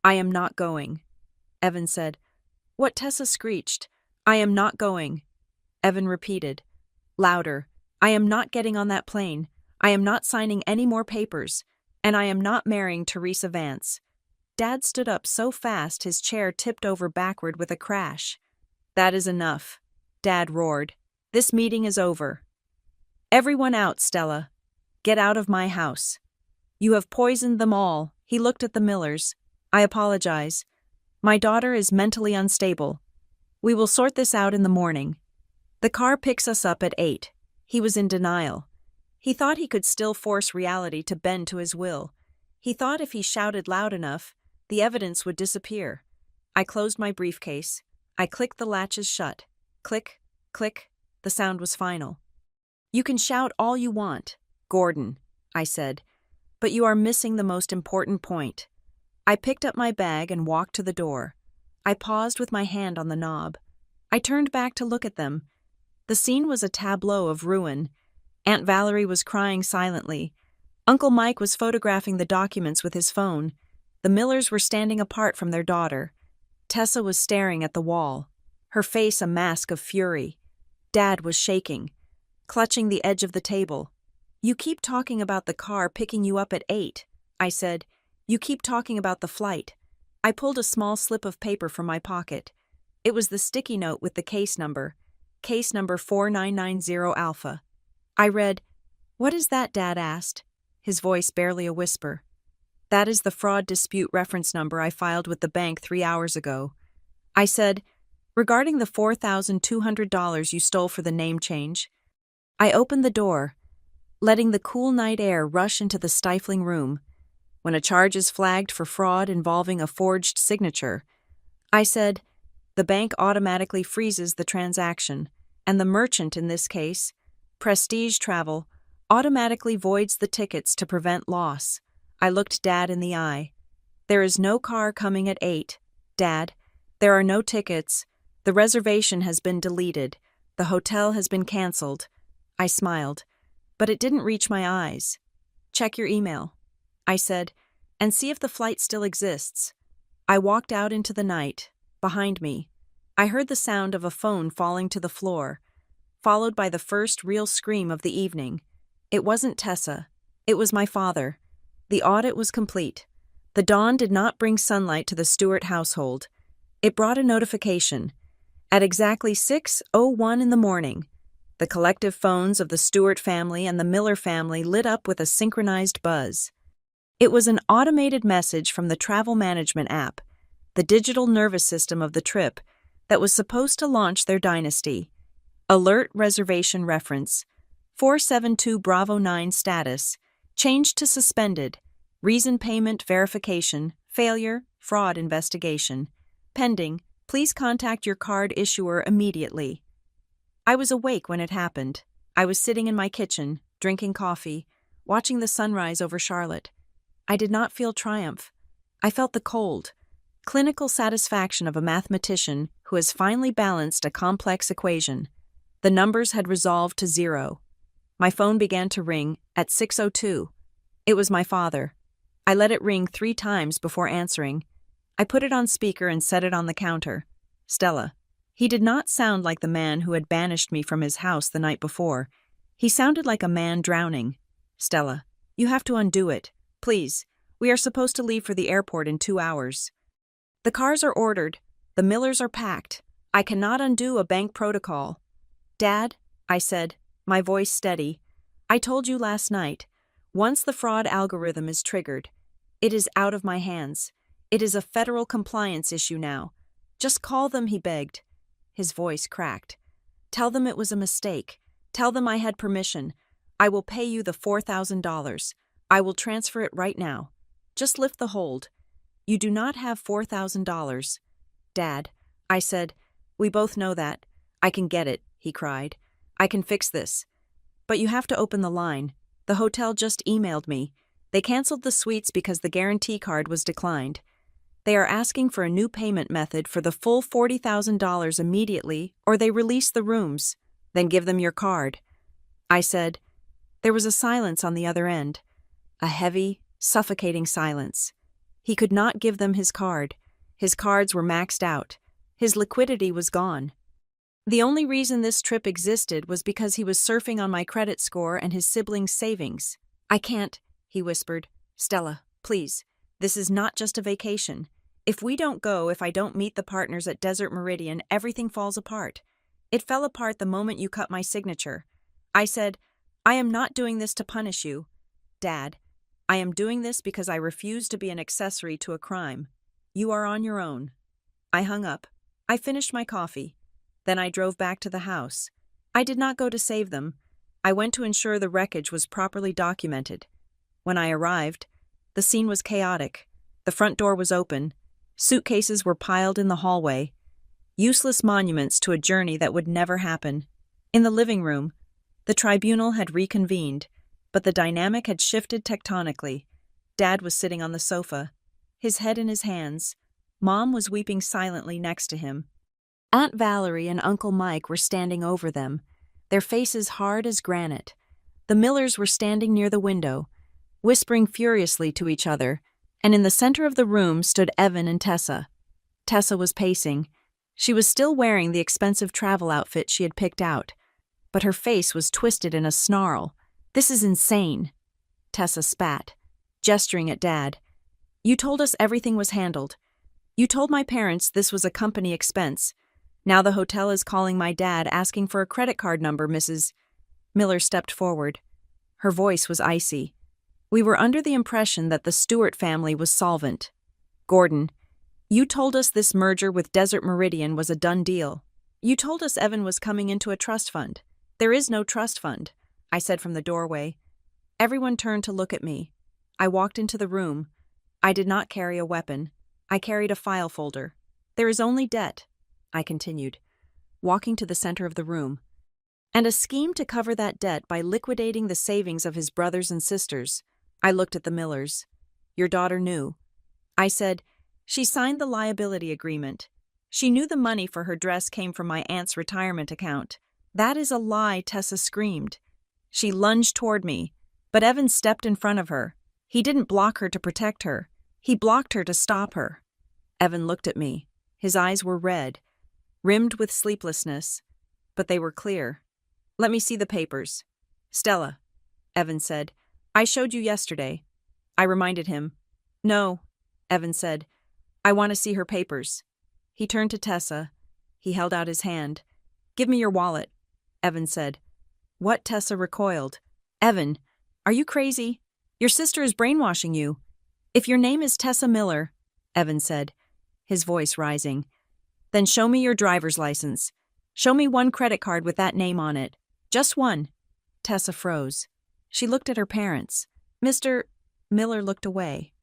I am not going. Evan said. What? Tessa screeched. I am not going. Evan repeated, louder. I am not getting on that plane. I am not signing any more papers. And I am not marrying Teresa Vance. Dad stood up so fast his chair tipped over backward with a crash. That is enough, Dad roared. This meeting is over. Everyone out, Stella. Get out of my house. You have poisoned them all. He looked at the Millers. I apologize. My daughter is mentally unstable. We will sort this out in the morning. The car picks us up at 8. He was in denial. He thought he could still force reality to bend to his will. He thought if he shouted loud enough, the evidence would disappear. I closed my briefcase. I clicked the latches shut. Click, click. The sound was final. You can shout all you want, Gordon, I said, but you are missing the most important point. I picked up my bag and walked to the door. I paused with my hand on the knob. I turned back to look at them. The scene was a tableau of ruin. Aunt Valerie was crying silently. Uncle Mike was photographing the documents with his phone. The Millers were standing apart from their daughter. Tessa was staring at the wall, her face a mask of fury. Dad was shaking, clutching the edge of the table. "You keep talking about the car picking you up at 8, I said. "You keep talking about the flight." I pulled a small slip of paper from my pocket. It was the sticky note with the case number 4990 Alpha. I read, "What is that?" Dad asked, his voice barely a whisper. "That is the fraud dispute reference number I filed with the bank 3 hours ago." I said, "Regarding the $4,200 you stole for the name change." I opened the door, letting the cool night air rush into the stifling room. "When a charge is flagged for fraud involving a forged signature," I said, "the bank automatically freezes the transaction, and the merchant in this case, Prestige Travel, automatically voids the tickets to prevent loss." I looked Dad in the eye. "There is no car coming at 8, Dad. There are no tickets. The reservation has been deleted. The hotel has been canceled." I smiled, but it didn't reach my eyes. "Check your email," I said, "and see if the flight still exists." I walked out into the night. Behind me, I heard the sound of a phone falling to the floor, followed by the first real scream of the evening. It wasn't Tessa. It was my father. The audit was complete. The dawn did not bring sunlight to the Stewart household. It brought a notification. At exactly 6:01 in the morning, the collective phones of the Stewart family and the Miller family lit up with a synchronized buzz. It was an automated message from the travel management app, the digital nervous system of the trip that was supposed to launch their dynasty. Alert reservation reference, 472 Bravo 9 status, changed to suspended, reason payment verification, failure, fraud investigation, pending, please contact your card issuer immediately. I was awake when it happened. I was sitting in my kitchen, drinking coffee, watching the sunrise over Charlotte. I did not feel triumph. I felt the cold, clinical satisfaction of a mathematician who has finally balanced a complex equation. The numbers had resolved to 0. My phone began to ring at 6:02. It was my father. I let it ring 3 times before answering. I put it on speaker and set it on the counter. "Stella." He did not sound like the man who had banished me from his house the night before. He sounded like a man drowning. "Stella, you have to undo it. Please, we are supposed to leave for the airport in 2 hours. The cars are ordered. The Millers are packed. I cannot undo a bank protocol." "Dad," I said, my voice steady, "I told you last night, once the fraud algorithm is triggered, it is out of my hands. It is a federal compliance issue now. Just call them," he begged. His voice cracked. "Tell them it was a mistake. Tell them I had permission. I will pay you the $4,000. I will transfer it right now. Just lift the hold. You do not have $4,000. "Dad," I said, "we both know that. I can get it," he cried. "I can fix this. But you have to open the line. The hotel just emailed me. They canceled the suites because the guarantee card was declined. They are asking for a new payment method for the full $40,000 immediately, or they release the rooms. Then give them your card." I said. There was a silence on the other end. A heavy, suffocating silence. He could not give them his card. His cards were maxed out. His liquidity was gone. The only reason this trip existed was because he was surfing on my credit score and his siblings' savings. "I can't," he whispered. "Stella, please. This is not just a vacation. If we don't go, if I don't meet the partners at Desert Meridian, everything falls apart. It fell apart the moment you cut my signature." I said, "I am not doing this to punish you. Dad, I am doing this because I refuse to be an accessory to a crime. You are on your own." I hung up. I finished my coffee. Then I drove back to the house. I did not go to save them. I went to ensure the wreckage was properly documented. When I arrived, the scene was chaotic. The front door was open. Suitcases were piled in the hallway. Useless monuments to a journey that would never happen. In the living room, the tribunal had reconvened, but the dynamic had shifted tectonically. Dad was sitting on the sofa, his head in his hands. Mom was weeping silently next to him. Aunt Valerie and Uncle Mike were standing over them, their faces hard as granite. The Millers were standing near the window, whispering furiously to each other, and in the center of the room stood Evan and Tessa. Tessa was pacing. She was still wearing the expensive travel outfit she had picked out, but her face was twisted in a snarl. "This is insane." Tessa spat, gesturing at Dad. "You told us everything was handled. You told my parents this was a company expense. Now the hotel is calling my dad asking for a credit card number, Mrs. Miller stepped forward. Her voice was icy. "We were under the impression that the Stewart family was solvent. Gordon, you told us this merger with Desert Meridian was a done deal. You told us Evan was coming into a trust fund. There is no trust fund," I said from the doorway. Everyone turned to look at me. I walked into the room. I did not carry a weapon. I carried a file folder. "There is only debt," I continued, walking to the center of the room, "and a scheme to cover that debt by liquidating the savings of his brothers and sisters." I looked at the Millers. "Your daughter knew." I said, "She signed the liability agreement. She knew the money for her dress came from my aunt's retirement account." "That is a lie," Tessa screamed. She lunged toward me, but Evan stepped in front of her. He didn't block her to protect her. He blocked her to stop her. Evan looked at me. His eyes were red, rimmed with sleeplessness, but they were clear. "Let me see the papers." "Stella," Evan said, "I showed you yesterday." I reminded him. "No," Evan said, "I want to see her papers." He turned to Tessa. He held out his hand. "Give me your wallet," Evan said. "What?" Tessa recoiled. "Evan, are you crazy? Your sister is brainwashing you. If your name is Tessa Miller," Evan said, his voice rising, "then show me your driver's license. Show me one credit card with that name on it. Just one." Tessa froze. She looked at her parents. Mr. Miller looked away.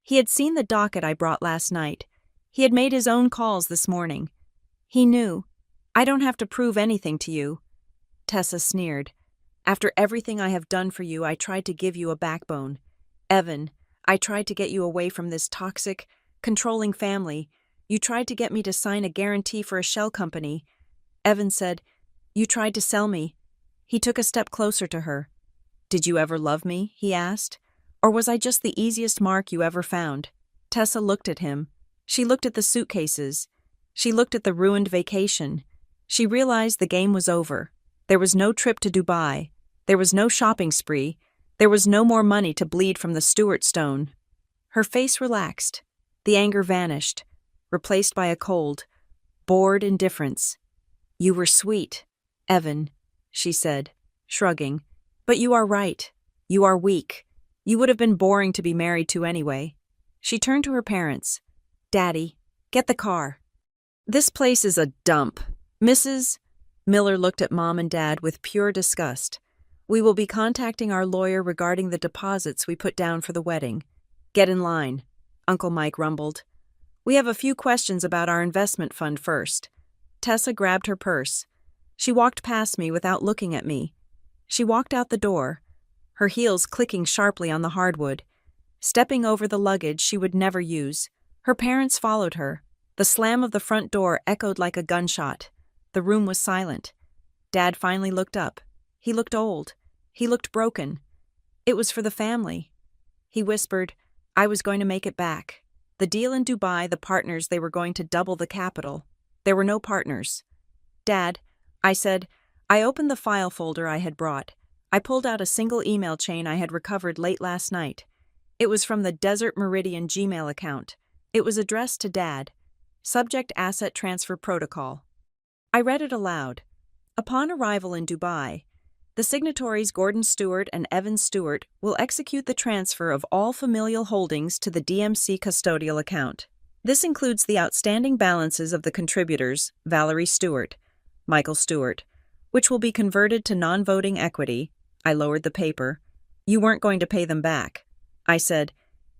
He had seen the docket I brought last night. He had made his own calls this morning. He knew. "I don't have to prove anything to you." Tessa sneered. "After everything I have done for you, I tried to give you a backbone. Evan, I tried to get you away from this toxic, controlling family. You tried to get me to sign a guarantee for a shell company." Evan said, "You tried to sell me." He took a step closer to her. "Did you ever love me?" he asked. "Or was I just the easiest mark you ever found?" Tessa looked at him. She looked at the suitcases. She looked at the ruined vacation. She realized the game was over. There was no trip to Dubai. There was no shopping spree. There was no more money to bleed from the Stewart stone. Her face relaxed. The anger vanished, replaced by a cold, bored indifference. "You were sweet, Evan," she said, shrugging. "But you are right. You are weak. You would have been boring to be married to anyway." She turned to her parents. "Daddy, get the car. This place is a dump." Mrs. Miller looked at Mom and Dad with pure disgust. "We will be contacting our lawyer regarding the deposits we put down for the wedding." "Get in line," Uncle Mike rumbled. "We have a few questions about our investment fund first." Tessa grabbed her purse. She walked past me without looking at me. She walked out the door, her heels clicking sharply on the hardwood, stepping over the luggage she would never use. Her parents followed her. The slam of the front door echoed like a gunshot. The room was silent. Dad finally looked up. He looked old. He looked broken. It was for the family. He whispered, "I was going to make it back. The deal in Dubai, the partners, they were going to double the capital. There were no partners." "Dad," I said. I opened the file folder I had brought. I pulled out a single email chain I had recovered late last night. It was from the Desert Meridian Gmail account. It was addressed to Dad. Subject: Asset Transfer Protocol. I read it aloud. "Upon arrival in Dubai, the signatories Gordon Stewart and Evan Stewart will execute the transfer of all familial holdings to the DMC custodial account. This includes the outstanding balances of the contributors, Valerie Stewart, Michael Stewart, which will be converted to non-voting equity." I lowered the paper. "You weren't going to pay them back," I said.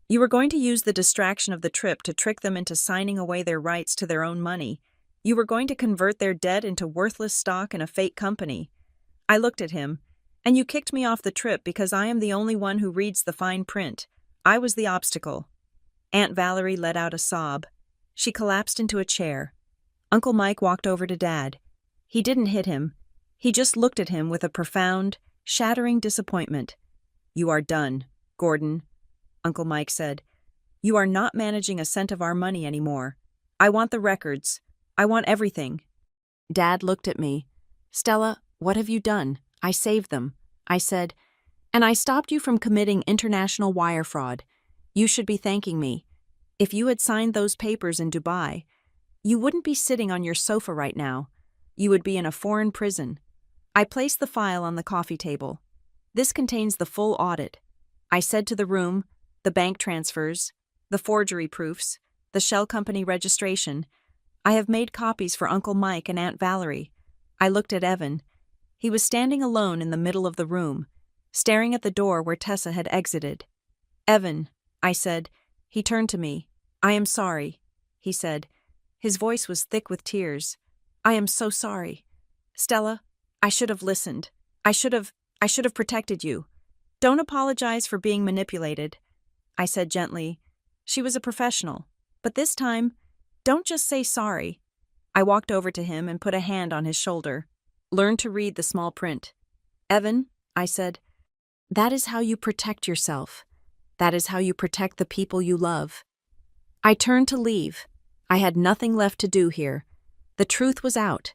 "You were going to use the distraction of the trip to trick them into signing away their rights to their own money. You were going to convert their debt into worthless stock in a fake company." I looked at him. "And you kicked me off the trip because I am the only one who reads the fine print. I was the obstacle." Aunt Valerie let out a sob. She collapsed into a chair. Uncle Mike walked over to Dad. He didn't hit him. He just looked at him with a profound, shattering disappointment. "You are done, Gordon," Uncle Mike said. You are not managing a cent of our money anymore. I want the records. I want everything." Dad looked at me. "Stella, what have you done?" "I saved them," I said. "And I stopped you from committing international wire fraud. You should be thanking me. If you had signed those papers in Dubai, you wouldn't be sitting on your sofa right now. You would be in a foreign prison." I placed the file on the coffee table. "This contains the full audit," I said to the room, "the bank transfers, the forgery proofs, the shell company registration. I have made copies for Uncle Mike and Aunt Valerie." I looked at Evan. He was standing alone in the middle of the room, staring at the door where Tessa had exited. "Evan," I said. He turned to me. "I am sorry," he said. His voice was thick with tears. "I am so sorry. Stella, I should have listened. I should have protected you. Don't apologize for being manipulated," I said gently. "She was a professional. But this time, don't just say sorry." I walked over to him and put a hand on his shoulder. "Learn to read the small print." "Evan," I said, "that is how you protect yourself. That is how you protect the people you love." I turned to leave. I had nothing left to do here. The truth was out.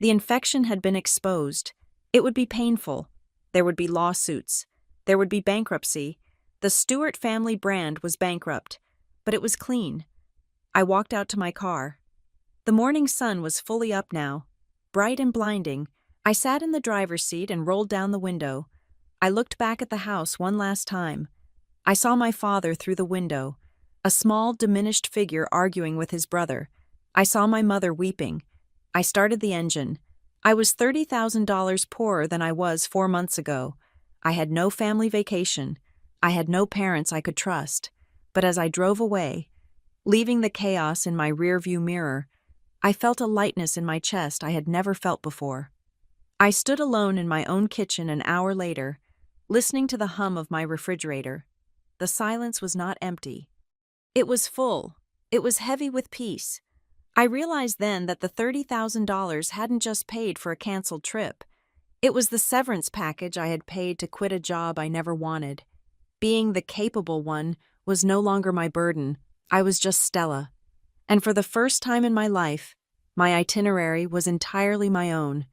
The infection had been exposed. It would be painful. There would be lawsuits. There would be bankruptcy. The Stewart family brand was bankrupt, but it was clean. I walked out to my car. The morning sun was fully up now, bright and blinding. I sat in the driver's seat and rolled down the window. I looked back at the house one last time. I saw my father through the window, a small, diminished figure arguing with his brother. I saw my mother weeping. I started the engine. I was $30,000 poorer than I was 4 months ago. I had no family vacation. I had no parents I could trust. But as I drove away, leaving the chaos in my rearview mirror, I felt a lightness in my chest I had never felt before. I stood alone in my own kitchen an hour later, listening to the hum of my refrigerator. The silence was not empty. It was full. It was heavy with peace. I realized then that the $30,000 hadn't just paid for a canceled trip. It was the severance package I had paid to quit a job I never wanted. Being the capable one was no longer my burden. I was just Stella. And for the first time in my life, my itinerary was entirely my own.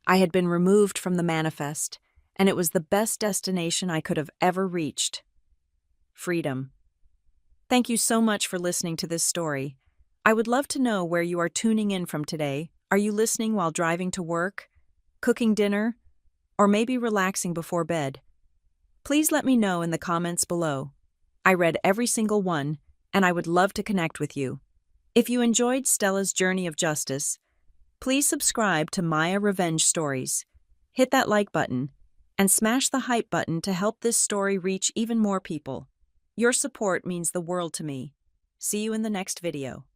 I had been removed from the manifest, and it was the best destination I could have ever reached. Freedom. Thank you so much for listening to this story. I would love to know where you are tuning in from today. Are you listening while driving to work, cooking dinner, or maybe relaxing before bed? Please let me know in the comments below. I read every single one, and I would love to connect with you. If you enjoyed Stella's journey of justice, please subscribe to Maya Revenge Stories. Hit that like button and smash the hype button to help this story reach even more people. Your support means the world to me. See you in the next video.